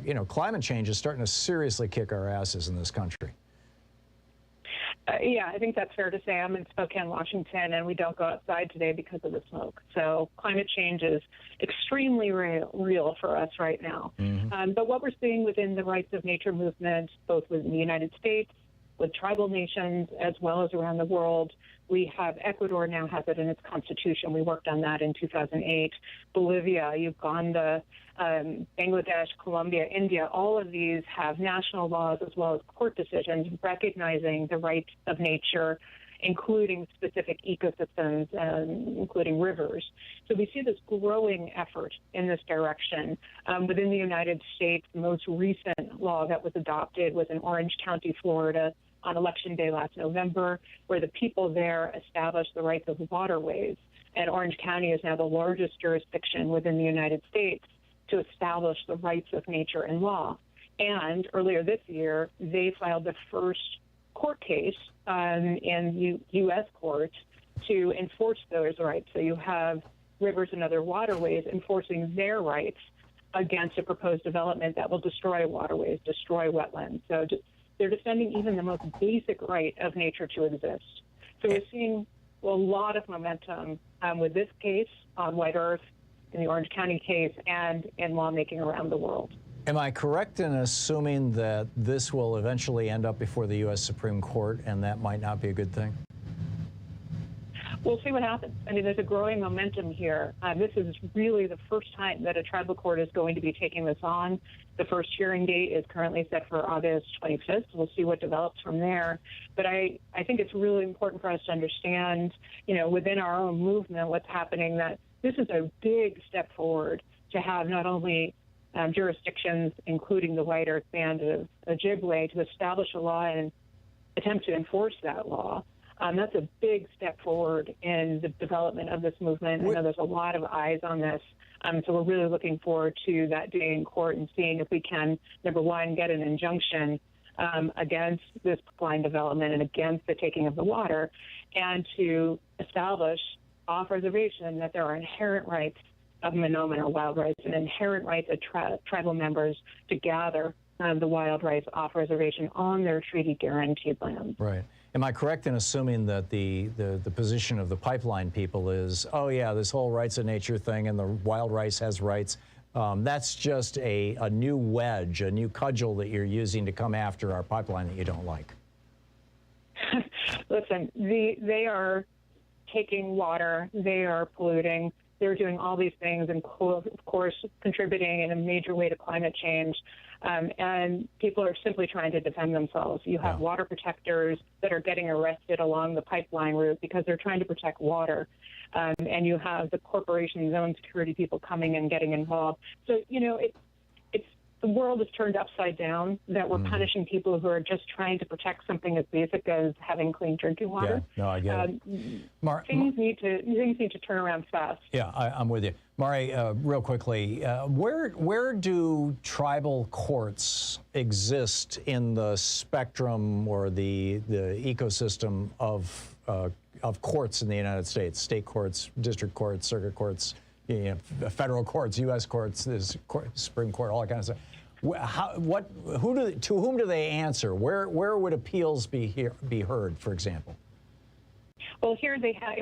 you know, climate change is starting to seriously kick our asses in this country. Yeah, I think that's fair to say. I'm in Spokane, Washington, and we don't go outside today because of the smoke. So climate change is extremely real for us right now. But what we're seeing within the rights of nature movement, both within the United States, with tribal nations, as well as around the world, we have Ecuador now has it in its constitution. We worked on that in 2008. Bolivia, Uganda, Bangladesh, Colombia, India, all of these have national laws as well as court decisions recognizing the rights of nature, including specific ecosystems, including rivers. So we see this growing effort in this direction. Within the United States, the most recent law that was adopted was in Orange County, Florida, on Election Day last November, where the people there established the rights of waterways. And Orange County is now the largest jurisdiction within the United States to establish the rights of nature in law. And earlier this year, they filed the first court case in U.S. courts to enforce those rights. So you have rivers and other waterways enforcing their rights against a proposed development that will destroy waterways, destroy wetlands. So they're defending even the most basic right of nature to exist. So we're seeing a lot of momentum with this case on White Earth, in the Orange County case, and in lawmaking around the world. Am I correct in assuming that this will eventually end up before the U.S. Supreme Court, and that might not be a good thing? We'll see what happens. I mean, there's a growing momentum here. This is really the first time that a tribal court is going to be taking this on. The first hearing date is currently set for August 25th. We'll see what develops from there. But I think it's really important for us to understand, you know, within our own movement, what's happening, that this is a big step forward to have not only jurisdictions, including the White Earth Band of Ojibwe, to establish a law and attempt to enforce that law. That's a big step forward in the development of this movement. I know there's a lot of eyes on this. So we're really looking forward to that day in court and seeing if we can, number one, get an injunction against this pipeline development and against the taking of the water, and to establish off reservation that there are inherent rights of Monoman or wild rights and inherent rights of tribal members to gather the wild rights off reservation on their treaty guaranteed lands. Right. Am I correct in assuming that the position of the pipeline people is, oh yeah, this whole rights of nature thing and the wild rice has rights, that's just a new wedge, a new cudgel that you're using to come after our pipeline that you don't like? Listen, they are taking water, they are polluting, they're doing all these things, and of course contributing in a major way to climate change. And people are simply trying to defend themselves. You have water protectors that are getting arrested along the pipeline route because they're trying to protect water. And you have the corporations' own security people coming and getting involved. So, you know, the world is turned upside down, that we're punishing people who are just trying to protect something as basic as having clean drinking water. Yeah, no, I get it. Things need to turn around fast. Yeah, I'm with you. Mari, real quickly, where do tribal courts exist in the spectrum or the ecosystem of of courts in the United States, state courts, district courts, circuit courts, federal courts, U.S. courts, Supreme Court, all that kind of stuff. To whom do they answer? Where would appeals be heard, for example? Well, here they have,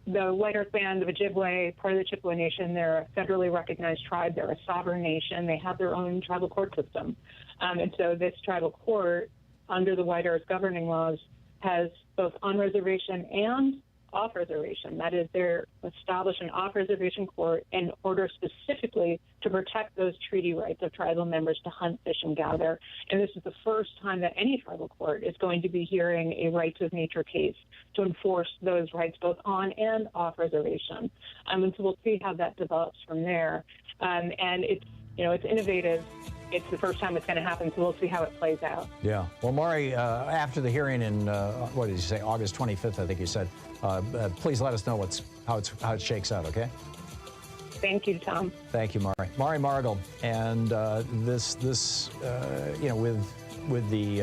the White Earth Band, the Ojibwe, part of the Chippewa Nation, they're a federally recognized tribe. They're a sovereign nation. They have their own tribal court system. And so this tribal court, under the White Earth governing laws, has both on-reservation and off-reservation. That is, they're established an off-reservation court in order specifically to protect those treaty rights of tribal members to hunt, fish, and gather. And this is the first time that any tribal court is going to be hearing a rights of nature case to enforce those rights both on and off-reservation. And so we'll see how that develops from there. And it's innovative. It's the first time it's going to happen, so we'll see how it plays out. Yeah. Well, Maury, after the hearing in, what did you say, August 25th, I think you said, please let us know how it shakes out, okay? Thank you, Tom. Thank you, Maury. Maury Margil, and with the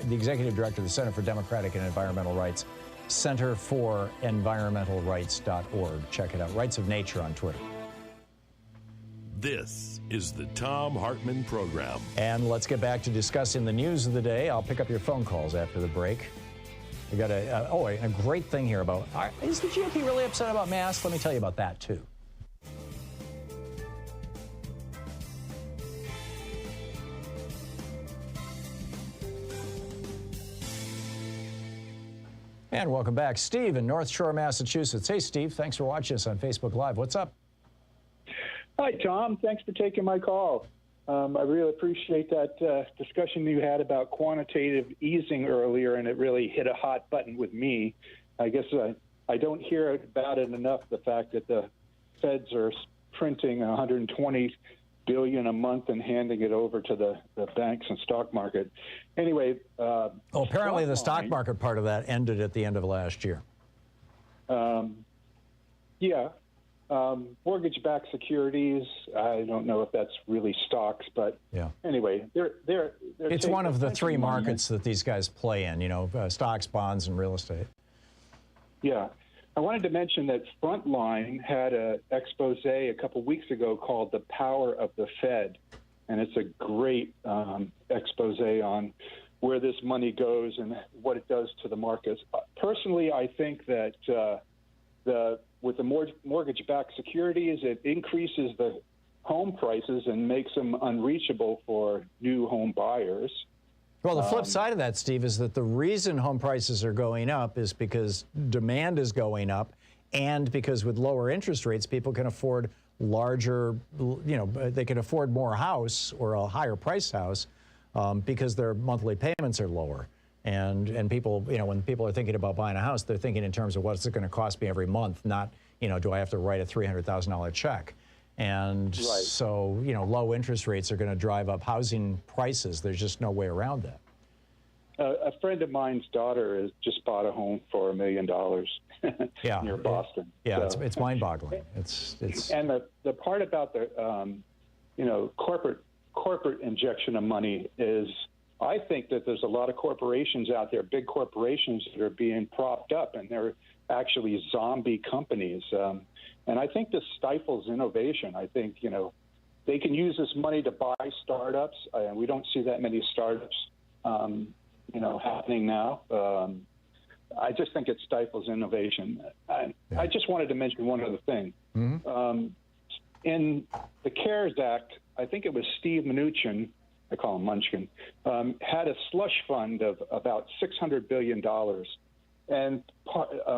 executive director of the Center for Democratic and Environmental Rights, centerforenvironmentalrights.org. Check it out. Rights of Nature on Twitter. This is the Thom Hartmann Program. And let's get back to discussing the news of the day. I'll pick up your phone calls after the break. We got a great thing here about, is the GOP really upset about masks? Let me tell you about that, too. And welcome back. Steve in North Shore, Massachusetts. Hey, Steve, thanks for watching us on Facebook Live. What's up? Hi, Tom. Thanks for taking my call. I really appreciate that discussion you had about quantitative easing earlier, and it really hit a hot button with me. I guess I don't hear about it enough, the fact that the feds are printing $120 billion a month and handing it over to the banks and stock market. Anyway. Apparently the stock market part of that ended at the end of last year. Yeah. Mortgage-backed securities, I don't know if that's really stocks, but anyway, it's one of the three markets that these guys play in, stocks, bonds, and real estate. Yeah. I wanted to mention that Frontline had an expose a couple weeks ago called The Power of the Fed, and it's a great expose on where this money goes and what it does to the markets. Personally, I think that with the mortgage-backed securities, it increases the home prices and makes them unreachable for new home buyers. Well, the flip side of that, Steve, is that the reason home prices are going up is because demand is going up, and because with lower interest rates, people can afford larger, they can afford more house or a higher price house because their monthly payments are lower. And people, when people are thinking about buying a house, they're thinking in terms of what's it going to cost me every month, not, do I have to write a $300,000 check? And so, low interest rates are going to drive up housing prices. There's just no way around that. A friend of mine's daughter has just bought a home for $1 million near Boston. Yeah, so it's mind-boggling. It's and the part about the corporate injection of money is, I think that there's a lot of corporations out there, big corporations that are being propped up, and they're actually zombie companies. And I think this stifles innovation. I think, they can use this money to buy startups, and we don't see that many startups, happening now. I just think it stifles innovation. I just wanted to mention one other thing. Mm-hmm. In the CARES Act, I think it was Steve Mnuchin, I call him Munchkin, had a slush fund of about $600 billion. And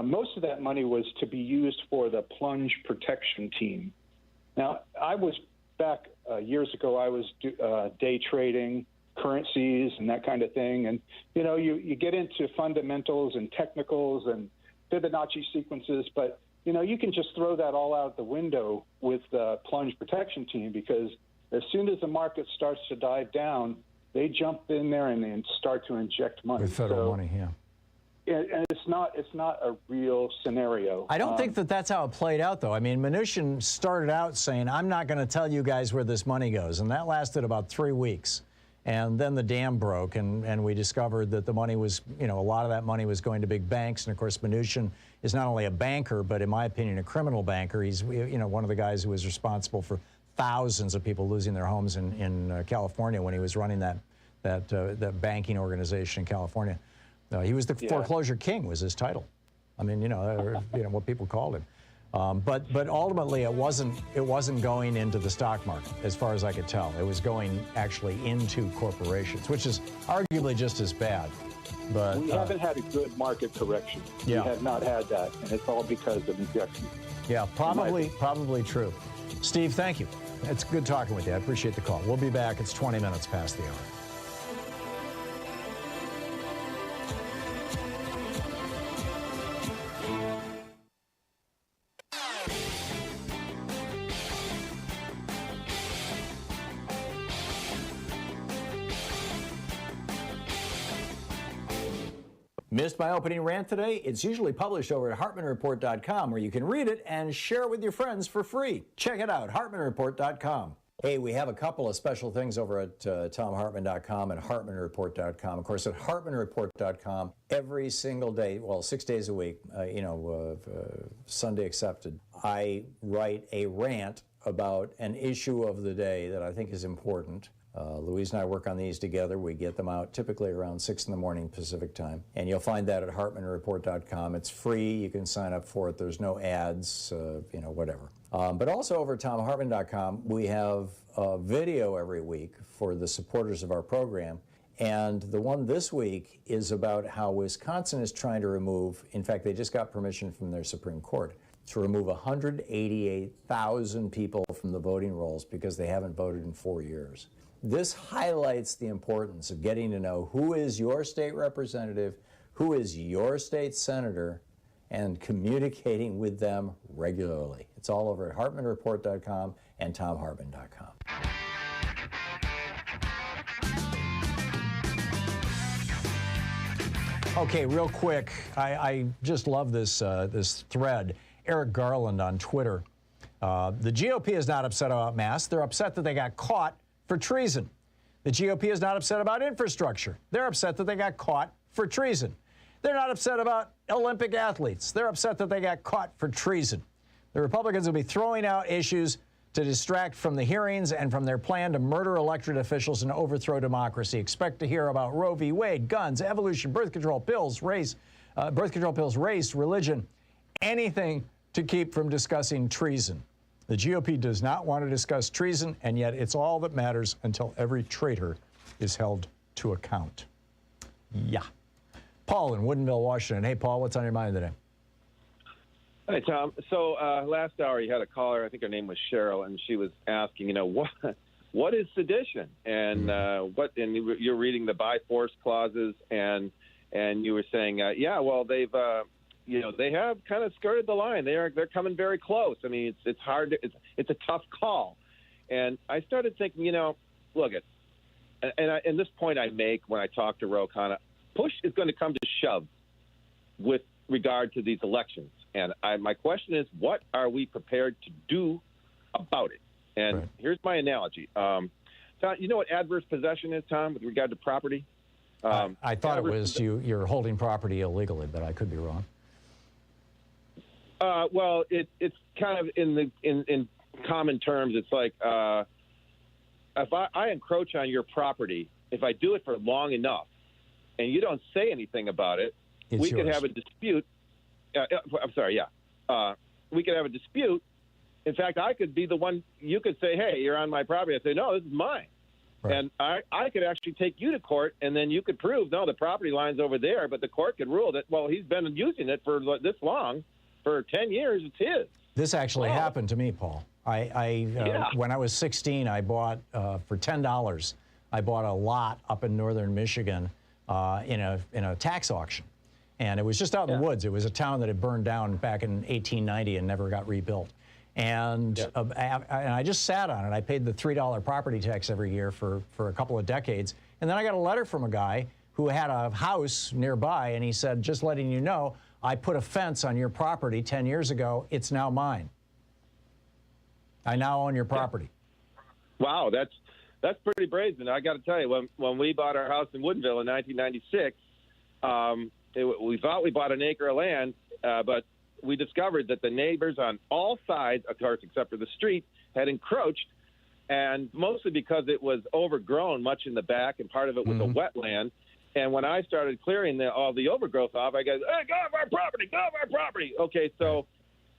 most of that money was to be used for the plunge protection team. Now, I was back years ago, I was day trading currencies and that kind of thing. And, you get into fundamentals and technicals and Fibonacci sequences, but, you can just throw that all out the window with the plunge protection team, because as soon as the market starts to dive down, they jump in there and they start to inject money. With federal money, yeah. And it's not a real scenario. I don't think that's how it played out, though. I mean, Mnuchin started out saying, I'm not going to tell you guys where this money goes, and that lasted about 3 weeks. And then the dam broke, and we discovered that the money was, a lot of that money was going to big banks. And of course, Mnuchin is not only a banker, but in my opinion, a criminal banker. He's, one of the guys who was responsible for thousands of people losing their homes in California when he was running that banking organization in California. He was the foreclosure king, was his title. I mean, what people called him. But ultimately, it wasn't going into the stock market, as far as I could tell. It was going actually into corporations, which is arguably just as bad. But we haven't had a good market correction. Yeah. We have not had that, and it's all because of injections. Yeah, probably true. Steve, thank you. It's good talking with you. I appreciate the call. We'll be back. It's 20 minutes past the hour. Missed my opening rant today? It's usually published over at HartmannReport.com, where you can read it and share it with your friends for free. Check it out, HartmannReport.com. Hey, we have a couple of special things over at ThomHartmann.com and HartmannReport.com. Of course, at HartmannReport.com, every single day, well, 6 days a week, Sunday accepted, I write a rant about an issue of the day that I think is important. Louise and I work on these together. We get them out typically around 6 in the morning Pacific time. And you'll find that at HartmannReport.com. It's free. You can sign up for it. There's no ads, whatever. But also over at ThomHartmann.com, we have a video every week for the supporters of our program. And the one this week is about how Wisconsin is trying to remove, in fact, they just got permission from their Supreme Court to remove 188,000 people from the voting rolls because they haven't voted in 4 years. This highlights the importance of getting to know who is your state representative, who is your state senator, and communicating with them regularly. It's all over at HartmannReport.com and ThomHartmann.com. Okay, real quick, I just love this thread. Eric Garland on Twitter. The GOP is not upset about masks. They're upset that they got caught for treason. The GOP is not upset about infrastructure. They're upset that they got caught for treason. They're not upset about Olympic athletes. They're upset that they got caught for treason. The Republicans will be throwing out issues to distract from the hearings and from their plan to murder elected officials and overthrow democracy. Expect to hear about Roe v. Wade, guns, evolution, birth control pills, race, religion, anything to keep from discussing treason. The GOP does not want to discuss treason, and yet it's all that matters until every traitor is held to account. Yeah. Paul in Woodinville, Washington. Hey, Paul, what's on your mind today? Hi, Tom. So last hour you had a caller, I think her name was Cheryl, and she was asking, what is sedition? And and you're reading the by force clauses, and you were saying, they've they have kind of skirted the line. They're coming very close. I mean, it's hard. It's a tough call. And I started thinking, look at, and this point I make when I talk to Ro Khanna, push is going to come to shove with regard to these elections. And my question is, what are we prepared to do about it? And Here's my analogy. Tom, you know what adverse possession is, Tom, with regard to property? I thought it was you're holding property illegally, but I could be wrong. Well, it's kind of in common terms. It's like if I encroach on your property, if I do it for long enough, and you don't say anything about it, we could have a dispute. I'm sorry, we could have a dispute. In fact, I could be the one. You could say, "Hey, you're on my property." I say, "No, this is mine," and I could actually take you to court, and then you could prove, "No, the property line's over there," but the court could rule that, well, he's been using it for this long. For 10 years, it's his. This actually happened to me, Paul. When I was 16, I bought, for $10, I bought a lot up in northern Michigan in a tax auction. And it was just out in the woods. It was a town that had burned down back in 1890 and never got rebuilt. And I just sat on it. I paid the $3 property tax every year for a couple of decades. And then I got a letter from a guy who had a house nearby, and he said, just letting you know, I put a fence on your property 10 years ago. It's now mine. I now own your property. Wow, That's pretty brazen. I got to tell you, when we bought our house in Woodinville in 1996, we thought we bought an acre of land, but we discovered that the neighbors on all sides, of course, except for the street, had encroached, and mostly because it was overgrown much in the back, and part of it was a wetland. And when I started clearing all the overgrowth off, I go, hey, go off our property, go off our property. Okay, so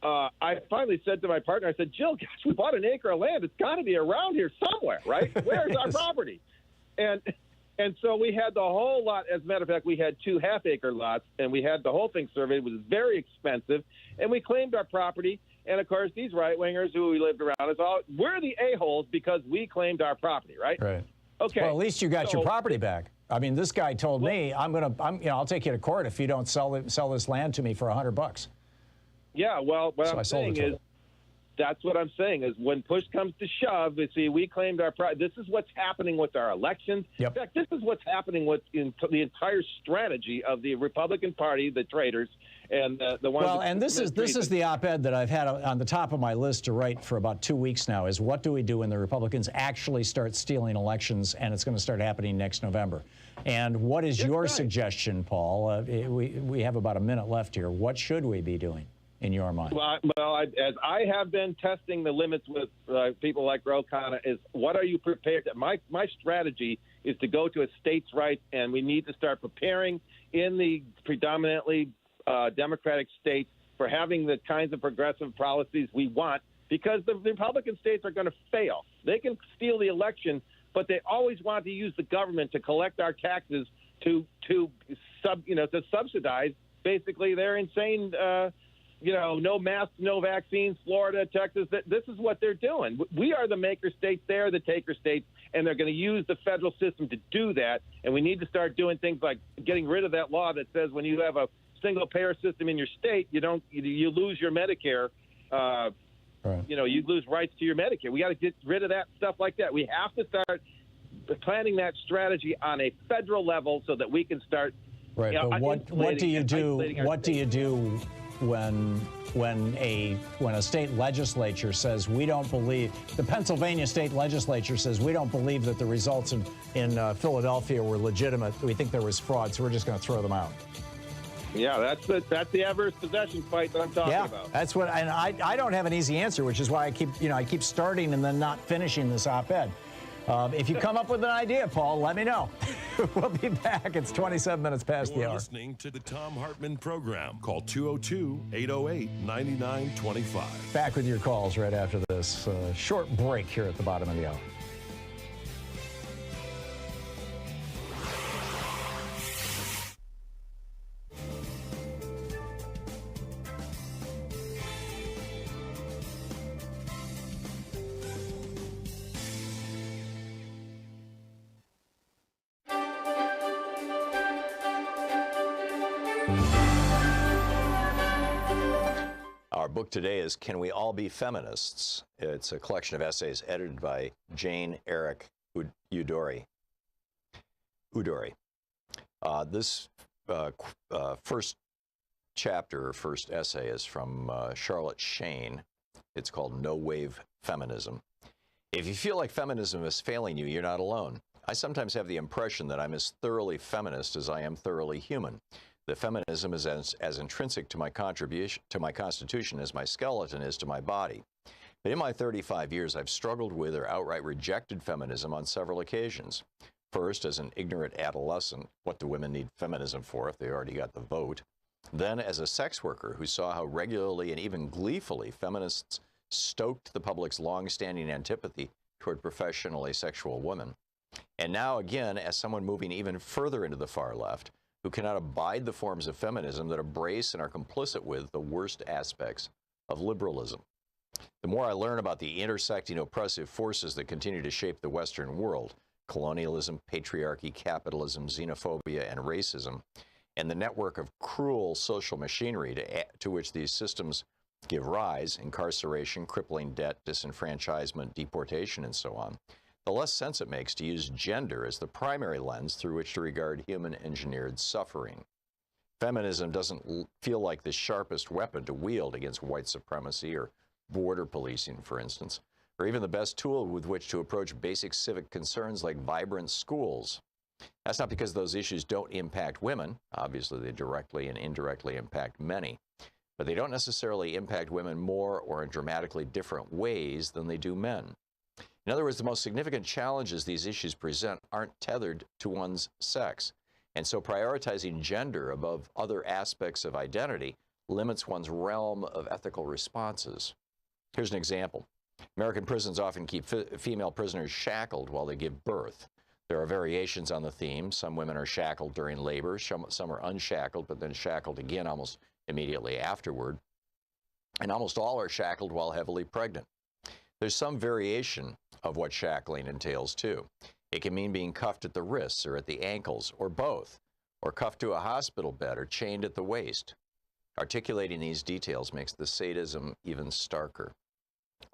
I finally said to my partner, I said, Jill, gosh, we bought an acre of land. It's got to be around here somewhere, right? Where's our property? And so we had the whole lot. As a matter of fact, we had 2 half-acre lots, and we had the whole thing surveyed. It was very expensive, and we claimed our property. And, of course, these right-wingers who we lived around us, we're the a-holes because we claimed our property, right? Right. Okay. Well, at least you got your property back. I mean, this guy told me, I'll take you to court if you don't sell this land to me for $100. Yeah, well, what I'm saying is, that's what I'm saying is when push comes to shove, you see, we claimed our pride. This is what's happening with our elections. Yep. In fact, this is what's happening with the entire strategy of the Republican Party, the traitors, and the ones. Well, and this is the op-ed that I've had on the top of my list to write for about 2 weeks now. Is what do we do when the Republicans actually start stealing elections, and it's going to start happening next November? And what is your suggestion, Paul? We have about a minute left here. What should we be doing, in your mind? Well, as I have been testing the limits with people like Rokana, is what are you prepared to? My strategy is to go to a states' rights, and we need to start preparing in the predominantly Democratic states for having the kinds of progressive policies we want, because the Republican states are going to fail. They can steal the election, but they always want to use the government to collect our taxes to subsidize basically their insane. No masks, no vaccines, Florida, Texas. This is what they're doing. We are the maker states. They are the taker states, and they're going to use the federal system to do that. And we need to start doing things like getting rid of that law that says when you have a single-payer system in your state, you lose your Medicare. Right. You lose rights to your Medicare. We got to get rid of that stuff like that. We have to start planning that strategy on a federal level so that we can start. Right. But what do you do? What do you do when a state legislature says we don't believe, the Pennsylvania state legislature says we don't believe that the results in Philadelphia were legitimate. We think there was fraud, so we're just going to throw them out. Yeah, that's the adverse possession fight that I'm talking about. That's what, and I don't have an easy answer, which is why I keep starting and then not finishing this op-ed. If you come up with an idea, Paul, let me know. We'll be back. It's 27 minutes past the hour. You're listening to the Thom Hartmann Program. Call 202-808-9925. Back with your calls right after this short break here at the bottom of the hour. Our book today is Can We All Be Feminists? It's a collection of essays edited by Jane Eric Udori. This first chapter, or first essay, is from Charlotte Shane. It's called No Wave Feminism. If you feel like feminism is failing you, you're not alone. I sometimes have the impression that I'm as thoroughly feminist as I am thoroughly human. The feminism is as intrinsic to my constitution as my skeleton is to my body. But in my 35 years, I've struggled with or outright rejected feminism on several occasions. First, as an ignorant adolescent, what do women need feminism for if they already got the vote? Then, as a sex worker who saw how regularly and even gleefully feminists stoked the public's long-standing antipathy toward professionally sexual women. And now again, as someone moving even further into the far left, who cannot abide the forms of feminism that embrace and are complicit with the worst aspects of liberalism. The more I learn about the intersecting oppressive forces that continue to shape the Western world, colonialism, patriarchy, capitalism, xenophobia, and racism, and the network of cruel social machinery to which these systems give rise, incarceration, crippling debt, disenfranchisement, deportation, and so on, the less sense it makes to use gender as the primary lens through which to regard human-engineered suffering. Feminism doesn't feel like the sharpest weapon to wield against white supremacy or border policing, for instance. or even the best tool with which to approach basic civic concerns like vibrant schools. That's not because those issues don't impact women. Obviously, they directly and indirectly impact many. But they don't necessarily impact women more or in dramatically different ways than they do men. In other words, the most significant challenges these issues present aren't tethered to one's sex. And so prioritizing gender above other aspects of identity limits one's realm of ethical responses. Here's an example. American prisons often keep female prisoners shackled while they give birth. There are variations on the theme. Some women are shackled during labor, some are unshackled, but then shackled again almost immediately afterward. And almost all are shackled while heavily pregnant. There's some variation of what shackling entails, too. It can mean being cuffed at the wrists or at the ankles, or both, or cuffed to a hospital bed or chained at the waist. Articulating these details makes the sadism even starker.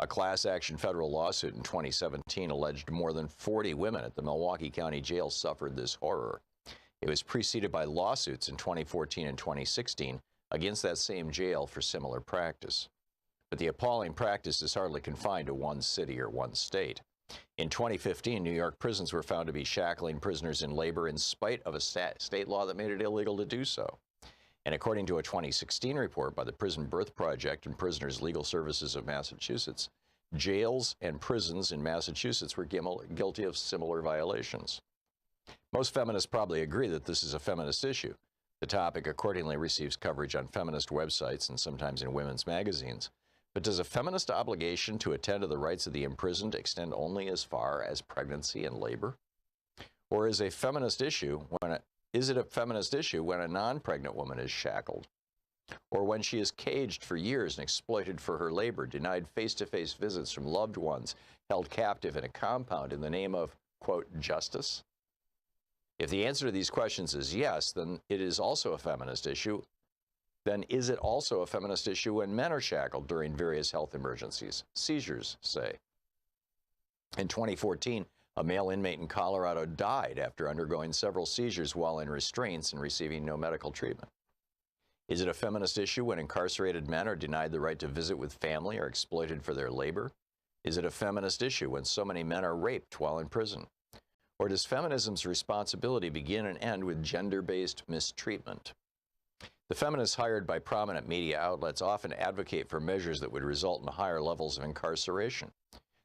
A class-action federal lawsuit in 2017 alleged more than 40 women at the Milwaukee County Jail suffered this horror. It was preceded by lawsuits in 2014 and 2016 against that same jail for similar practice. But the appalling practice is hardly confined to one city or one state. In 2015, New York prisons were found to be shackling prisoners in labor in spite of a state law that made it illegal to do so. And according to a 2016 report by the Prison Birth Project and Prisoners Legal Services of Massachusetts, jails and prisons in Massachusetts were guilty of similar violations. Most feminists probably agree that this is a feminist issue. The topic accordingly receives coverage on feminist websites and sometimes in women's magazines. But does a feminist obligation to attend to the rights of the imprisoned extend only as far as pregnancy and labor? Or is it a feminist issue when a non-pregnant woman is shackled? Or when she is caged for years and exploited for her labor, denied face-to-face visits from loved ones, held captive in a compound in the name of, quote, justice? If the answer to these questions is yes, then it is also a feminist issue. Then is it also a feminist issue when men are shackled during various health emergencies, seizures, say? In 2014, a male inmate in Colorado died after undergoing several seizures while in restraints and receiving no medical treatment. Is it a feminist issue when incarcerated men are denied the right to visit with family or exploited for their labor? Is it a feminist issue when so many men are raped while in prison? Or does feminism's responsibility begin and end with gender-based mistreatment? The feminists hired by prominent media outlets often advocate for measures that would result in higher levels of incarceration.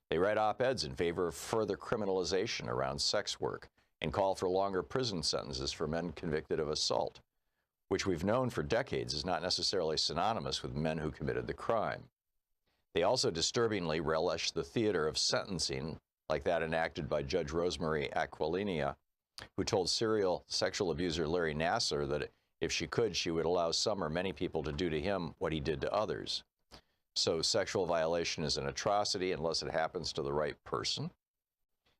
They write op-eds in favor of further criminalization around sex work and call for longer prison sentences for men convicted of assault, which we've known for decades is not necessarily synonymous with men who committed the crime. They also disturbingly relish the theater of sentencing, like that enacted by Judge Rosemary Aquilina, who told serial sexual abuser Larry Nassar that if she could, she would allow some or many people to do to him what he did to others. So sexual violation is an atrocity unless it happens to the right person.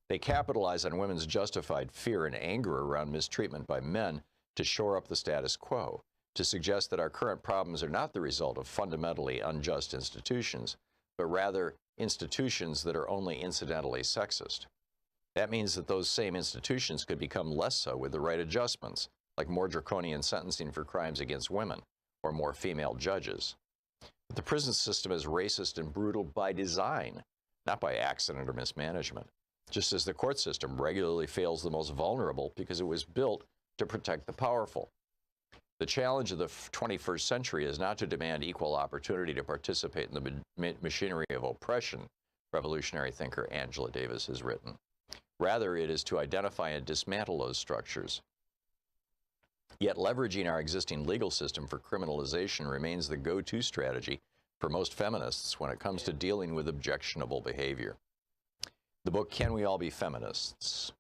They capitalize on women's justified fear and anger around mistreatment by men to shore up the status quo, to suggest that our current problems are not the result of fundamentally unjust institutions, but rather institutions that are only incidentally sexist. That means that those same institutions could become less so with the right adjustments, like more draconian sentencing for crimes against women, or more female judges. But the prison system is racist and brutal by design, not by accident or mismanagement, just as the court system regularly fails the most vulnerable because it was built to protect the powerful. The challenge of the 21st century is not to demand equal opportunity to participate in the machinery of oppression, revolutionary thinker Angela Davis has written. Rather, it is to identify and dismantle those structures. Yet leveraging our existing legal system for criminalization remains the go-to strategy for most feminists when it comes to dealing with objectionable behavior. The book, Can We All Be Feminists?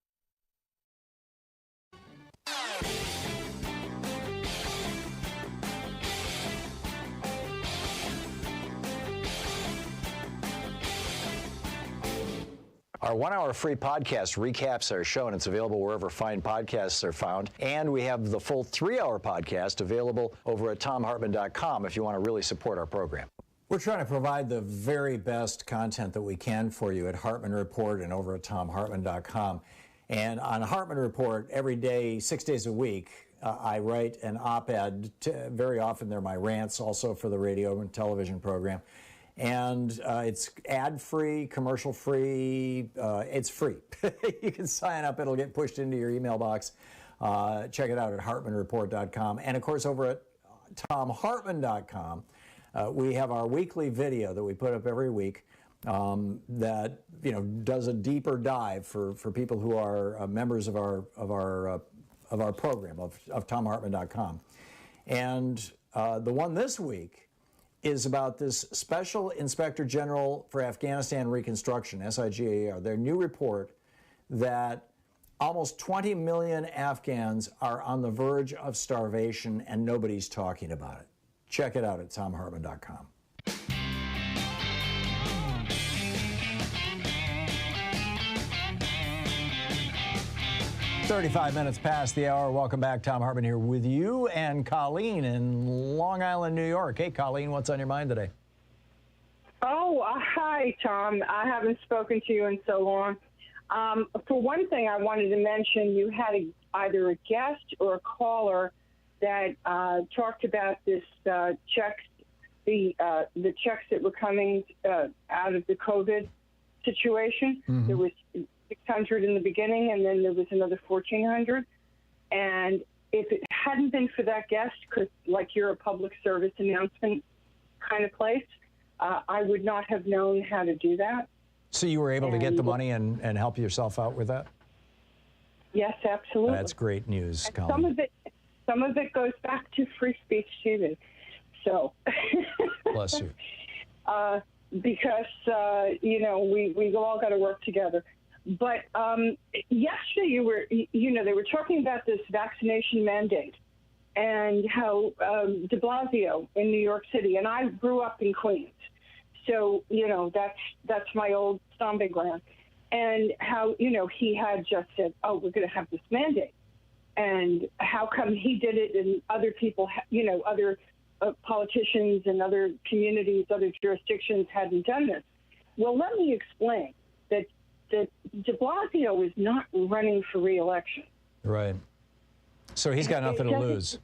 Our 1-hour free podcast recaps our show, and it's available wherever fine podcasts are found. And we have the full 3-hour podcast available over at thomhartmann.com if you want to really support our program. We're trying to provide the very best content that we can for you at Hartmann Report and over at thomhartmann.com. And on Hartmann Report, every day, 6 days a week, I write an op-ed. Very often they're my rants, also for the radio and television program. And it's ad-free, commercial-free. It's free. You can sign up. It'll get pushed into your email box. Check it out at hartmanreport.com. And, of course, over at thomhartmann.com, we have our weekly video that we put up every week that, does a deeper dive for people who are members of our program, of thomhartmann.com. And the one this week is about this Special Inspector General for Afghanistan Reconstruction, SIGAR, their new report that almost 20 million Afghans are on the verge of starvation and nobody's talking about it. Check it out at thomhartmann.com. 35 minutes past the hour. Welcome back. Thom Hartmann here with you and Colleen in Long Island, New York. Hey, Colleen, what's on your mind today? Oh, hi, Tom. I haven't spoken to you in so long. For one thing, I wanted to mention you had either a guest or a caller that talked about this checks, the checks that were coming out of the COVID situation. Mm-hmm. There was 600 in the beginning, and then there was another 1,400. And if it hadn't been for that guest, because like you're a public service announcement kind of place, I would not have known how to do that. So you were able to get the money and help yourself out with that? Yes, absolutely. That's great news, and Colleen. some of it goes back to free speech TV. So bless you. Because we've all got to work together. But yesterday they were talking about this vaccination mandate and how de Blasio in New York City, and I grew up in Queens, so that's my old stomping ground, and how he had just said, oh, we're going to have this mandate, and how come he did it and other people, other politicians and other communities, other jurisdictions hadn't done this. Well, let me explain that de Blasio is not running for re-election. Right. So he's got nothing to lose.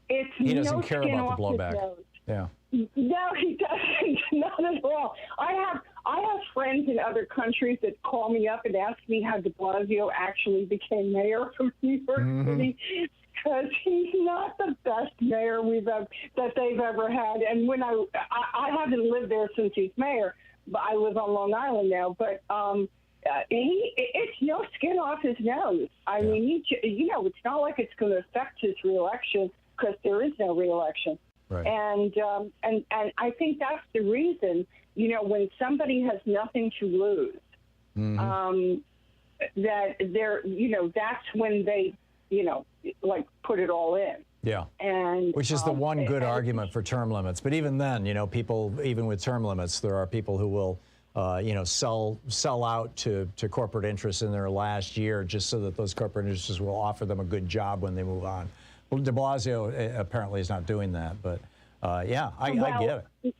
He doesn't care about the blowback. Yeah. No, he doesn't. Not at all. I have friends in other countries that call me up and ask me how de Blasio actually became mayor of New York City, because he's not the best mayor that they've ever had. And when I haven't lived there since he's mayor, but I live on Long Island now. But it's no skin off his nose. I mean, it's not like it's going to affect his reelection, because there is no reelection. Right. And I think that's the reason, when somebody has nothing to lose, that they're, that's when they, put it all in. Yeah. And which is the one good argument for term limits. But even then, people, even with term limits, there are people who will, sell out to corporate interests in their last year just so that those corporate interests will offer them a good job when they move on. Well, de Blasio apparently is not doing that, but I get it.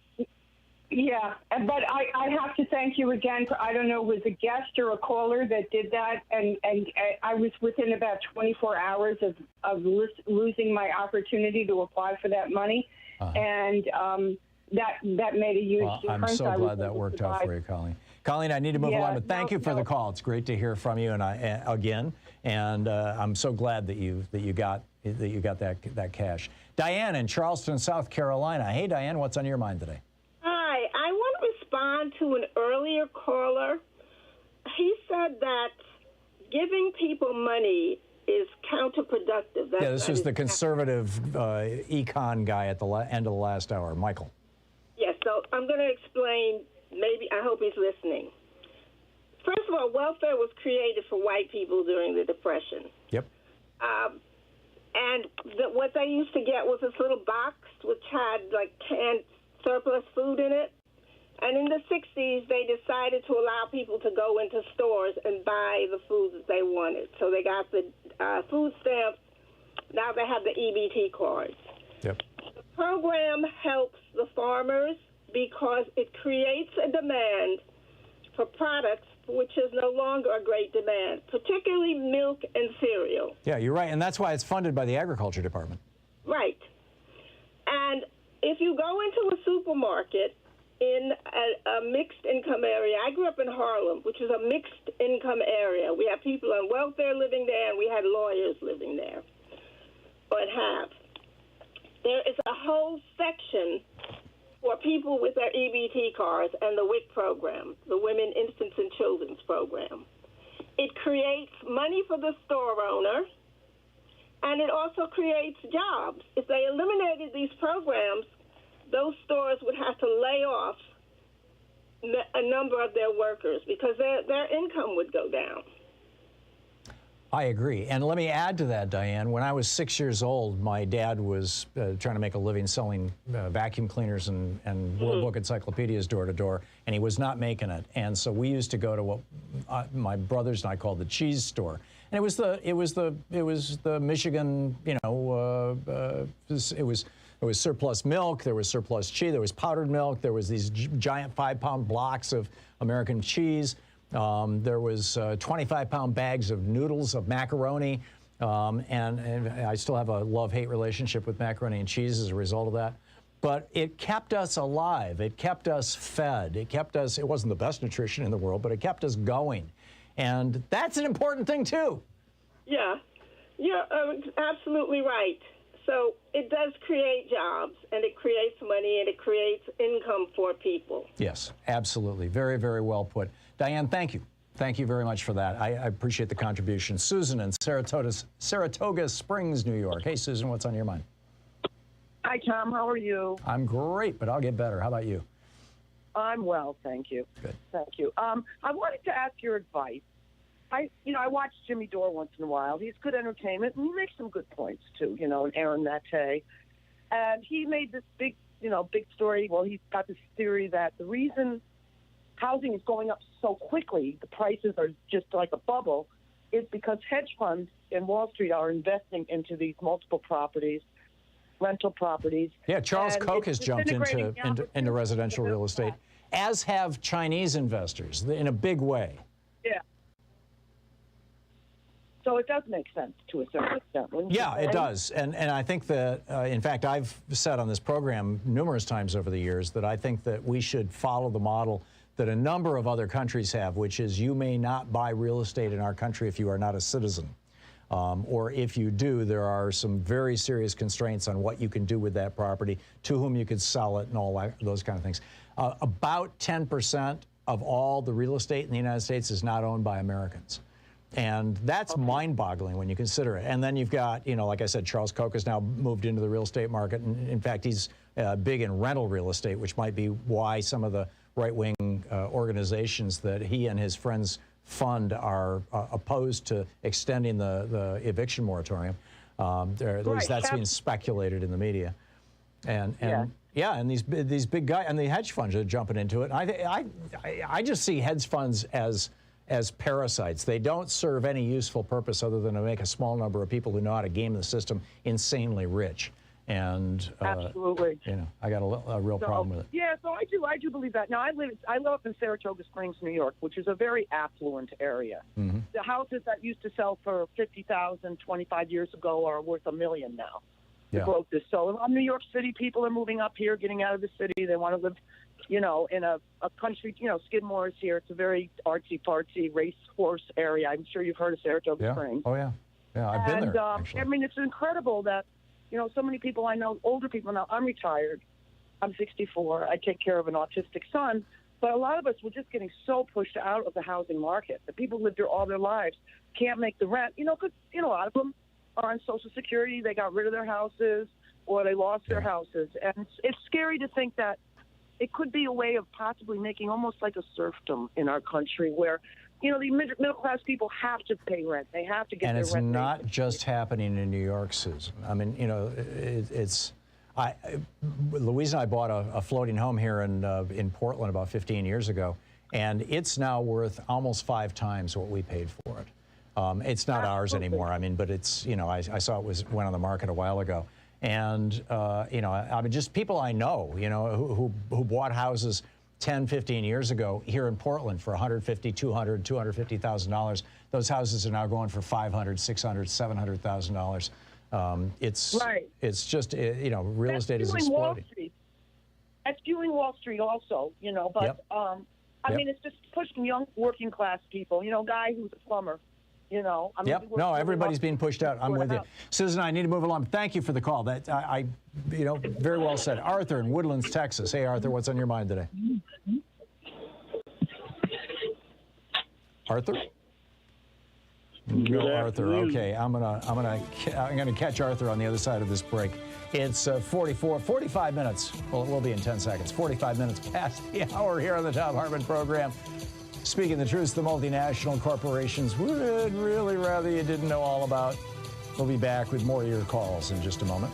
Yeah, but I have to thank you again for, I don't know, was a guest or a caller that did that, and I was within about 24 hours of losing my opportunity to apply for that money, and that made a huge difference. I'm so glad that worked out for you, Colleen. Colleen, I need to move along, but thank you for the call. It's great to hear from you, and I'm so glad that you got that cash. Diane in Charleston, South Carolina. Hey, Diane, what's on your mind today? Hi, I want to respond to an earlier caller. He said that giving people money is counterproductive. This was the conservative econ guy at the end of the last hour, Michael. Yes, so I'm going to explain. Maybe, I hope he's listening. First of all, welfare was created for white people during the Depression. Yep. And what they used to get was this little box which had like canned surplus food in it. And in the 60s, they decided to allow people to go into stores and buy the food that they wanted. So they got the food stamps. Now they have the EBT cards. Yep. The program helps the farmers because it creates a demand for products which is no longer a great demand, particularly milk and cereal. Yeah, you're right, and that's why it's funded by the Agriculture Department. Right. And if you go into a supermarket in a mixed income area. I grew up in Harlem, which is a mixed income area. We have people on welfare living there, and we had lawyers living there, or have. There is a whole section for people with their EBT cards and the WIC program, the Women, Infants, and Children's program. It creates money for the store owner, and it also creates jobs. If they eliminated these programs, those stores would have to lay off a number of their workers because their income would go down. I agree. And let me add to that, Diane. When I was 6 years old, my dad was trying to make a living selling vacuum cleaners and World Book encyclopedias door to door, and he was not making it. And so we used to go to what my brothers and I called the cheese store. And it was the Michigan, you know, it was surplus milk, there was surplus cheese, there was powdered milk, there was these giant 5-pound blocks of American cheese. There was 25-pound bags of noodles, of macaroni, and I still have a love-hate relationship with macaroni and cheese as a result of that. But it kept us alive. It kept us fed. It kept us, it wasn't the best nutrition in the world, but it kept us going. And that's an important thing, too. Yeah, you're absolutely right. So it does create jobs, and it creates money, and it creates income for people. Yes, absolutely. Very, very well put. Diane, thank you. Thank you very much for that. I appreciate the contribution. Susan in Saratoga Springs, New York. Hey, Susan, what's on your mind? Hi, Tom. How are you? I'm great, but I'll get better. How about you? I'm well, thank you. Good. Thank you. I wanted to ask your advice. I watch Jimmy Dore once in a while. He's good entertainment, and he makes some good points, too, you know, and Aaron Maté. And he made this big story. Well, he's got this theory that the reason housing is going up so quickly, the prices are just like a bubble, is because hedge funds in Wall Street are investing into these multiple properties, rental properties. Yeah, Charles Koch has jumped into residential real estate, as have Chinese investors in a big way. Yeah. So it does make sense to a certain extent. Yeah, it does. And I think that, in fact, I've said on this program numerous times over the years that I think that we should follow the model that a number of other countries have, which is you may not buy real estate in our country if you are not a citizen. Or if you do, there are some very serious constraints on what you can do with that property, to whom you could sell it, and all that, those kind of things. About 10% of all the real estate in the United States is not owned by Americans. And that's mind-boggling when you consider it. And then you've got, you know, like I said, Charles Koch has now moved into the real estate market. And in fact, he's big in rental real estate, which might be why some of the right-wing organizations that he and his friends fund are opposed to extending the eviction moratorium. At least that's being speculated in the media. And these big guys and the hedge funds are jumping into it. I just see hedge funds as parasites. They don't serve any useful purpose other than to make a small number of people who know how to game the system insanely rich. And absolutely, you know, I got a real problem with it. Yeah, so I do believe that. Now I live up in Saratoga Springs, New York, which is a very affluent area. Mm-hmm. The houses that used to sell for $50,000 25 years ago are worth $1 million now. The growth is so. New York City people are moving up here, getting out of the city. They want to live, you know, in a country. You know, Skidmore is here. It's a very artsy-fartsy racehorse area. I'm sure you've heard of Saratoga Springs. Oh yeah, I've been there. Actually. I mean, it's incredible that, you know, so many people I know, older people now. I'm retired. I'm 64. I take care of an autistic son. But a lot of us were just getting so pushed out of the housing market. The people lived there all their lives, can't make the rent. You know, because, you know, a lot of them are on Social Security. They got rid of their houses or they lost their houses. And it's scary to think that it could be a way of possibly making almost like a serfdom in our country where, you know, the middle-class people have to pay rent. They have to get their rent. And it's not just happening in New York, Susan. I mean, you know, Louise and I bought a floating home here in Portland about 15 years ago, and it's now worth almost 5 times what we paid for it. It's not ours anymore. I mean, but it's, you know, I saw it went on the market a while ago. And, you know, I mean, just people I know, you know, who bought houses 10, 15 years ago here in Portland for $150,000, $200,000, $250,000. Those houses are now going for $500,000, $600,000, $700,000. It's just, you know, real estate is exploding. That's fueling Wall Street also, you know. But I mean, it's just pushing young working class people. You know, guy who's a plumber. You know. I mean, No, everybody's being pushed out. I'm with you, Susan. I need to move along. Thank you for the call. That you know, very well said. Arthur in Woodlands, Texas. Hey, Arthur, what's on your mind today? Arthur. No, Arthur. Okay, I'm gonna catch Arthur on the other side of this break. It's 45 minutes. Well, it will be in 10 seconds. 45 minutes past the hour here on the Thom Hartmann Program. Speaking the truth, the multinational corporations would really rather you didn't know all about. We'll be back with more of your calls in just a moment.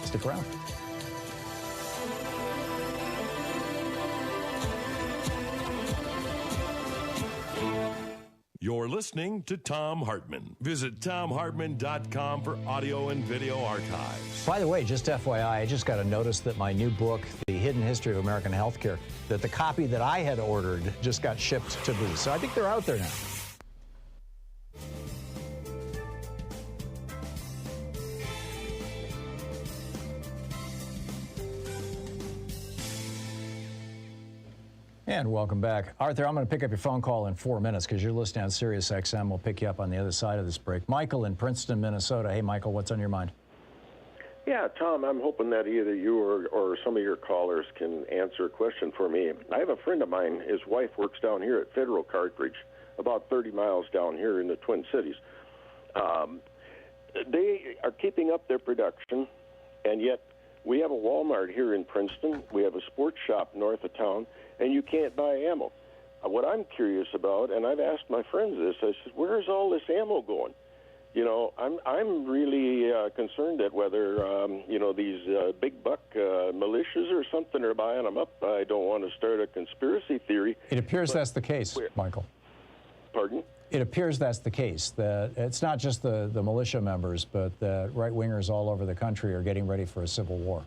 Stick around. You're listening to Thom Hartmann. Visit thomhartmann.com for audio and video archives. By the way, just FYI, I just got a notice that my new book, The Hidden History of American Healthcare, that the copy that I had ordered just got shipped to Booth. So I think they're out there now. And welcome back. Arthur, I'm going to pick up your phone call in 4 minutes because you're listening on Sirius XM. We'll pick you up on the other side of this break. Michael in Princeton, Minnesota. Hey, Michael, what's on your mind? Yeah, Tom, I'm hoping that either you or some of your callers can answer a question for me. I have a friend of mine. His wife works down here at Federal Cartridge, about 30 miles down here in the Twin Cities. They are keeping up their production, and yet we have a Walmart here in Princeton. We have a sports shop north of town, and you can't buy ammo. What I'm curious about, and I've asked my friends this, I said, where is all this ammo going? You know, I'm really concerned that whether, you know, these big buck militias or something are buying them up. I don't want to start a conspiracy theory. It appears that's the case, Michael. Pardon? It appears that's the case, that it's not just the militia members, but the right-wingers all over the country are getting ready for a civil war.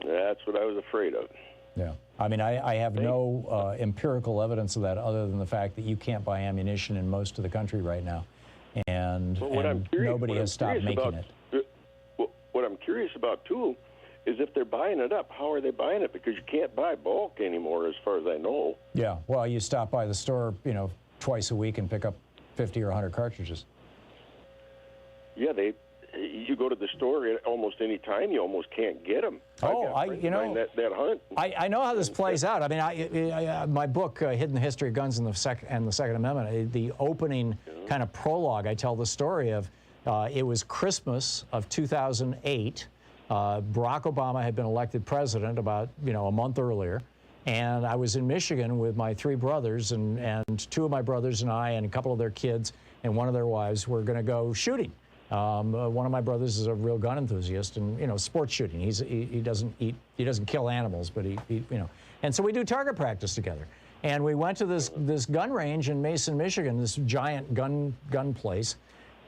That's what I was afraid of. Yeah. I mean, I have no empirical evidence of that other than the fact that you can't buy ammunition in most of the country right now. And nobody has stopped making it. What I'm curious about, too, is if they're buying it up, how are they buying it? Because you can't buy bulk anymore, as far as I know. Yeah. Well, you stop by the store, you know, twice a week and pick up 50 or 100 cartridges. Yeah, you go to the store almost any time, you almost can't get them. You know, that hunt. I know how this plays out. I mean, my book, Hidden History of Guns and the Second Amendment, the opening kind of prologue, I tell the story of, it was Christmas of 2008. Barack Obama had been elected president about, you know, a month earlier. And I was in Michigan with my three brothers, and two of my brothers and I and a couple of their kids and one of their wives were going to go shooting. One of my brothers is a real gun enthusiast, and you know, sports shooting. He doesn't kill animals, but he you know. And so we do target practice together. And we went to this gun range in Mason, Michigan, this giant gun place.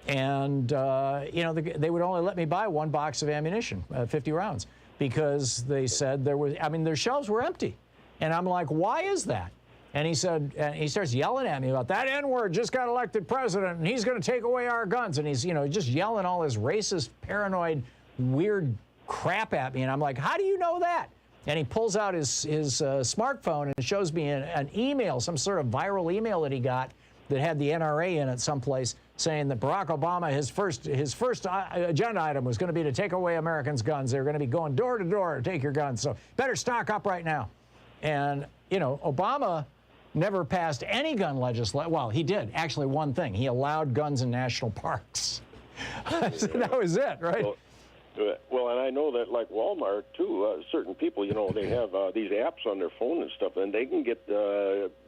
And you know, they would only let me buy one box of ammunition, 50 rounds, because they said their shelves were empty. And I'm like, why is that? And he said, and he starts yelling at me about that N-word just got elected president, and he's going to take away our guns. And he's, you know, just yelling all this racist, paranoid, weird crap at me. And I'm like, how do you know that? And he pulls out his smartphone and shows me an email, some sort of viral email that he got that had the NRA in it someplace, saying that Barack Obama, his first agenda item was going to be to take away Americans' guns. They're going to be going door to door to take your guns. So better stock up right now. And, you know, Obama never passed any gun legislation. Well, he did. Actually, one thing. He allowed guns in national parks. So that was it, right? Well, and I know that, like Walmart, too, certain people, you know, they have these apps on their phone and stuff, and they can get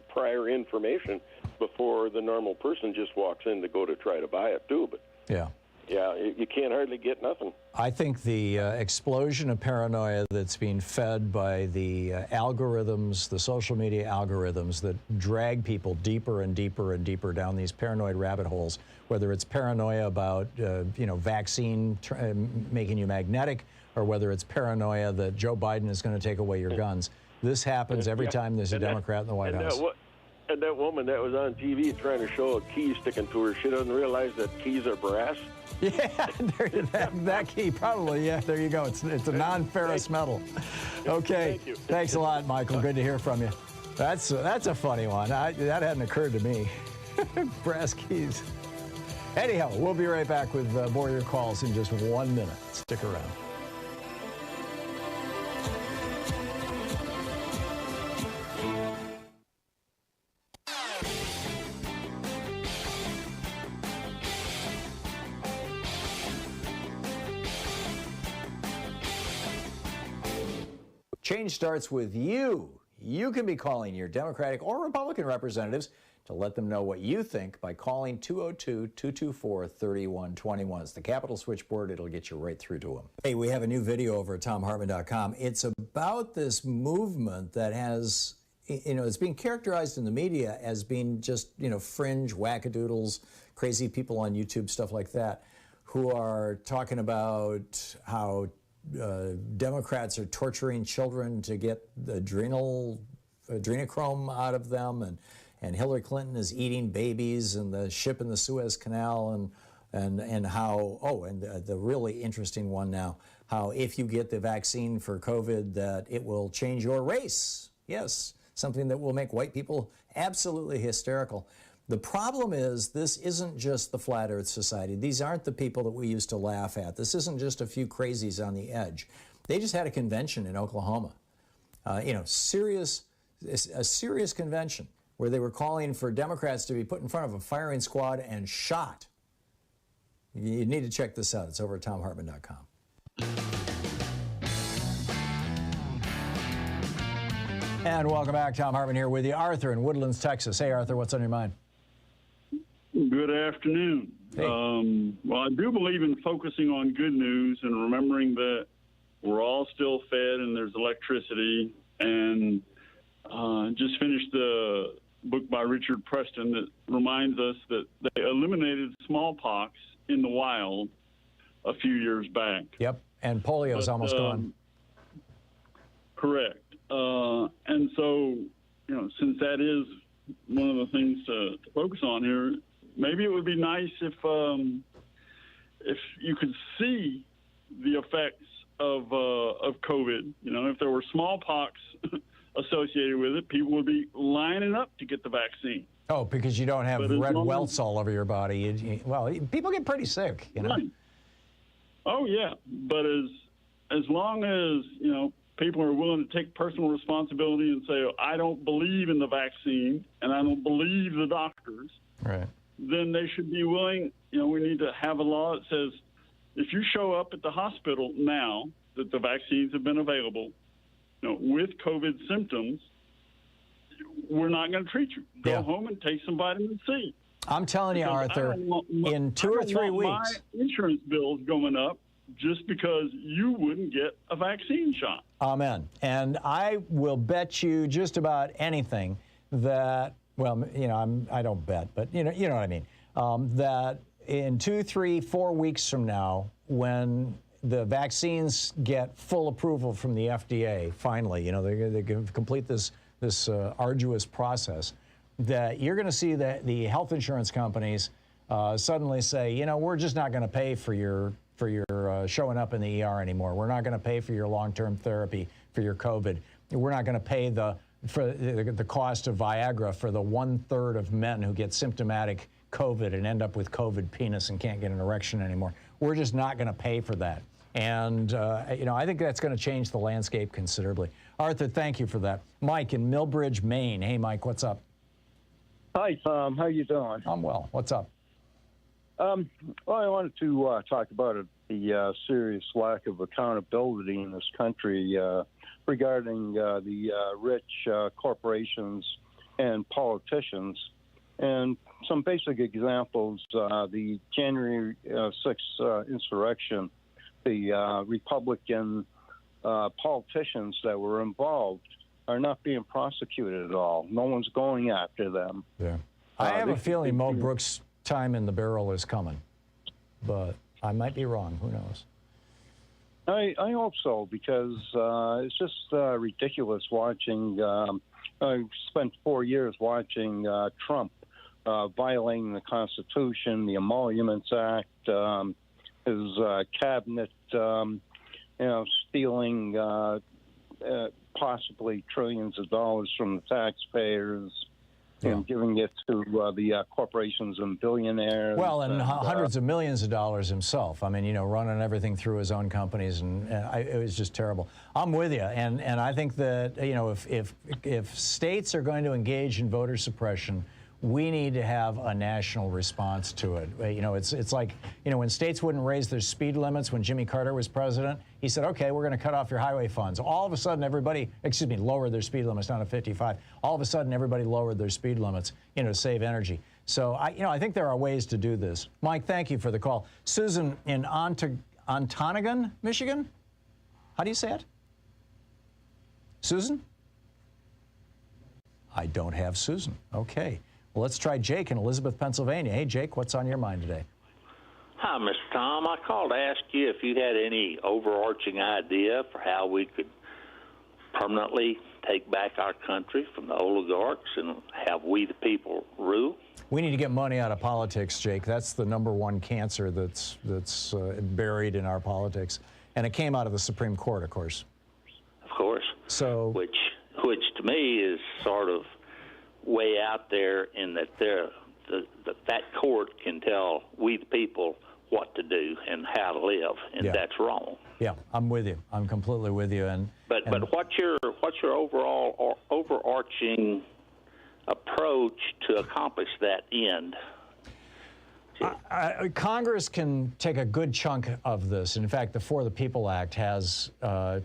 prior information before the normal person just walks in to go to try to buy it, too. But yeah, you can't hardly get nothing. I think the explosion of paranoia that's being fed by the algorithms, the social media algorithms that drag people deeper and deeper and deeper down these paranoid rabbit holes, whether it's paranoia about, you know, vaccine making you magnetic, or whether it's paranoia that Joe Biden is going to take away your guns. This happens every time there's a Democrat in the White House. And that woman that was on TV trying to show a key sticking to her, she doesn't realize that keys are brass. Yeah, that key probably. Yeah, there you go. It's a non-ferrous metal. Okay, Thank you. Thanks a lot, Michael. Good to hear from you. That's a funny one. That hadn't occurred to me. Brass keys. Anyhow, we'll be right back with more of your calls in just 1 minute. Stick around. Change starts with you. You can be calling your Democratic or Republican representatives to let them know what you think by calling 202-224-3121. It's the Capitol switchboard. It'll get you right through to them. Hey, we have a new video over at ThomHartmann.com. It's about this movement that has, it's being characterized in the media as being just, fringe wackadoodles, crazy people on YouTube, stuff like that, who are talking about how Democrats are torturing children to get the adrenochrome out of them, and Hillary Clinton is eating babies, and the ship in the Suez Canal, and how, the really interesting one now, how if you get the vaccine for COVID that it will change your race. Yes, something that will make white people absolutely hysterical. The problem is, this isn't just the Flat Earth Society. These aren't the people that we used to laugh at. This isn't just a few crazies on the edge. They just had a convention in Oklahoma, a serious convention where they were calling for Democrats to be put in front of a firing squad and shot. You need to check this out. It's over at ThomHartmann.com. And welcome back. Thom Hartmann here with you. Arthur in Woodlands, Texas. Hey, Arthur, what's on your mind? Good afternoon. Hey. Well, I do believe in focusing on good news and remembering that we're all still fed and there's electricity. And just finished the book by Richard Preston that reminds us that they eliminated smallpox in the wild a few years back. Yep, and polio's almost gone. Correct. And so, since that is one of the things to focus on here, maybe it would be nice if you could see the effects of COVID. If there were smallpox associated with it, people would be lining up to get the vaccine. Oh, because you don't have red welts all over your body. Well, people get pretty sick, Right. Oh yeah, but as long as people are willing to take personal responsibility and say, I don't believe in the vaccine and I don't believe the doctors, right, then they should be willing. We need to have a law that says if you show up at the hospital now that the vaccines have been available, with COVID symptoms, we're not going to treat you. Go home and take some vitamin C. I'm telling you, Arthur, in 2 or 3 weeks. My insurance bill's going up just because you wouldn't get a vaccine shot. Amen. And I will bet you just about anything that, I don't bet, but you know what I mean, that in 2, 3, 4 weeks from now, when the vaccines get full approval from the FDA, finally, they can complete this arduous process, that you're going to see that the health insurance companies suddenly say, we're just not going to pay for your showing up in the ER anymore. We're not going to pay for your long-term therapy for your COVID. We're not going to pay for the cost of Viagra for the 1/3 of men who get symptomatic COVID and end up with COVID penis and can't get an erection anymore. We're just not going to pay for that. And, I think that's going to change the landscape considerably. Arthur, thank you for that. Mike in Millbridge, Maine. Hey, Mike, what's up? Hi, Tom. How you doing? I'm well. What's up? Well, I wanted to talk about the serious lack of accountability in this country regarding the rich corporations and politicians. And some basic examples, the January 6th insurrection, the Republican politicians that were involved are not being prosecuted at all. No one's going after them. Yeah. I have a feeling Mo Brooks' time in the barrel is coming, but I might be wrong. Who knows? I hope so, because it's just ridiculous watching I spent 4 years watching Trump violating the Constitution, the Emoluments Act, his cabinet, stealing possibly trillions of dollars from the taxpayers and giving it to the corporations and billionaires. Well, and hundreds of millions of dollars himself. I mean, running everything through his own companies, and it was just terrible. I'm with you, and I think that if states are going to engage in voter suppression, we need to have a national response to it. It's like, when states wouldn't raise their speed limits when Jimmy Carter was president, he said, okay, we're going to cut off your highway funds. All of a sudden, lowered their speed limits down to 55. All of a sudden, everybody lowered their speed limits, to save energy. So, I think there are ways to do this. Mike, thank you for the call. Susan in Ontonagon, Michigan? How do you say it? Susan? I don't have Susan. Okay. Well, let's try Jake in Elizabeth, Pennsylvania. Hey, Jake, what's on your mind today? Hi, Mr. Tom. I called to ask you if you had any overarching idea for how we could permanently take back our country from the oligarchs and have we the people rule. We need to get money out of politics, Jake. That's the #1 cancer that's buried in our politics. And it came out of the Supreme Court, of course. Of course. So, which to me is sort of way out there in that that court can tell we the people what to do and how to live, and that's wrong. Yeah, I'm with you. I'm completely with you. But what's your overall or overarching approach to accomplish that end? Congress can take a good chunk of this. In fact, the For the People Act has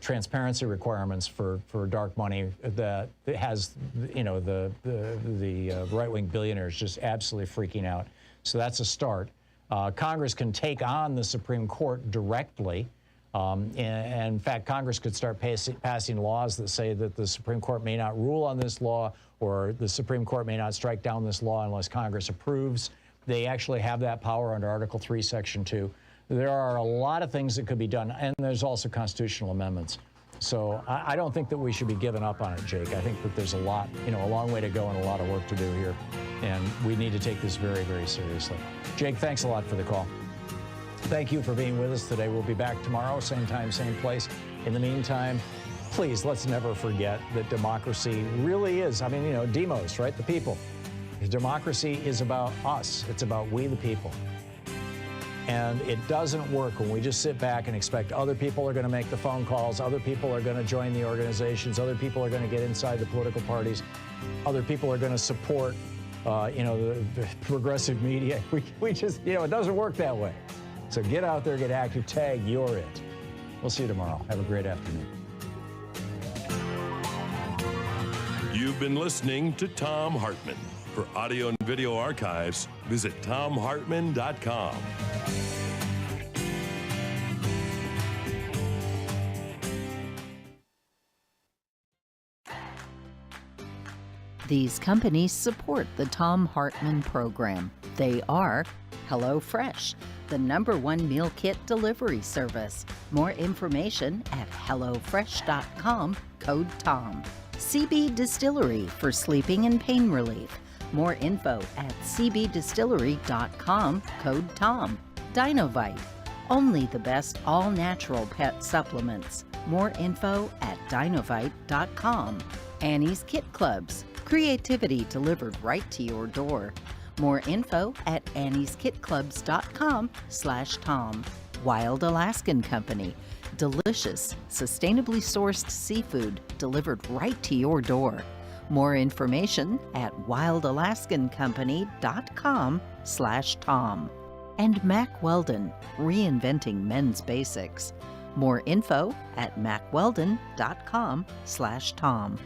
transparency requirements for dark money that has, the right-wing billionaires just absolutely freaking out. So that's a start. Congress can take on the Supreme Court directly. And in fact, Congress could start passing laws that say that the Supreme Court may not rule on this law, or the Supreme Court may not strike down this law unless Congress approves. They actually have that power under Article 3, Section 2. There are a lot of things that could be done, and there's also constitutional amendments. So I don't think that we should be giving up on it, Jake. I think that there's a long way to go and a lot of work to do here, and we need to take this very, very seriously. Jake, thanks a lot for the call. Thank you for being with us today. We'll be back tomorrow, same time, same place. In the meantime, please, let's never forget that democracy really is, demos, right? The people. Democracy is about us. It's about we the people. And it doesn't work when we just sit back and expect other people are going to make the phone calls, other people are going to join the organizations, other people are going to get inside the political parties, other people are going to support, the progressive media. We just, it doesn't work that way. So get out there, get active, tag, you're it. We'll see you tomorrow. Have a great afternoon. You've been listening to Thom Hartmann. For audio and video archives, visit thomhartmann.com. These companies support the Thom Hartmann Program. They are HelloFresh, the #1 meal kit delivery service. More information at hellofresh.com, code TOM. CB Distillery for sleeping and pain relief. More info at cbdistillery.com, code TOM. Dinovite, only the best all-natural pet supplements. More info at dinovite.com. Annie's Kit Clubs, creativity delivered right to your door. More info at annieskitclubs.com/Tom. Wild Alaskan Company, delicious, sustainably sourced seafood delivered right to your door. More information at wildalaskancompany.com/Tom. And Mack Weldon, reinventing men's basics. More info at mackweldon.com/Tom.